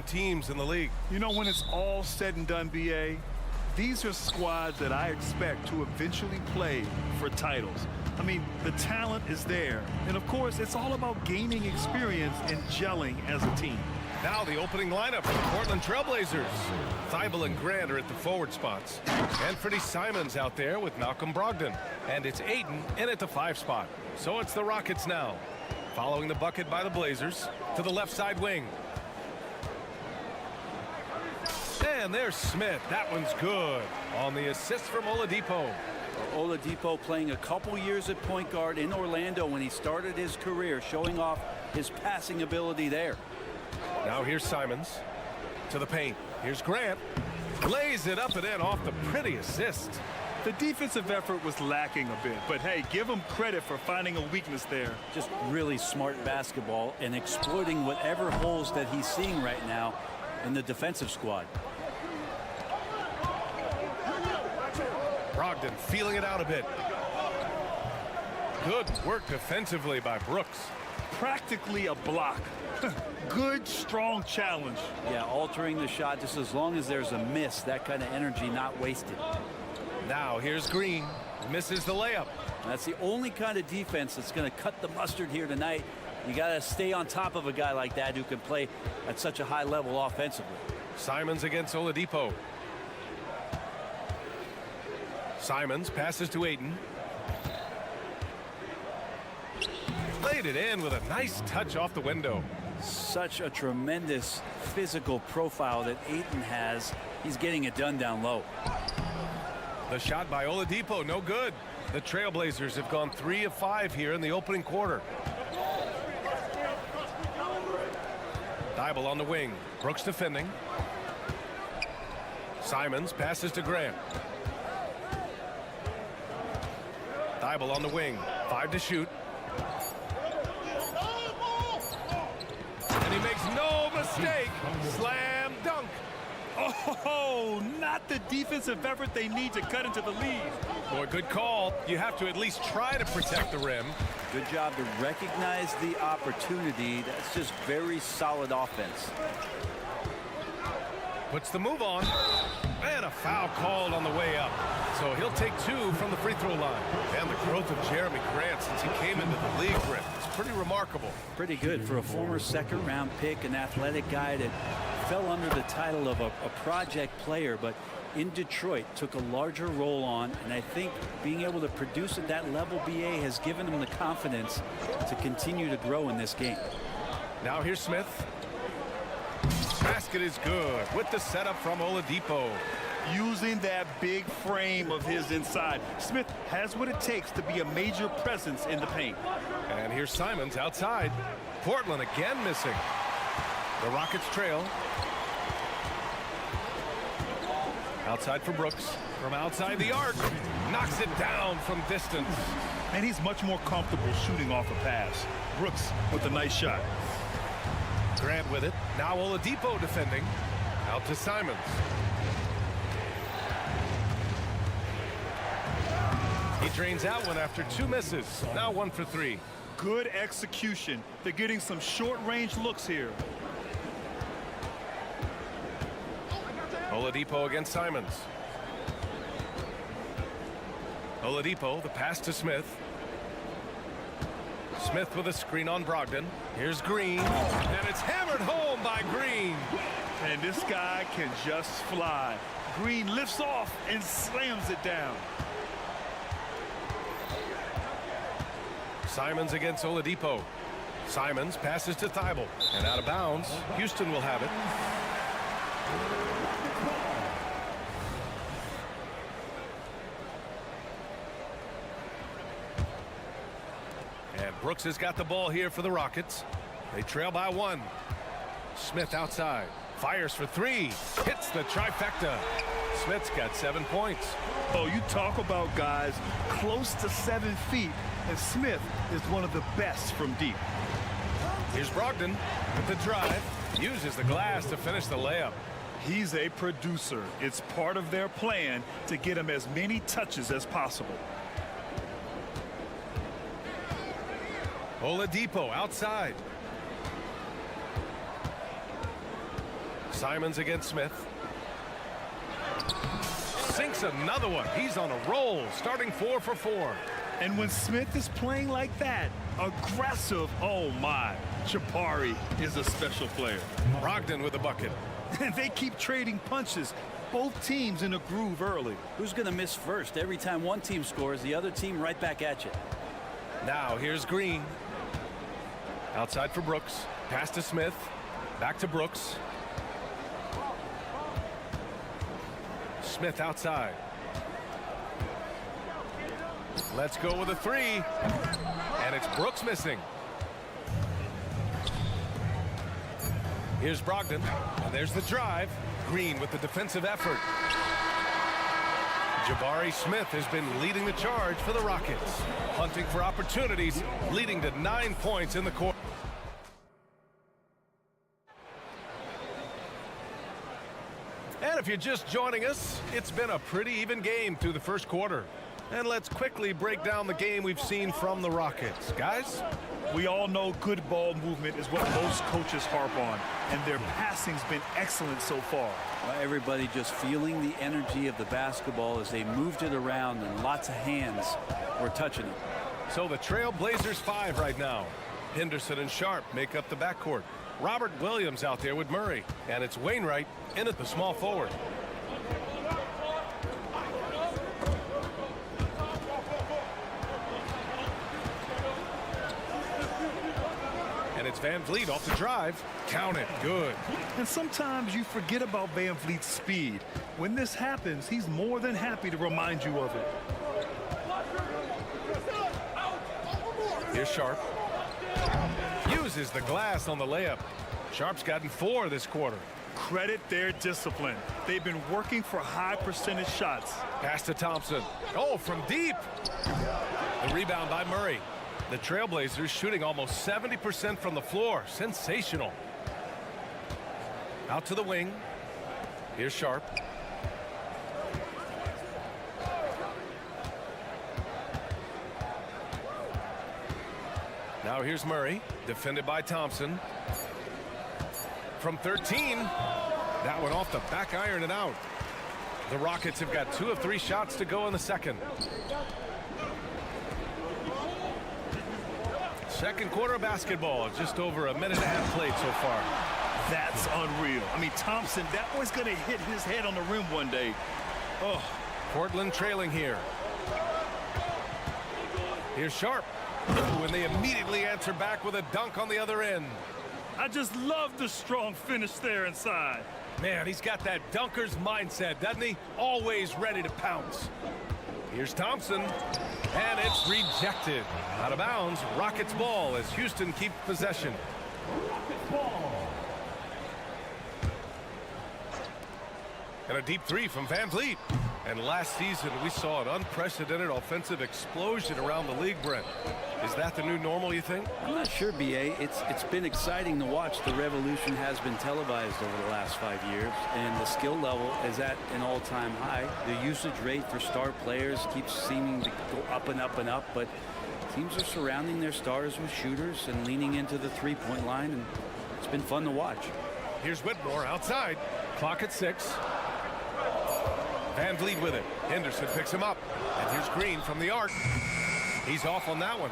teams in the league. You know, when it's all said and done, BA, these are squads that I expect to eventually play for titles. I mean, the talent is there. And, of course, it's all about gaining experience and gelling as a team. Now the opening lineup for the Portland Trailblazers. Thibault and Grant are at the forward spots. Anthony Simons out there with Malcolm Brogdon. And it's Ayton in at the 5 spot. So it's the Rockets now. Following the bucket by the Blazers to the left side wing. And there's Smith. That one's good on the assist from Oladipo. Oladipo playing a couple years at point guard in Orlando when he started his career, showing off his passing ability there. Now here's Simons to the paint. Here's Grant. Lays it up and in off the pretty assist. The defensive effort was lacking a bit, but hey, give him credit for finding a weakness there. Just really smart basketball and exploiting whatever holes that he's seeing right now in the defensive squad. Brogdon feeling it out a bit. Good work defensively by Brooks. Practically a block. Good, strong challenge. Yeah, altering the shot just as long as there's a miss, that kind of energy not wasted. Now here's Green. Misses the layup. That's the only kind of defense that's going to cut the mustard here tonight. You got to stay on top of a guy like that who can play at such a high level offensively. Simons against Oladipo. Simons passes to Ayton. Laid it in with a nice touch off the window. Such a tremendous physical profile that Ayton has. He's getting it done down low. The shot by Oladipo, no good. The Trailblazers have gone 3 of 5 here in the opening quarter. Thibault on the wing. Brooks defending. Simons passes to Grant. Thibault on the wing. 5 to shoot. And he makes no mistake. Slam dunk. Oh, not the defensive effort they need to cut into the lead. Boy, good call. You have to at least try to protect the rim. Good job to recognize the opportunity. That's just very solid offense. Puts the move on. And a foul called on the way up. So he'll take 2 from the free throw line. And the growth of Jeremy Grant since he came into the league, Brett, it's pretty remarkable. Pretty good for a former second-round pick, an athletic guy that fell under the title of a project player, but in Detroit took a larger role on, and I think being able to produce at that level, BA, has given him the confidence to continue to grow in this game. Now here's Smith. Basket is good with the setup from Oladipo. Using that big frame of his inside. Smith has what it takes to be a major presence in the paint. And here's Simons outside. Portland again missing. The Rockets trail. Outside for Brooks. From outside the arc. Knocks it down from distance. And he's much more comfortable shooting off a pass. Brooks with a nice shot. Grant with it. Now Oladipo defending. Out to Simons. He drains out one after 2 misses. Now 1 for 3. Good execution. They're getting some short-range looks here. Oladipo against Simons. Oladipo, the pass to Smith. Smith with a screen on Brogdon. Here's Green. And it's hammered home by Green. And this guy can just fly. Green lifts off and slams it down. Simons against Oladipo. Simons passes to Thibault. And out of bounds. Houston will have it. And Brooks has got the ball here for the Rockets. They trail by 1. Smith outside. Fires for 3. Hits the trifecta. Smith's got 7 points. Oh, you talk about guys close to 7 feet, and Smith is one of the best from deep. Here's Brogdon with the drive. Uses the glass to finish the layup. He's a producer. It's part of their plan to get him as many touches as possible. Oladipo outside. Simons against Smith. Sinks another one. He's on a roll, starting 4 for 4. And when Smith is playing like that, aggressive, oh my, Jabari is a special player. Brogdon with a bucket. And they keep trading punches. Both teams in a groove early. Who's going to miss first? Every time one team scores, the other team right back at you. Now here's Green. Outside for Brooks. Pass to Smith. Back to Brooks. Smith outside. Let's go with a 3. And it's Brooks missing. Here's Brogdon. And there's the drive. Green with the defensive effort. Jabari Smith has been leading the charge for the Rockets. Hunting for opportunities, leading to 9 points in the quarter. And if you're just joining us, it's been a pretty even game through the first quarter. And let's quickly break down the game we've seen from the Rockets. Guys? We all know good ball movement is what most coaches harp on, and their passing's been excellent so far. Well, everybody just feeling the energy of the basketball as they moved it around, and lots of hands were touching it. So the Trail Blazers 5 right now. Henderson and Sharp make up the backcourt. Robert Williams out there with Murray, and it's Wainwright in at the small forward. It's Van Vliet off the drive. Count it. Good. And sometimes you forget about Van Vliet's speed. When this happens, he's more than happy to remind you of it. Here's Sharp. Uses the glass on the layup. Sharp's gotten 4 this quarter. Credit their discipline. They've been working for high percentage shots. Pass to Thompson. Oh, from deep. The rebound by Murray. The Trailblazers shooting almost 70% from the floor. Sensational. Out to the wing. Here's Sharp. Now here's Murray, defended by Thompson. From 13, that one off the back iron and out. The Rockets have got 2 of 3 shots to go in the second. Second quarter of basketball, just over a minute and a half played so far. That's unreal. I mean, Thompson, that boy's going to hit his head on the rim one day. Oh. Portland trailing here. Here's Sharp. Ooh, and they immediately answer back with a dunk on the other end. I just love the strong finish there inside. Man, he's got that dunker's mindset, doesn't he? Always ready to pounce. Here's Thompson. And it's rejected. Out of bounds, Rockets ball as Houston keeps possession. And a deep 3 from Van Vliet. And last season, we saw an unprecedented offensive explosion around the league, Brent. Is that the new normal, you think? I'm not sure, B.A. It's been exciting to watch. The revolution has been televised over the last 5 years, and the skill level is at an all-time high. The usage rate for star players keeps seeming to go up and up and up, but teams are surrounding their stars with shooters and leaning into the three-point line, and it's been fun to watch. Here's Whitmore outside. Clock at 6. Van Vliet with it. Henderson picks him up. And here's Green from the arc. He's off on that one.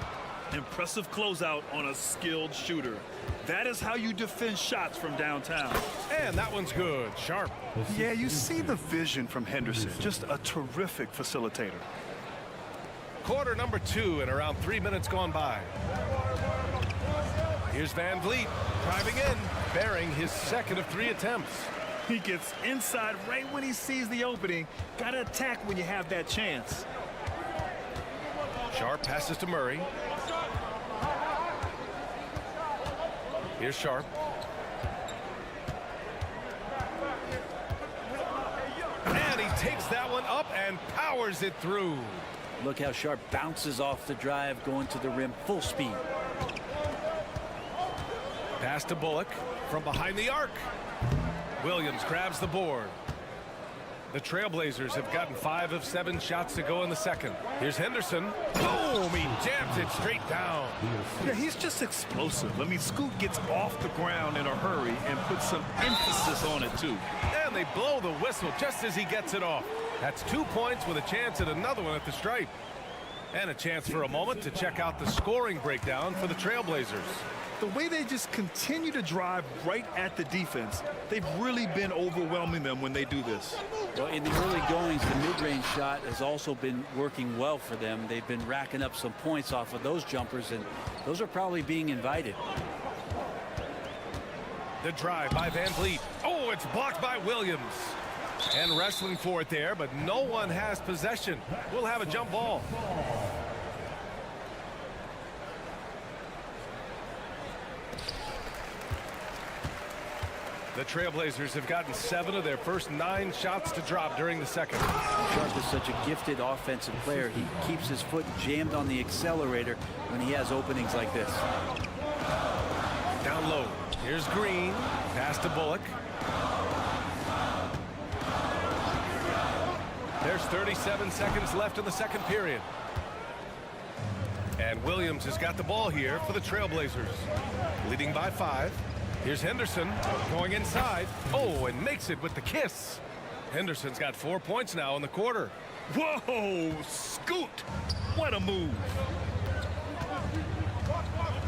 Impressive closeout on a skilled shooter. That is how you defend shots from downtown. And that one's good. Sharp. Yeah, you see the vision from Henderson. Just a terrific facilitator. Quarter number 2 and around 3 minutes gone by. Here's Van Vliet driving in, bearing his second of 3 attempts. He gets inside right when he sees the opening. Gotta attack when you have that chance. Sharp passes to Murray. Here's Sharp. And he takes that one up and powers it through. Look how Sharp bounces off the drive, going to the rim full speed. Pass to Bullock from behind the arc. Williams grabs the board. The Trailblazers have gotten 5 of 7 shots to go in the second. Here's Henderson. Boom! He jams it straight down. Yeah, he's just explosive. I mean, Scoot gets off the ground in a hurry and puts some emphasis on it, too. And they blow the whistle just as he gets it off. That's 2 points with a chance at another one at the stripe. And a chance for a moment to check out the scoring breakdown for the Trailblazers. The way they just continue to drive right at the defense, they've really been overwhelming them when they do this. Well, in the early goings, the mid-range shot has also been working well for them. They've been racking up some points off of those jumpers, and those are probably being invited. The drive by Van Vliet. Oh, it's blocked by Williams. And wrestling for it there, but no one has possession. We'll have a jump ball. The Trailblazers have gotten 7 of their first 9 shots to drop during the second. Sharp is such a gifted offensive player. He keeps his foot jammed on the accelerator when he has openings like this. Down low. Here's Green. Pass to Bullock. There's 37 seconds left in the second period. And Williams has got the ball here for the Trailblazers. Leading by 5. Here's Henderson going inside. Oh, and makes it with the kiss. Henderson's got 4 points now in the quarter. Whoa, Scoot. What a move.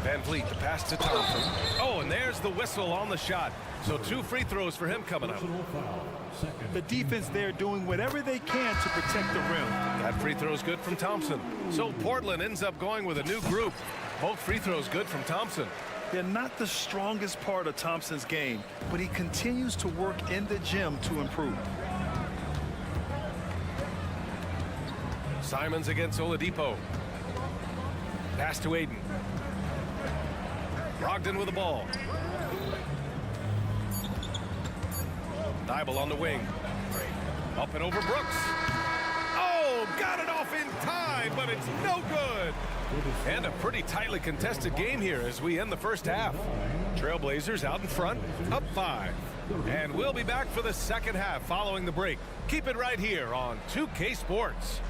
Van Vliet, the pass to Thompson. Oh, and there's the whistle on the shot. So 2 free throws for him coming up. The defense there doing whatever they can to protect the rim. That free throw's good from Thompson. So Portland ends up going with a new group. Both free throws good from Thompson. They're not the strongest part of Thompson's game, but he continues to work in the gym to improve. Simons against Oladipo. Pass to Aiden. Brogdon with the ball. Thibault on the wing. Up and over Brooks. Oh, got it off in time, but it's no good. And a pretty tightly contested game here as we end the first half. Trailblazers out in front, up 5. And we'll be back for the second half following the break. Keep it right here on 2K Sports.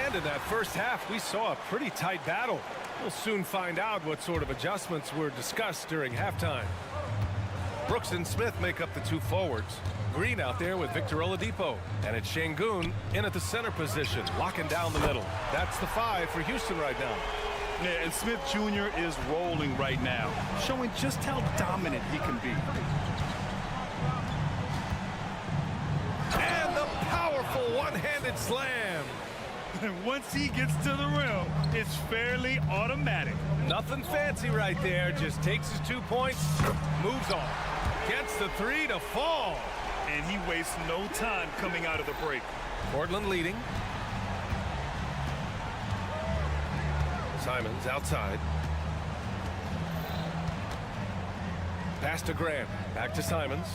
And in that first half, we saw a pretty tight battle. We'll soon find out what sort of adjustments were discussed during halftime. Brooks and Smith make up the 2 forwards. Green out there with Victor Oladipo. And it's Şengün in at the center position, locking down the middle. That's the 5 for Houston right now. Yeah, and Smith Jr. is rolling right now, showing just how dominant he can be. And the powerful one-handed slam. And once he gets to the rim, it's fairly automatic. Nothing fancy right there. Just takes his 2 points, moves on. Gets the 3 to fall. And he wastes no time coming out of the break. Portland leading. Simons outside. Pass to Grant. Back to Simons.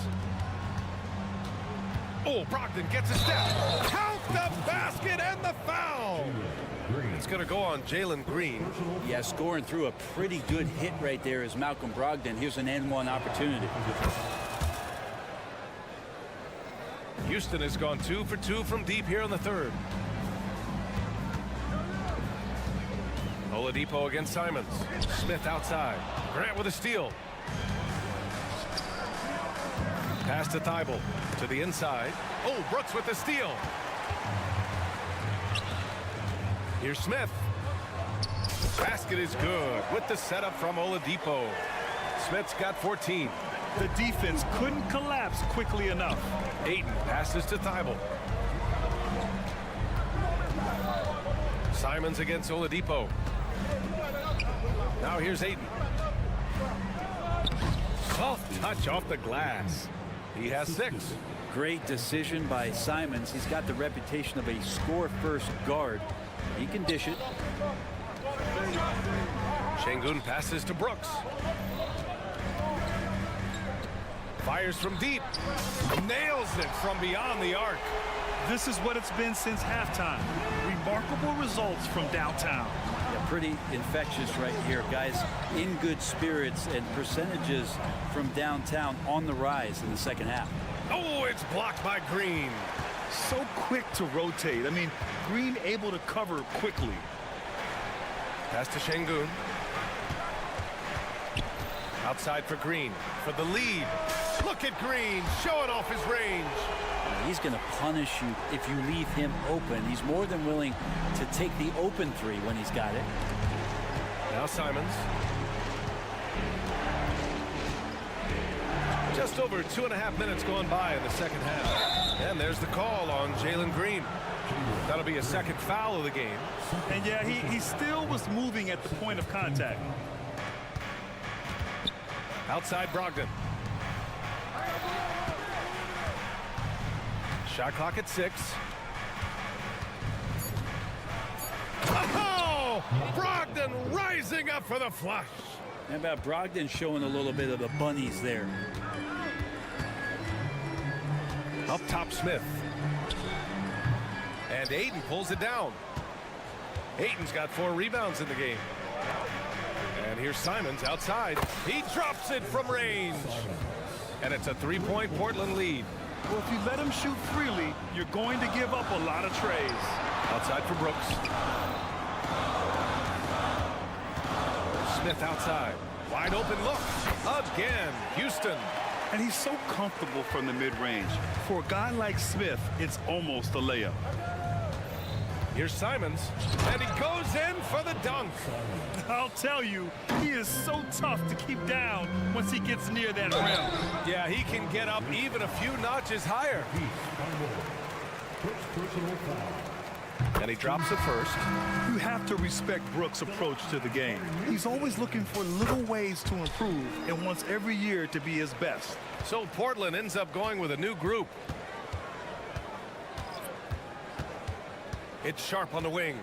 Oh, Brogdon gets a step. Count the basket and the foul. It's going to go on Jalen Green. Yeah, scoring through a pretty good hit right there is Malcolm Brogdon. Here's an N1 opportunity. Houston has gone 2 for 2 from deep here in the third. Oladipo against Simons. Smith outside. Grant with a steal. Pass to Thibault. To the inside. Oh, Brooks with the steal. Here's Smith. Basket is good with the setup from Oladipo. Smith's got 14. The defense couldn't collapse quickly enough. Ayton passes to Thibault. Simons against Oladipo. Now here's Ayton. Soft touch off the glass. He has 6. Great decision by Simons. He's got the reputation of a score-first guard. He can dish it. Şengün passes to Brooks. Fires from deep. Nails it from beyond the arc. This is what it's been since halftime. Remarkable results from downtown. Yeah, pretty infectious right here. Guys in good spirits and percentages from downtown on the rise in the second half. Oh, it's blocked by Green. So quick to rotate. I mean, Green able to cover quickly. Pass to Şengün. Outside for Green for the lead. Look at Green showing off his range. He's going to punish you if you leave him open. He's more than willing to take the open three when he's got it. Now Simons. Just over 2.5 minutes going by in the second half. And there's the call on Jalen Green. That'll be a second foul of the game. And yeah, he still was moving at the point of contact. Outside Brogdon. Shot clock at 6. Oh! Brogdon rising up for the flush. How about Brogdon showing a little bit of the bunnies there? Up top Smith. And Ayton pulls it down. Ayton's got 4 rebounds in the game. And here's Simons outside. He drops it from range. And it's a 3-point Portland lead. Well, if you let him shoot freely, you're going to give up a lot of trays. Outside for Brooks. Smith outside. Wide open look. Again, Houston. And he's so comfortable from the mid-range. For a guy like Smith, it's almost a layup. Here's Simons, and he goes in for the dunk. I'll tell you, he is so tough to keep down once he gets near that rim. Yeah, he can get up even a few notches higher. And he drops it first. You have to respect Brooks' approach to the game. He's always looking for little ways to improve and wants every year to be his best. So Portland ends up going with a new group. It's Sharp on the wing.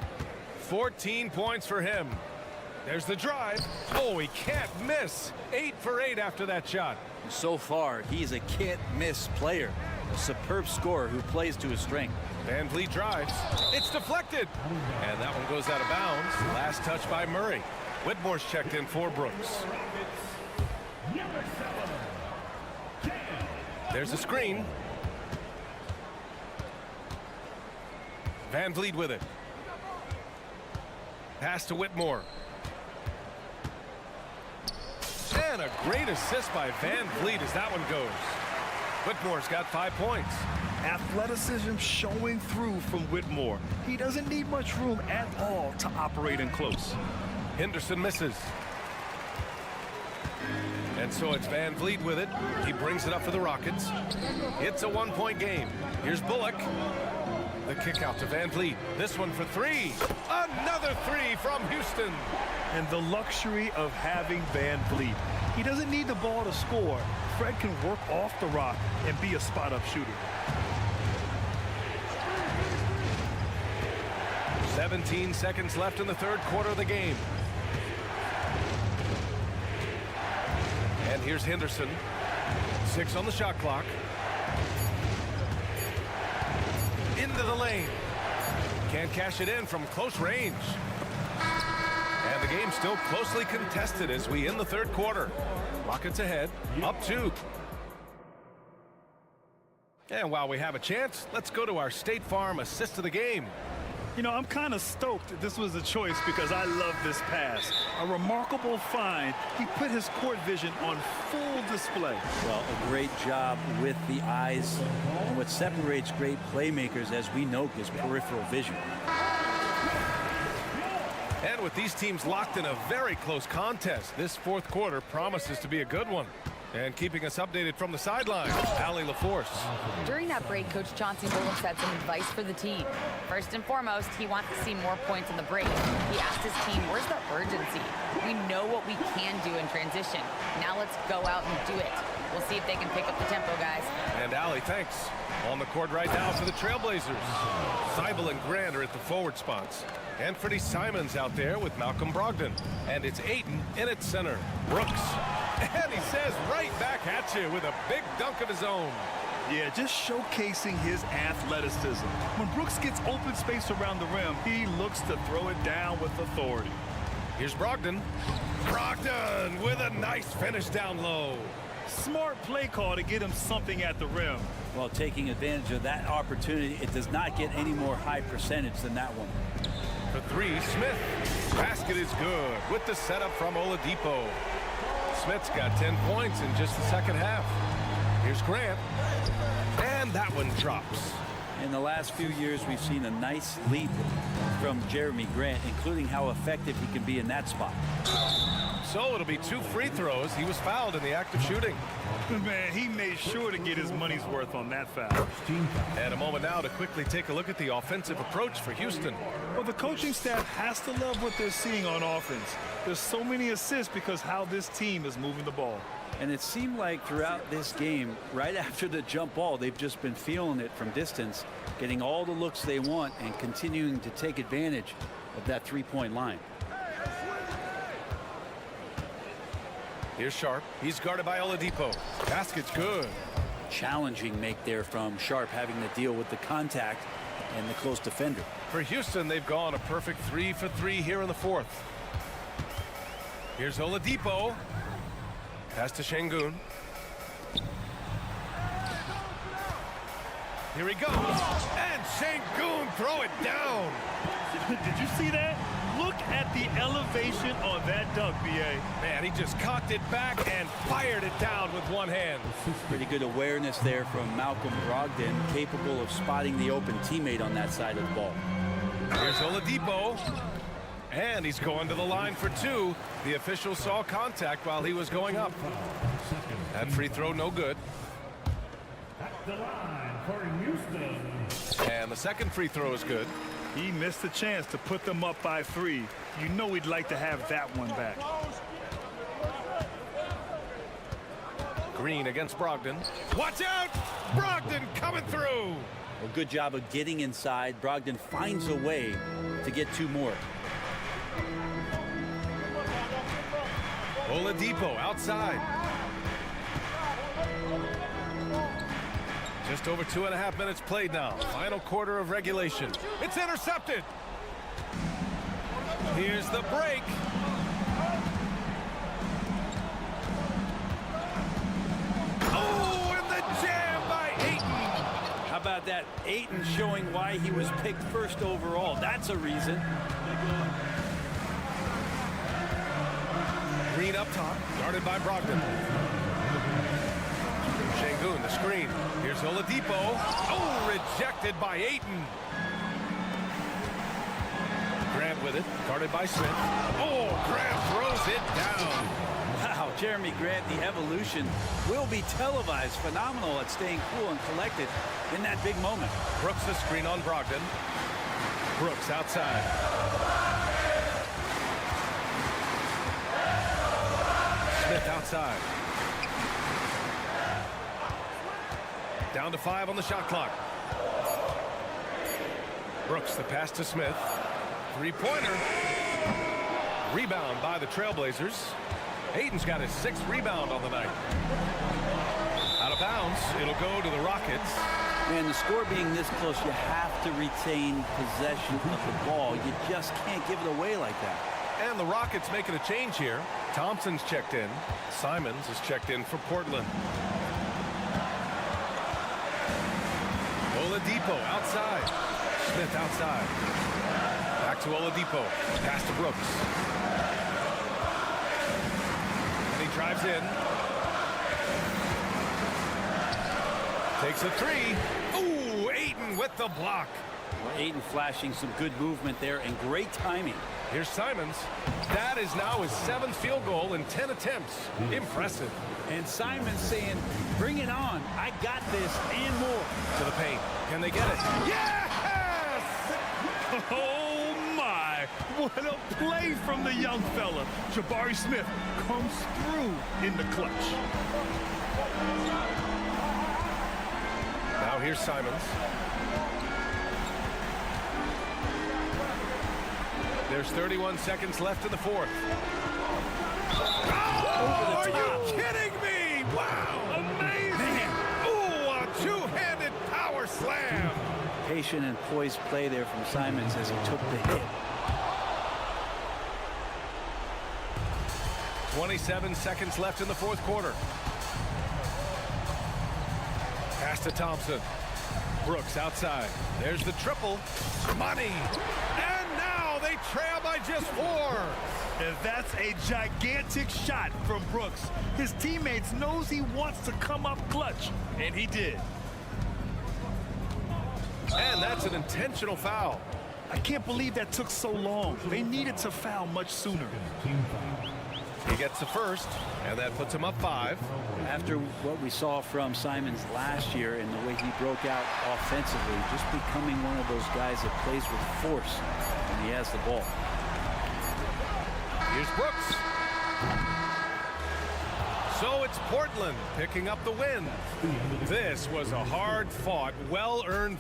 14 points for him. There's the drive. Oh, he can't miss. 8 for 8 after that shot. So far, he's a can't-miss player. A superb scorer who plays to his strength. Van Vliet drives. It's deflected. And that one goes out of bounds. Last touch by Murray. Whitmore's checked in for Brooks. There's a screen. Van Vliet with it. Pass to Whitmore. And a great assist by Van Vliet as that one goes. Whitmore's got 5 points. Athleticism showing through from Whitmore. He doesn't need much room at all to operate in close. Henderson misses. And so it's Van Vliet with it. He brings it up for the Rockets. It's a 1-point game. Here's Bullock. The kick out to Van Vliet. This one for 3. Another 3 from Houston. And the luxury of having Van Vliet. He doesn't need the ball to score. Fred can work off the rock and be a spot-up shooter. 17 seconds left in the third quarter of the game. And here's Henderson. 6 on the shot clock. Into the lane. Can't cash it in from close range. And the game's still closely contested as we end the third quarter. Rockets ahead, up 2. And while we have a chance, let's go to our State Farm assist of the game. You know, I'm kind of stoked this was a choice because I love this pass. A remarkable find. He put his court vision on full display. Well, a great job with the eyes. And what separates great playmakers, as we know, is peripheral vision. And with these teams locked in a very close contest, this fourth quarter promises to be a good one. And keeping us updated from the sideline, Allie LaForce. During that break, Coach Chauncey Billups had some advice for the team. First and foremost, he wants to see more points on the break. He asked his team, where's the urgency? We know what we can do in transition. Now let's go out and do it. We'll see if they can pick up the tempo, guys. And Allie, thanks. On the court right now for the Trailblazers. Seibel and Grant are at the forward spots. Anthony Simons out there with Malcolm Brogdon. And it's Ayton in at center. Brooks. And he says right back at you with a big dunk of his own. Yeah, just showcasing his athleticism. When Brooks gets open space around the rim, he looks to throw it down with authority. Here's Brogdon. Brogdon with a nice finish down low. Smart play call to get him something at the rim. Well, taking advantage of that opportunity, it does not get any more high percentage than that one. For three, Smith. Basket is good with the setup from Oladipo. Smith's got 10 points in just the second half. Here's Grant. And that one drops. In the last few years, we've seen a nice leap from Jeremy Grant, including how effective he can be in that spot. So it'll be 2 free throws. He was fouled in the act of shooting. Man, he made sure to get his money's worth on that foul. And a moment now to quickly take a look at the offensive approach for Houston. Well, the coaching staff has to love what they're seeing on offense. There's so many assists because how this team is moving the ball. And it seemed like throughout this game, right after the jump ball, they've just been feeling it from distance, getting all the looks they want and continuing to take advantage of that three-point line. Here's Sharp. He's guarded by Oladipo. Basket's good. Challenging make there from Sharp, having to deal with the contact and the close defender. For Houston, they've gone a perfect 3 for 3 here in the fourth. Here's Oladipo. Pass to Şengün. Here he goes. And Şengün throw it down. Did you see that? Look at the elevation on that dunk, B.A. Man, he just cocked it back and fired it down with one hand. Pretty good awareness there from Malcolm Brogdon, capable of spotting the open teammate on that side of the ball. Here's Oladipo. And he's going to the line for 2. The official saw contact while he was going up. That free throw no good. At the line for Houston. And the second free throw is good. He missed the chance to put them up by 3. You know he'd like to have that one back. Green against Brogdon. Watch out! Brogdon coming through. A good job of getting inside. Brogdon finds a way to get 2 more. Oladipo outside. Just over 2.5 minutes played now. Final quarter of regulation. It's intercepted. Here's the break. Oh, and the jam by Ayton. How about that? Ayton showing why he was picked first overall. That's a reason. Green up top, guarded by Brogdon. Şengün, the screen. Here's Oladipo. Oh, rejected by Ayton. Grant with it, guarded by Smith. Oh, Grant throws it down. Wow, Jeremy Grant, the evolution will be televised. Phenomenal at staying cool and collected in that big moment. Brooks the screen on Brogdon. Brooks outside. Smith outside. Down to 5 on the shot clock. Brooks the pass to Smith. Three-pointer. Rebound by the Trailblazers. Ayton's got his 6th rebound on the night. Out of bounds. It'll go to the Rockets. Man, the score being this close, you have to retain possession of the ball. You just can't give it away like that. And the Rockets making a change here. Thompson's checked in. Simons is checked in for Portland. Oladipo outside. Smith outside. Back to Oladipo. Pass to Brooks. And he drives in. Takes a 3. Ooh, Ayton with the block. Ayton flashing some good movement there and great timing. Here's Simons. That is now his 7th field goal in 10 attempts. Impressive. And Simons saying, bring it on. I got this and more. To the paint. Can they get it? Yes! Oh, my. What a play from the young fella. Jabari Smith comes through in the clutch. Now here's Simons. There's 31 seconds left in the fourth. Oh, are you kidding me? Wow. Amazing. Ooh, a patient and poised play there from Simons as he took the hit. 27 seconds left in the fourth quarter. Pass to Thompson. Brooks outside. There's the triple. Money. And now they trail by just 4. And that's a gigantic shot from Brooks. His teammates knows he wants to come up clutch, and he did. And that's an intentional foul. I can't believe that took so long. They needed to foul much sooner. He gets the first, and that puts him up 5. After what we saw from Simons last year and the way he broke out offensively, just becoming one of those guys that plays with force when he has the ball. Here's Brooks. So it's Portland picking up the win. This was a hard-fought, well-earned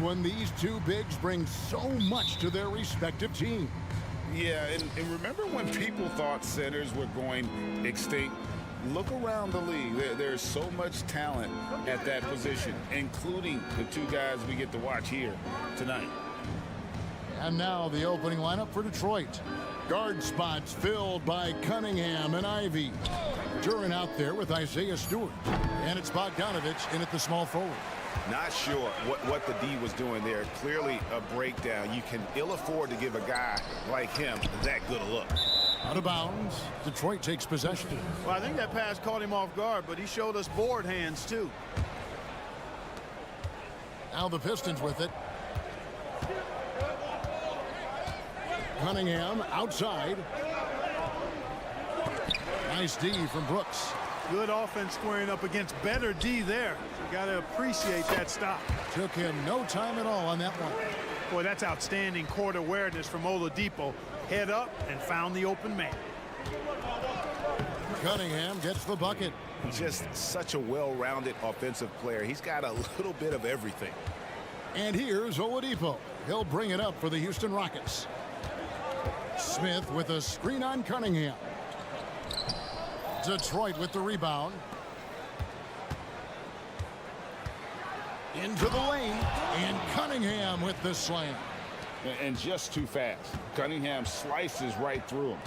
When these two bigs bring so much to their respective team. Yeah, and remember when people thought centers were going extinct? Look around the league. There's so much talent at that position, including the two guys we get to watch here tonight. And now the opening lineup for Detroit. Guard spots filled by Cunningham and Ivy. Duran out there with Isaiah Stewart. And it's Bogdanovich in at the small forward. Not sure what the D was doing there. Clearly a breakdown. You can ill afford to give a guy like him that good a look. Out of bounds. Detroit takes possession. Well, I think that pass caught him off guard, but he showed us board hands too. Now the Pistons with it. Cunningham outside. Nice D from Brooks. Good offense squaring up against better D there. You got to appreciate that stop. Took him no time at all on that one. Boy, that's outstanding court awareness from Oladipo. Head up and found the open man. Cunningham gets the bucket. Just such a well-rounded offensive player. He's got a little bit of everything. And here's Oladipo. He'll bring it up for the Houston Rockets. Smith with a screen on Cunningham. Detroit with the rebound. Into the lane, and Cunningham with the slam. And just too fast. Cunningham slices right through him.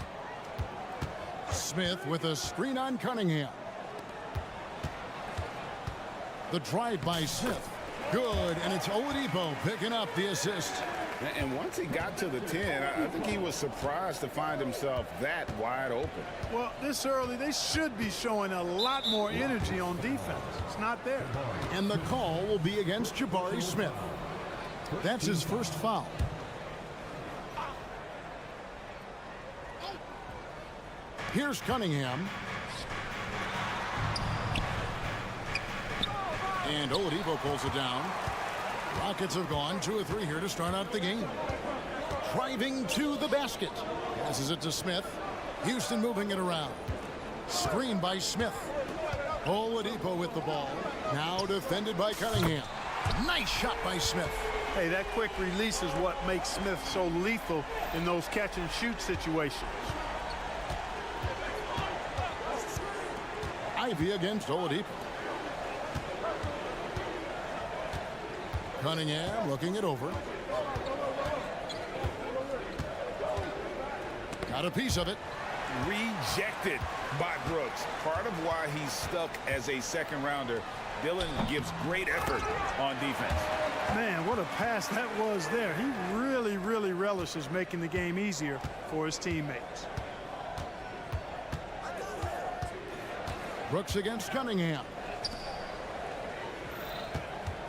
Smith with a screen on Cunningham. The drive by Smith. Good, and it's Oladipo picking up the assist. And once he got to the 10, I think he was surprised to find himself that wide open. Well, this early, they should be showing a lot more energy on defense. It's not there. And the call will be against Jabari Smith. That's his first foul. Here's Cunningham. And Oladipo pulls it down. Rockets have gone 2 of 3 here to start out the game. Driving to the basket. Passes it to Smith. Houston moving it around. Screen by Smith. Oladipo with the ball. Now defended by Cunningham. Nice shot by Smith. Hey, that quick release is what makes Smith so lethal in those catch-and-shoot situations. Ivy against Oladipo. Cunningham looking it over. Got a piece of it. Rejected by Brooks. Part of why he's stuck as a second rounder. Dillon gives great effort on defense. Man, what a pass that was there. He really, really relishes making the game easier for his teammates. Brooks against Cunningham.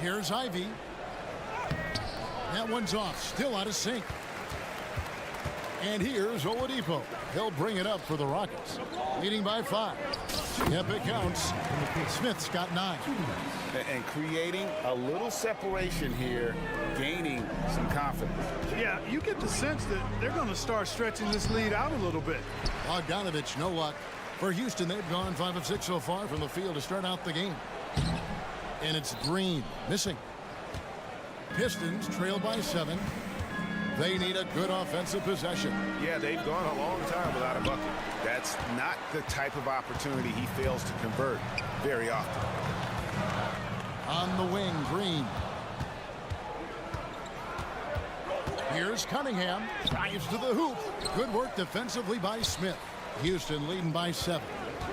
Here's Ivy. That one's off. Still out of sync. And here's Oladipo. He'll bring it up for the Rockets. Leading by 5. Yep, it counts. Smith's got 9. And creating a little separation here, gaining some confidence. Yeah, you get the sense that they're going to start stretching this lead out a little bit. Bogdanovich, no luck. For Houston, they've gone 5 of 6 so far from the field to start out the game. And it's Green missing. Pistons trail by 7. They need a good offensive possession. Yeah, they've gone a long time without a bucket. That's not the type of opportunity he fails to convert very often. On the wing, Green. Here's Cunningham. Drives to the hoop. Good work defensively by Smith. Houston leading by 7.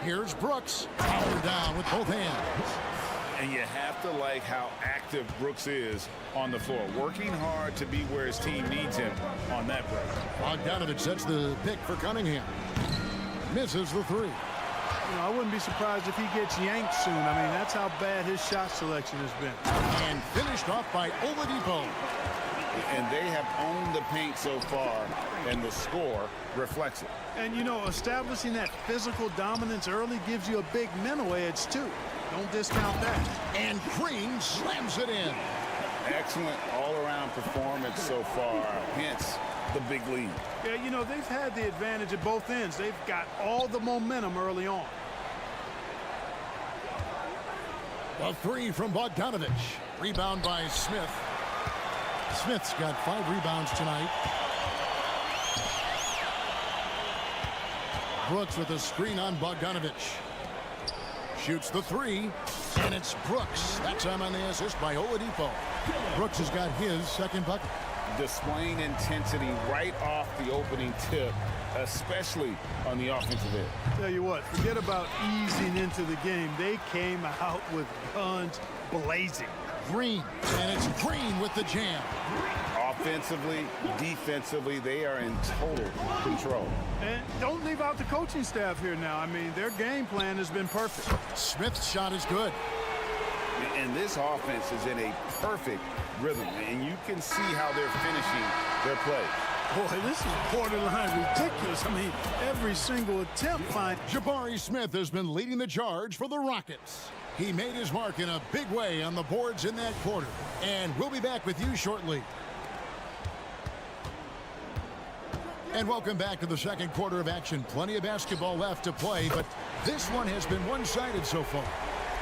Here's Brooks. Power down with both hands. And you have to like how active Brooks is on the floor. Working hard to be where his team needs him on that break. Bogdanovich sets the pick for Cunningham. Misses the 3. You know, I wouldn't be surprised if he gets yanked soon. I mean, that's how bad his shot selection has been. And finished off by Oladipo. And they have owned the paint so far, and the score reflects it. And, you know, establishing that physical dominance early gives you a big mental edge, too. Don't discount that. And Green slams it in. Excellent all-around performance so far, hence the big lead. Yeah, you know, they've had the advantage at both ends. They've got all the momentum early on. A 3 from Bogdanovich. Rebound by Smith. Smith's got 5 rebounds tonight. Brooks with a screen on Bogdanovich. Shoots the 3, and it's Brooks. That time on the assist by Oladipo. Brooks has got his second bucket. Displaying intensity right off the opening tip, especially on the offensive end. Tell you what, forget about easing into the game. They came out with guns blazing. Green, and it's Green with the jam. Offensively, defensively, they are in total control. And don't leave out the coaching staff here now. I mean, their game plan has been perfect. Smith's shot is good. And this offense is in a perfect rhythm, and you can see how they're finishing their play. Boy, this is borderline ridiculous. I mean, every single attempt finds. Jabari Smith has been leading the charge for the Rockets. He made his mark in a big way on the boards in that quarter. And we'll be back with you shortly. And welcome back to the second quarter of action. Plenty of basketball left to play, but this one has been one-sided so far.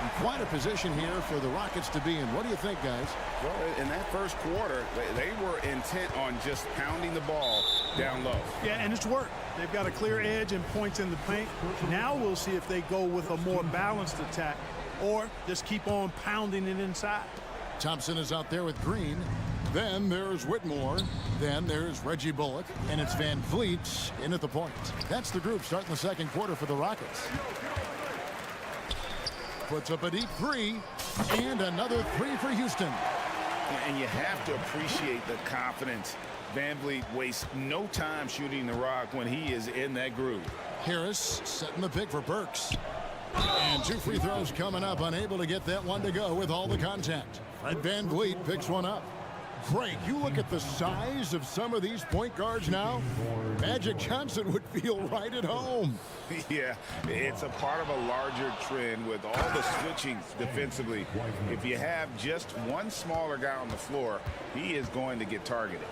And quite a position here for the Rockets to be in. What do you think, guys? Well, in that first quarter, they were intent on just pounding the ball down low. Yeah, and it's worked. They've got a clear edge and points in the paint. Now we'll see if they go with a more balanced attack or just keep on pounding it inside. Thompson is out there with Green. Then there's Whitmore. Then there's Reggie Bullock. And it's Van Vliet in at the point. That's the group starting the second quarter for the Rockets. Puts up a deep 3. And another 3 for Houston. And you have to appreciate the confidence. Van Vliet wastes no time shooting the rock when he is in that groove. Harris setting the pick for Burks. And 2 free throws coming up. Unable to get that one to go with all the contact. Fred Van Vliet picks one up. Craig, you look at the size of some of these point guards now. Magic Johnson would feel right at home. Yeah, it's a part of a larger trend with all the switching defensively. If you have just one smaller guy on the floor, he is going to get targeted.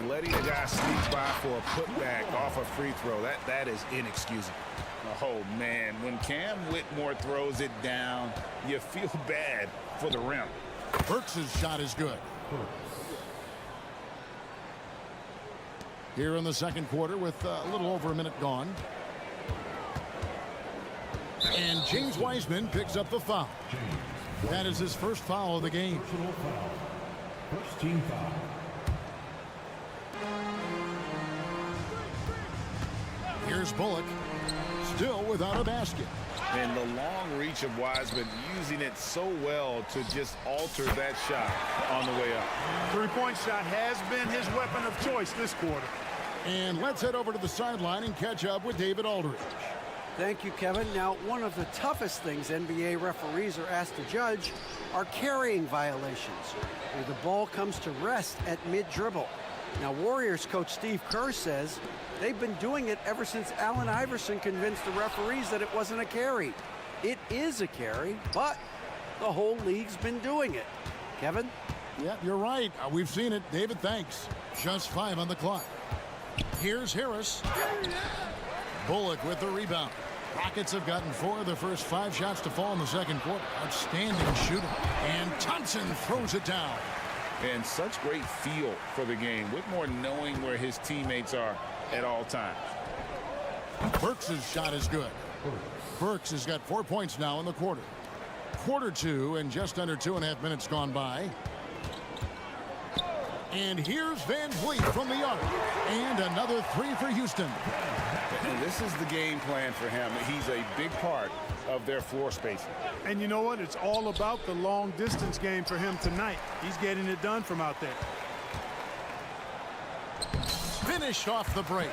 Letting a guy sneak by for a putback off a free throw, that is inexcusable. Oh, man, when Cam Whitmore throws it down, you feel bad for the rim. Burks' shot is good. Here in the second quarter with a little over a minute gone. And James Wiseman picks up the foul. That is his first foul of the game. First team foul. Here's Bullock, still without a basket. And the long reach of Wiseman, using it so well to just alter that shot on the way up. Three-point shot has been his weapon of choice this quarter. And let's head over to the sideline and catch up with David Aldridge. Thank you, Kevin. Now, one of the toughest things NBA referees are asked to judge are carrying violations, where the ball comes to rest at mid-dribble. Now, Warriors coach Steve Kerr says they've been doing it ever since Allen Iverson convinced the referees that it wasn't a carry. It is a carry, but the whole league's been doing it. Kevin? Yeah, you're right. We've seen it. David, thanks. Just 5 on the clock. Here's Harris. Bullock with the rebound. Rockets have gotten 4 of their first 5 shots to fall in the second quarter. Outstanding shooting. And Thompson throws it down. And such great feel for the game. Whitmore knowing where his teammates are at all times. Burks' shot is good. Burks has got 4 points now in the quarter. Quarter 2 and just under 2.5 minutes gone by. And here's Van Vliet from the arc. And another 3 for Houston. And this is the game plan for him. He's a big part of their floor spacing. And you know what? It's all about the long distance game for him tonight. He's getting it done from out there. Finished off the break.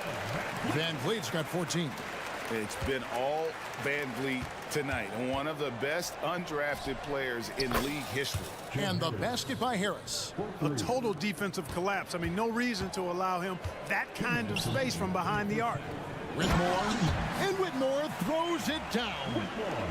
Van Vliet's got 14. It's been all Van Vliet tonight. One of the best undrafted players in league history. And the basket by Harris. A total defensive collapse. I mean, no reason to allow him that kind of space from behind the arc. Whitmore, and Whitmore throws it down.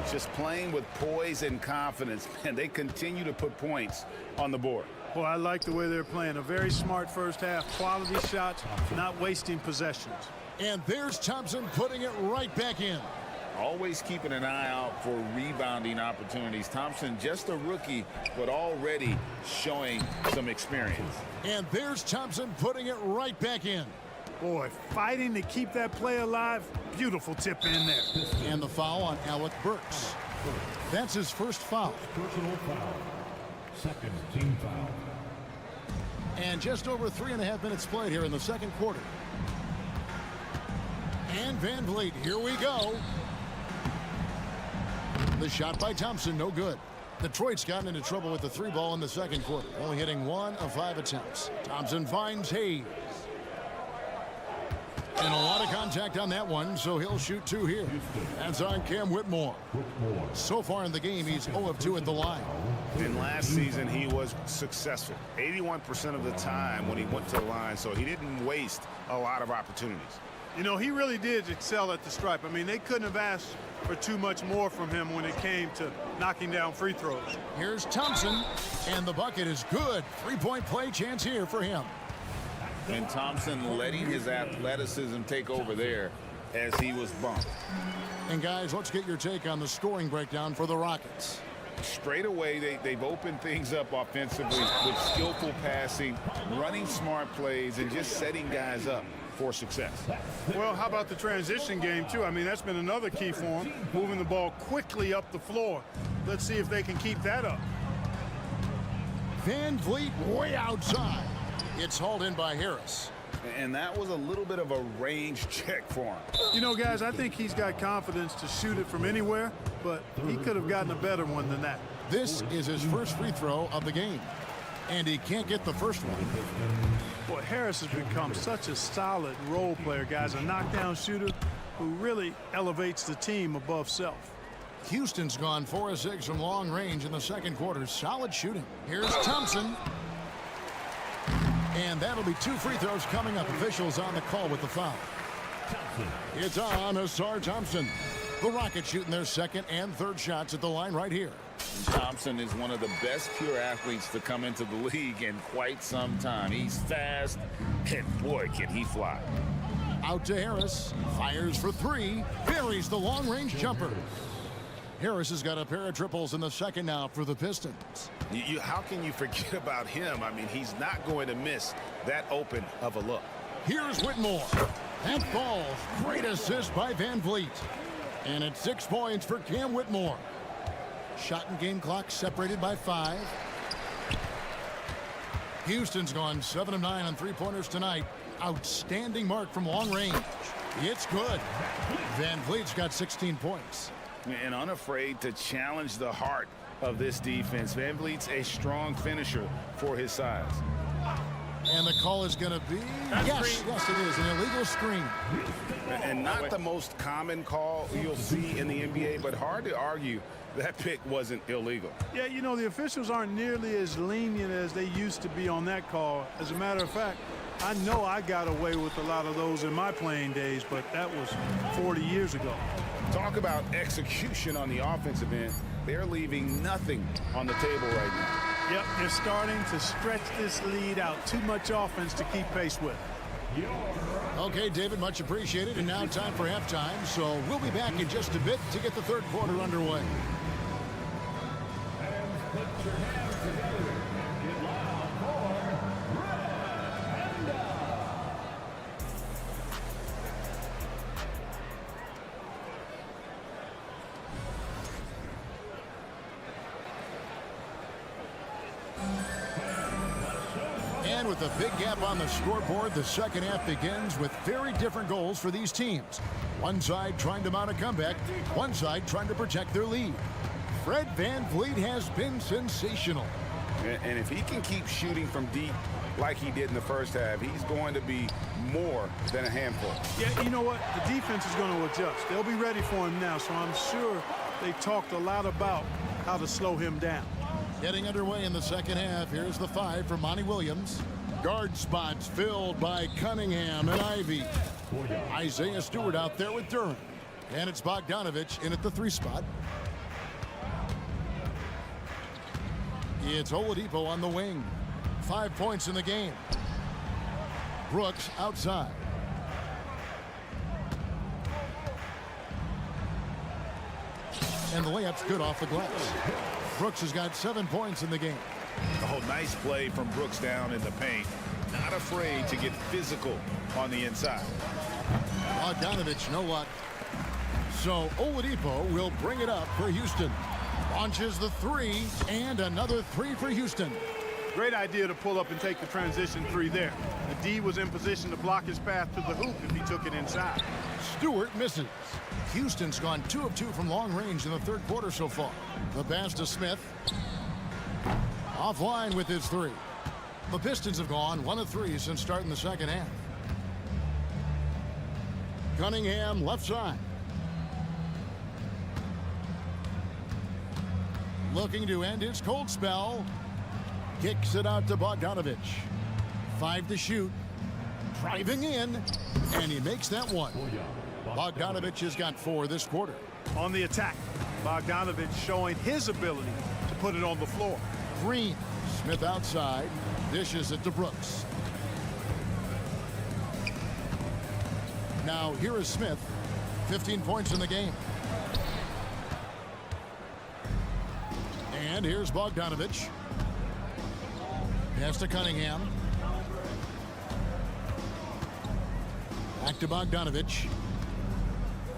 Just playing with poise and confidence, and they continue to put points on the board. Well, I like the way they're playing. A very smart first half. Quality shots, not wasting possessions. And there's Thompson putting it right back in. Always keeping an eye out for rebounding opportunities. Thompson, just a rookie, but already showing some experience. And there's Thompson putting it right back in. Boy, fighting to keep that play alive. Beautiful tip in there. And the foul on Alec Burks. That's his first foul. Personal foul. Second team foul. And just over 3.5 minutes played here in the second quarter. And Van Vliet, here we go. The shot by Thompson, no good. Detroit's gotten into trouble with the 3 ball in the second quarter, only hitting 1 of 5 attempts. Thompson finds Hayes. And a lot of contact on that one, so he'll shoot 2 here. That's on Cam Whitmore. So far in the game, he's 0 of 2 at the line. And last season, he was successful 81% of the time when he went to the line, so he didn't waste a lot of opportunities. You know, he really did excel at the stripe. I mean, they couldn't have asked for too much more from him when it came to knocking down free throws. Here's Thompson, and the bucket is good. 3-point play chance here for him. And Thompson letting his athleticism take over there as he was bumped. And guys, let's get your take on the scoring breakdown for the Rockets. Straight away, they've opened things up offensively with skillful passing, running smart plays, and just setting guys up for success. Well, how about the transition game, too? I mean, that's been another key for them, moving the ball quickly up the floor. Let's see if they can keep that up. Van Vliet way outside. It's hauled in by Harris. And that was a little bit of a range check for him. You know, guys, I think he's got confidence to shoot it from anywhere, but he could have gotten a better one than that. This is his first free throw of the game, and he can't get the first one. Boy, Harris has become such a solid role player, guys, a knockdown shooter who really elevates the team above self. Houston's gone 4 of 6 from long range in the second quarter. Solid shooting. Here's Thompson. And that'll be 2 free throws coming up. Officials on the call with the foul. It's on Asar Thompson. The Rockets shooting their second and third shots at the line right here. Thompson is one of the best pure athletes to come into the league in quite some time. He's fast, and boy, can he fly. Out to Harris. Fires for 3. Buries the long-range jumper. Harris has got a pair of triples in the second now for the Pistons. How can you forget about him? I mean, he's not going to miss that open of a look. Here's Whitmore. That falls. Great assist by Van Vliet. And it's 6 points for Cam Whitmore. Shot and game clock separated by 5. Houston's gone 7 of 9 on 3-pointers tonight. Outstanding mark from long range. It's good. Van Vliet's got 16 points. And unafraid to challenge the heart of this defense. Van Vliet's a strong finisher for his size. And the call is going to be, yes, it is, an illegal screen. And not the most common call you'll see in the NBA, but hard to argue that pick wasn't illegal. Yeah, you know, the officials aren't nearly as lenient as they used to be on that call. As a matter of fact, I know I got away with a lot of those in my playing days, but that was 40 years ago. Talk about execution on the offensive end. They're leaving nothing on the table right now. Yep, they're starting to stretch this lead out. Too much offense to keep pace with. Okay, David, much appreciated. And now time for halftime. So we'll be back in just a bit to get the third quarter underway. And with a big gap on the scoreboard, the second half begins with very different goals for these teams. One side trying to mount a comeback, one side trying to protect their lead. Fred VanVleet has been sensational. And if he can keep shooting from deep like he did in the first half, he's going to be more than a handful. Yeah, you know what? The defense is going to adjust. They'll be ready for him now, so I'm sure they talked a lot about how to slow him down. Getting underway in the second half. Here's the 5 for Monty Williams. Guard spots filled by Cunningham and Ivy. Isaiah Stewart out there with Durham. And it's Bogdanovich in at the 3 spot. It's Oladipo on the wing. 5 points in the game. Brooks outside. And the layup's good off the glass. Brooks has got 7 points in the game. Oh, nice play from Brooks down in the paint. Not afraid to get physical on the inside. Bogdanovich, no luck. So Oladipo will bring it up for Houston. Launches the 3, and another 3 for Houston. Great idea to pull up and take the transition 3 there. The D was in position to block his path to the hoop if he took it inside. Stewart misses. Houston's gone 2 of 2 from long range in the third quarter so far. The pass to Smith. Offline with his 3. The Pistons have gone 1 of 3 since starting the second half. Cunningham left side. Looking to end his cold spell. Kicks it out to Bogdanovich. 5 to shoot. Driving in. And he makes that one. Bogdanovich has got 4 this quarter. On the attack, Bogdanovich showing his ability to put it on the floor. Green. Smith outside. Dishes it to Brooks. Now here is Smith. 15 points in the game. And here's Bogdanovich. Pass to Cunningham. Back to Bogdanovich.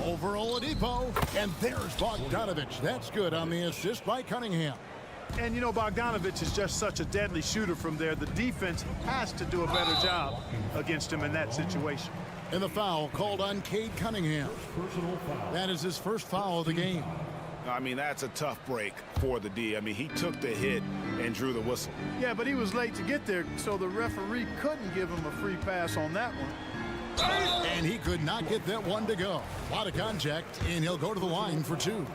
Over Oladipo. And there's Bogdanovich. That's good on the assist by Cunningham. And, you know, Bogdanovich is just such a deadly shooter from there. The defense has to do a better job against him in that situation. And the foul called on Cade Cunningham. That is his first foul of the game. I mean, that's a tough break for the D. I mean, he took the hit and drew the whistle. Yeah, but he was late to get there, so the referee couldn't give him a free pass on that one. And he could not get that one to go. A lot of contact, and he'll go to the line for 2.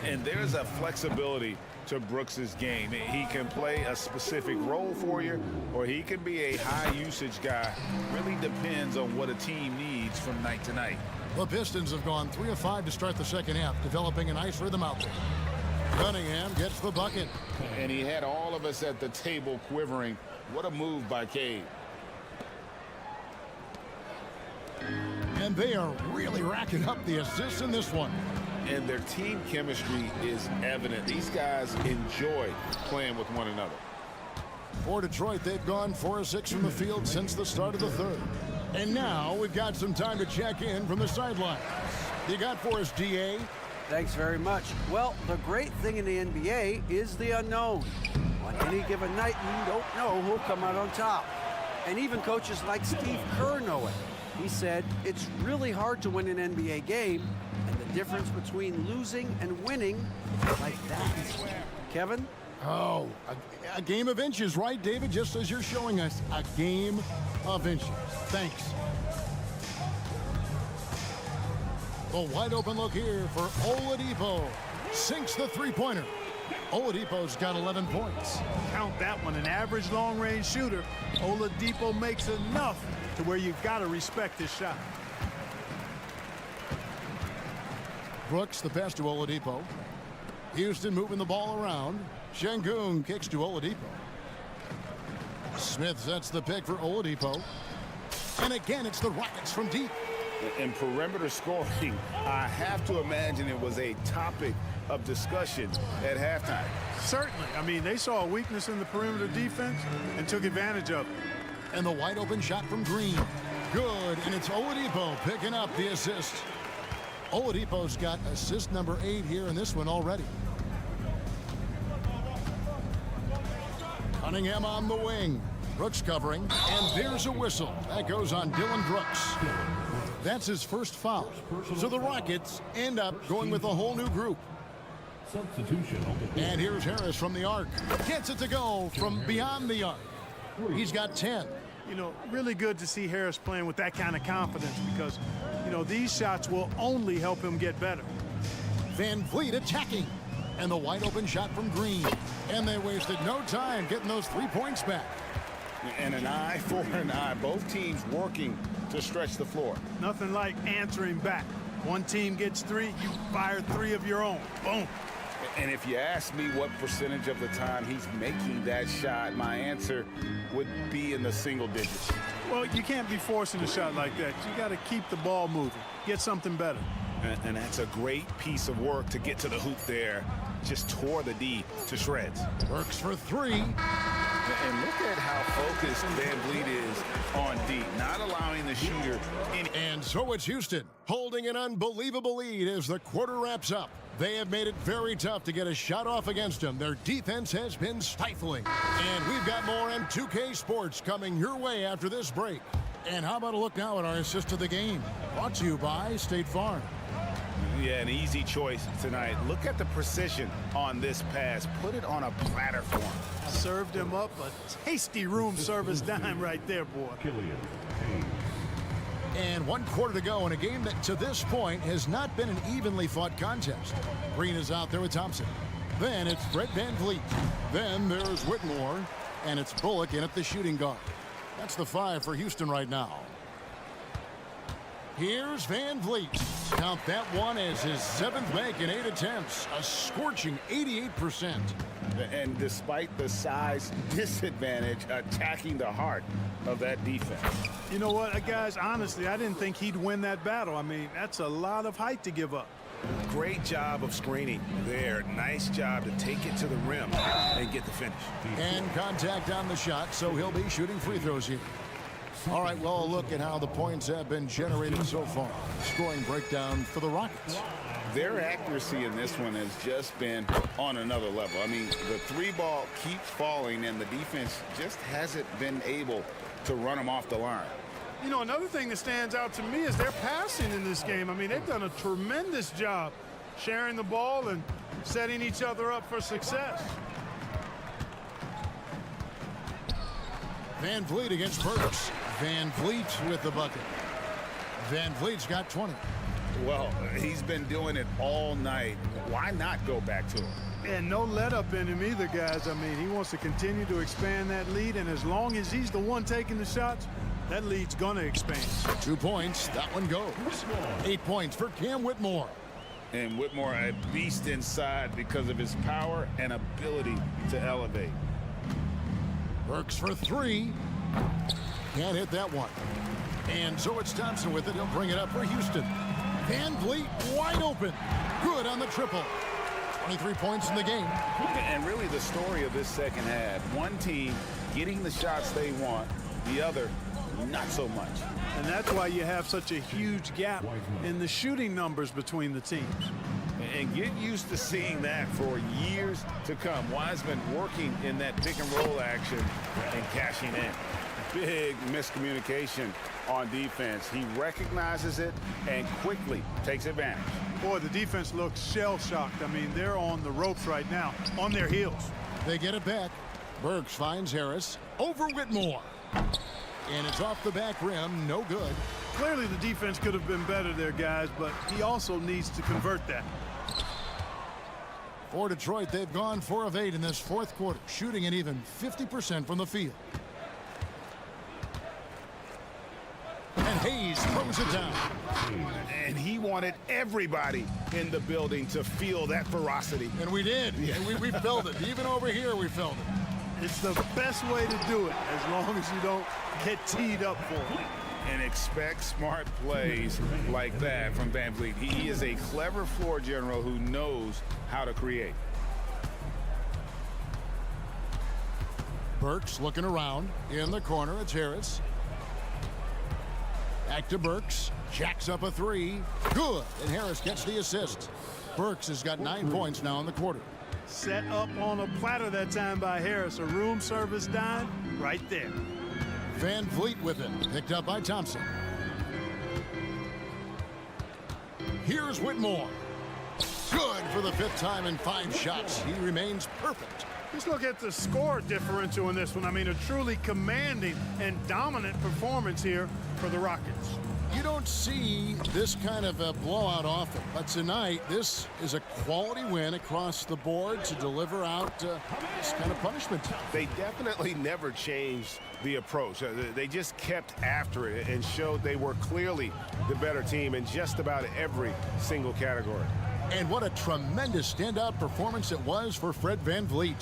And there's a flexibility to Brooks's game. He can play a specific role for you, or he can be a high-usage guy. Really depends on what a team needs from night to night. The Pistons have gone 3 of 5 to start the second half, developing a nice rhythm out there. Cunningham gets the bucket. And he had all of us at the table quivering. What a move by Cade. And they are really racking up the assists in this one. And their team chemistry is evident. These guys enjoy playing with one another. For Detroit, they've gone 4 of 6 from the field since the start of the third. And now we've got some time to check in from the sidelines. You got for us, DA? Thanks very much. Well, the great thing in the NBA is the unknown. On any given night, you don't know who'll come out on top. And even coaches like Steve Kerr know it. He said it's really hard to win an NBA game, and the difference between losing and winning is like that. Kevin? Oh, a game of inches, right, David? Just as you're showing us, a game of inches. Thanks. The wide open look here for Oladipo. Sinks the three-pointer. Oladipo's got 11 points. Count that one, an average long-range shooter. Oladipo makes enough to where you've got to respect his shot. Brooks, the pass to Oladipo. Houston moving the ball around. Şengün kicks to Oladipo. Smith sets the pick for Oladipo. And again, it's the Rockets from deep. In perimeter scoring, I have to imagine it was a topic of discussion at halftime. Certainly. I mean, they saw a weakness in the perimeter defense and took advantage of it. And the wide open shot from Green. Good, and it's Oladipo picking up the assist. Oladipo's got assist number 8 here in this one already. Cunningham on the wing. Brooks covering, and there's a whistle. That goes on Dillon Brooks. That's his first foul. So the Rockets end up going with a whole new group. Substitution. And here's Harris from the arc. Gets it to go from beyond the arc. He's got 10. You know, really good to see Harris playing with that kind of confidence because, you know, these shots will only help him get better. Van Vliet attacking. And the wide open shot from Green. And they wasted no time getting those 3 points back. And an eye for an eye. Both teams working to stretch the floor. Nothing like answering back. One team gets 3, you fire 3 of your own. Boom. And if you ask me what percentage of the time he's making that shot, my answer would be in the single digits. Well, you can't be forcing a shot like that. You got to keep the ball moving. Get something better. And that's a great piece of work to get to the hoop there. Just tore the D to shreds. Works for 3. And look at how focused Van Vliet is on D, not allowing the shooter in. And so it's Houston holding an unbelievable lead as the quarter wraps up. They have made it very tough to get a shot off against them. Their defense has been stifling. And we've got more on 2K Sports coming your way after this break. And how about a look now at our assist of the game? Brought to you by State Farm. Yeah, an easy choice tonight. Look at the precision on this pass. Put it on a platter for him. Served him up a tasty room service dime right there, boy. And 1 quarter to go in a game that to this point has not been an evenly fought contest. Green is out there with Thompson. Then it's Fred Van Vliet. Then there's Whitmore. And it's Bullock in at the shooting guard. That's the 5 for Houston right now. Here's Van Vliet. Count that one as his 7th make in 8 attempts. A scorching 88%. And despite the size disadvantage, attacking the heart of that defense. You know what, guys, honestly, I didn't think he'd win that battle. I mean, that's a lot of height to give up. Great job of screening there. Nice job to take it to the rim and get the finish. And contact on the shot, so he'll be shooting free throws here. All right, well, a look at how the points have been generated so far. Scoring breakdown for the Rockets. Their accuracy in this one has just been on another level. I mean, the 3-ball keeps falling, and the defense just hasn't been able to run them off the line. You know, another thing that stands out to me is their passing in this game. I mean, they've done a tremendous job sharing the ball and setting each other up for success. Van Vliet against Burks. Van Vliet with the bucket. Van Vliet's got 20. Well, he's been doing it all night. Why not go back to him? And no let up in him either, guys. I mean, he wants to continue to expand that lead, and as long as he's the one taking the shots, that lead's going to expand. 2 points. That one goes. 8 points for Cam Whitmore. And Whitmore, a beast inside because of his power and ability to elevate. Burks for 3. Can't hit that one. And so it's Thompson with it. He'll bring it up for Houston. Van Vliet wide open. Good on the triple. 23 points in the game. And really the story of this second half. One team getting the shots they want, the other not so much. And that's why you have such a huge gap in the shooting numbers between the teams. And get used to seeing that for years to come. Wiseman working in that pick and roll action and cashing in. Big miscommunication on defense. He recognizes it and quickly takes advantage. Boy, the defense looks shell-shocked. I mean, they're on the ropes right now, on their heels. They get it back. Burks finds Harris over Whitmore. And it's off the back rim, no good. Clearly the defense could have been better there, guys, but he also needs to convert that. For Detroit, they've gone 4 of 8 in this fourth quarter, shooting an even 50% from the field. And Hayes throws it down. And he wanted everybody in the building to feel that ferocity. And we did. Yeah. And we felt it. Even over here, we felt it. It's the best way to do it, as long as you don't get teed up for it. And expect smart plays like that from Van Vliet. He is a clever floor general who knows how to create. Burks looking around. In the corner, it's Harris. Back to Burks. Jacks up a 3. Good. And Harris gets the assist. Burks has got 9 points now in the quarter. Set up on a platter that time by Harris. A room service dime right there. Van Vliet with it. Picked up by Thompson. Here's Whitmore. Good for the 5th time in 5 shots. He remains perfect. Just look at the score differential in this one. I mean, a truly commanding and dominant performance here for the Rockets. You don't see this kind of a blowout often, but tonight this is a quality win across the board to deliver out this kind of punishment. They definitely never changed the approach. They just kept after it and showed they were clearly the better team in just about every single category. And what a tremendous standout performance it was for Fred Van Vliet.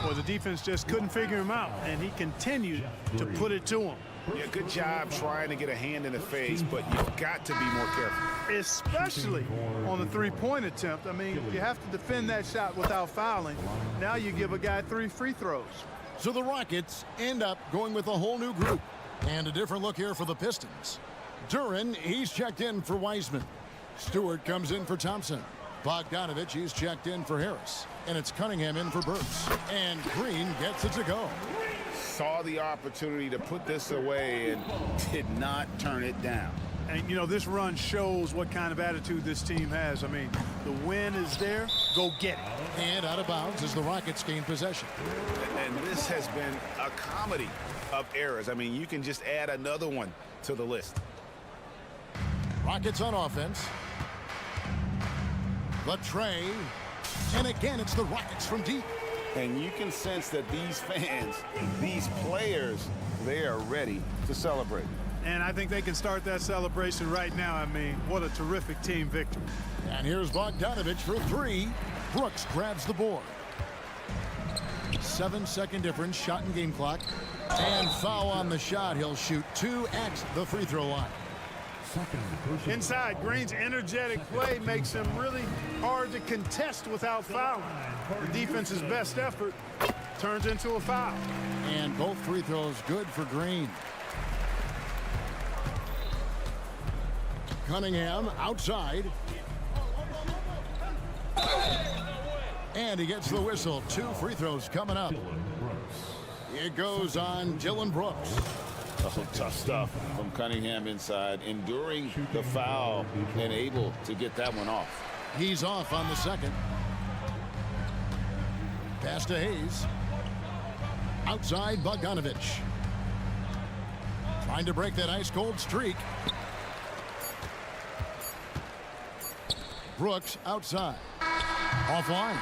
Well, the defense just couldn't figure him out, and he continued to put it to him. Yeah, good job trying to get a hand in the face, but you've got to be more careful. Especially on the three-point attempt. I mean, you have to defend that shot without fouling. Now you give a guy 3 free throws. So the Rockets end up going with a whole new group. And a different look here for the Pistons. Duran, he's checked in for Wiseman. Stewart comes in for Thompson. Bogdanovich, he's checked in for Harris. And it's Cunningham in for Burks. And Green gets it to go. Saw the opportunity to put this away and did not turn it down. And, you know, this run shows what kind of attitude this team has. I mean, the win is there. Go get it. And out of bounds as the Rockets gain possession. And this has been a comedy of errors. I mean, you can just add another one to the list. Rockets on offense. Latrey. And again, it's the Rockets from deep. And you can sense that these fans, these players, they are ready to celebrate. And I think they can start that celebration right now. I mean, what a terrific team victory. And here's Bogdanovich for 3. Brooks grabs the board. 7-second difference, shot and game clock. And foul on the shot. He'll shoot 2 at the free throw line. Inside, Green's energetic play makes him really hard to contest without fouling. The defense's best effort turns into a foul. And both free throws good for Green. Cunningham outside. And he gets the whistle. 2 free throws coming up. It goes on Dylan Brooks. Oh, tough stuff from Cunningham inside, enduring the foul and able to get that one off. He's off on the second. Pass to Hayes. Outside Bogdanovich. Trying to break that ice-cold streak. Brooks outside. Offline.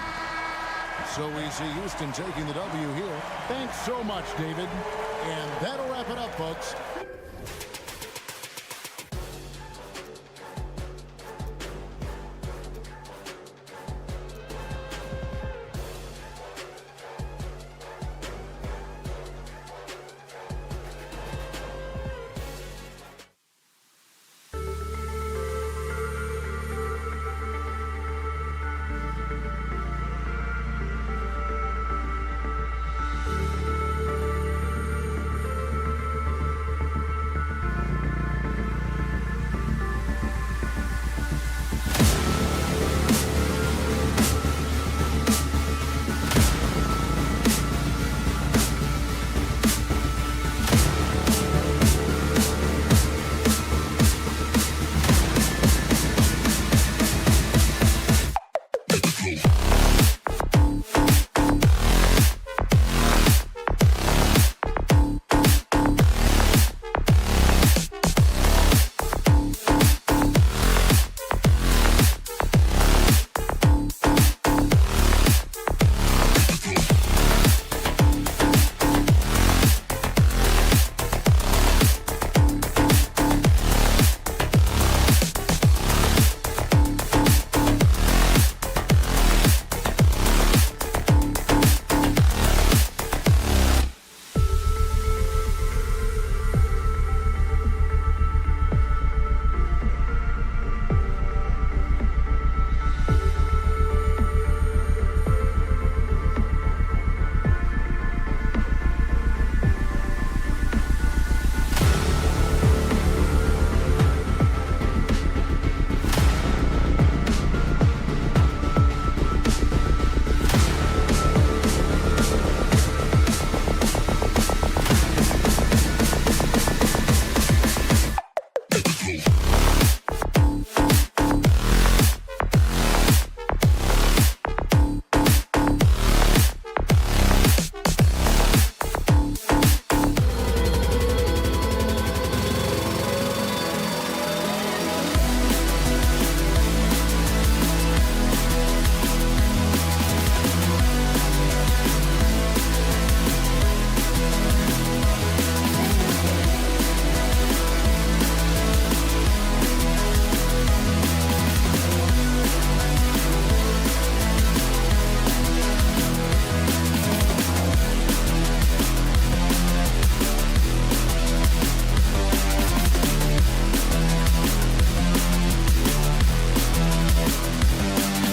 So we see Houston taking the W here. Thanks so much, David. And that'll wrap it up, folks.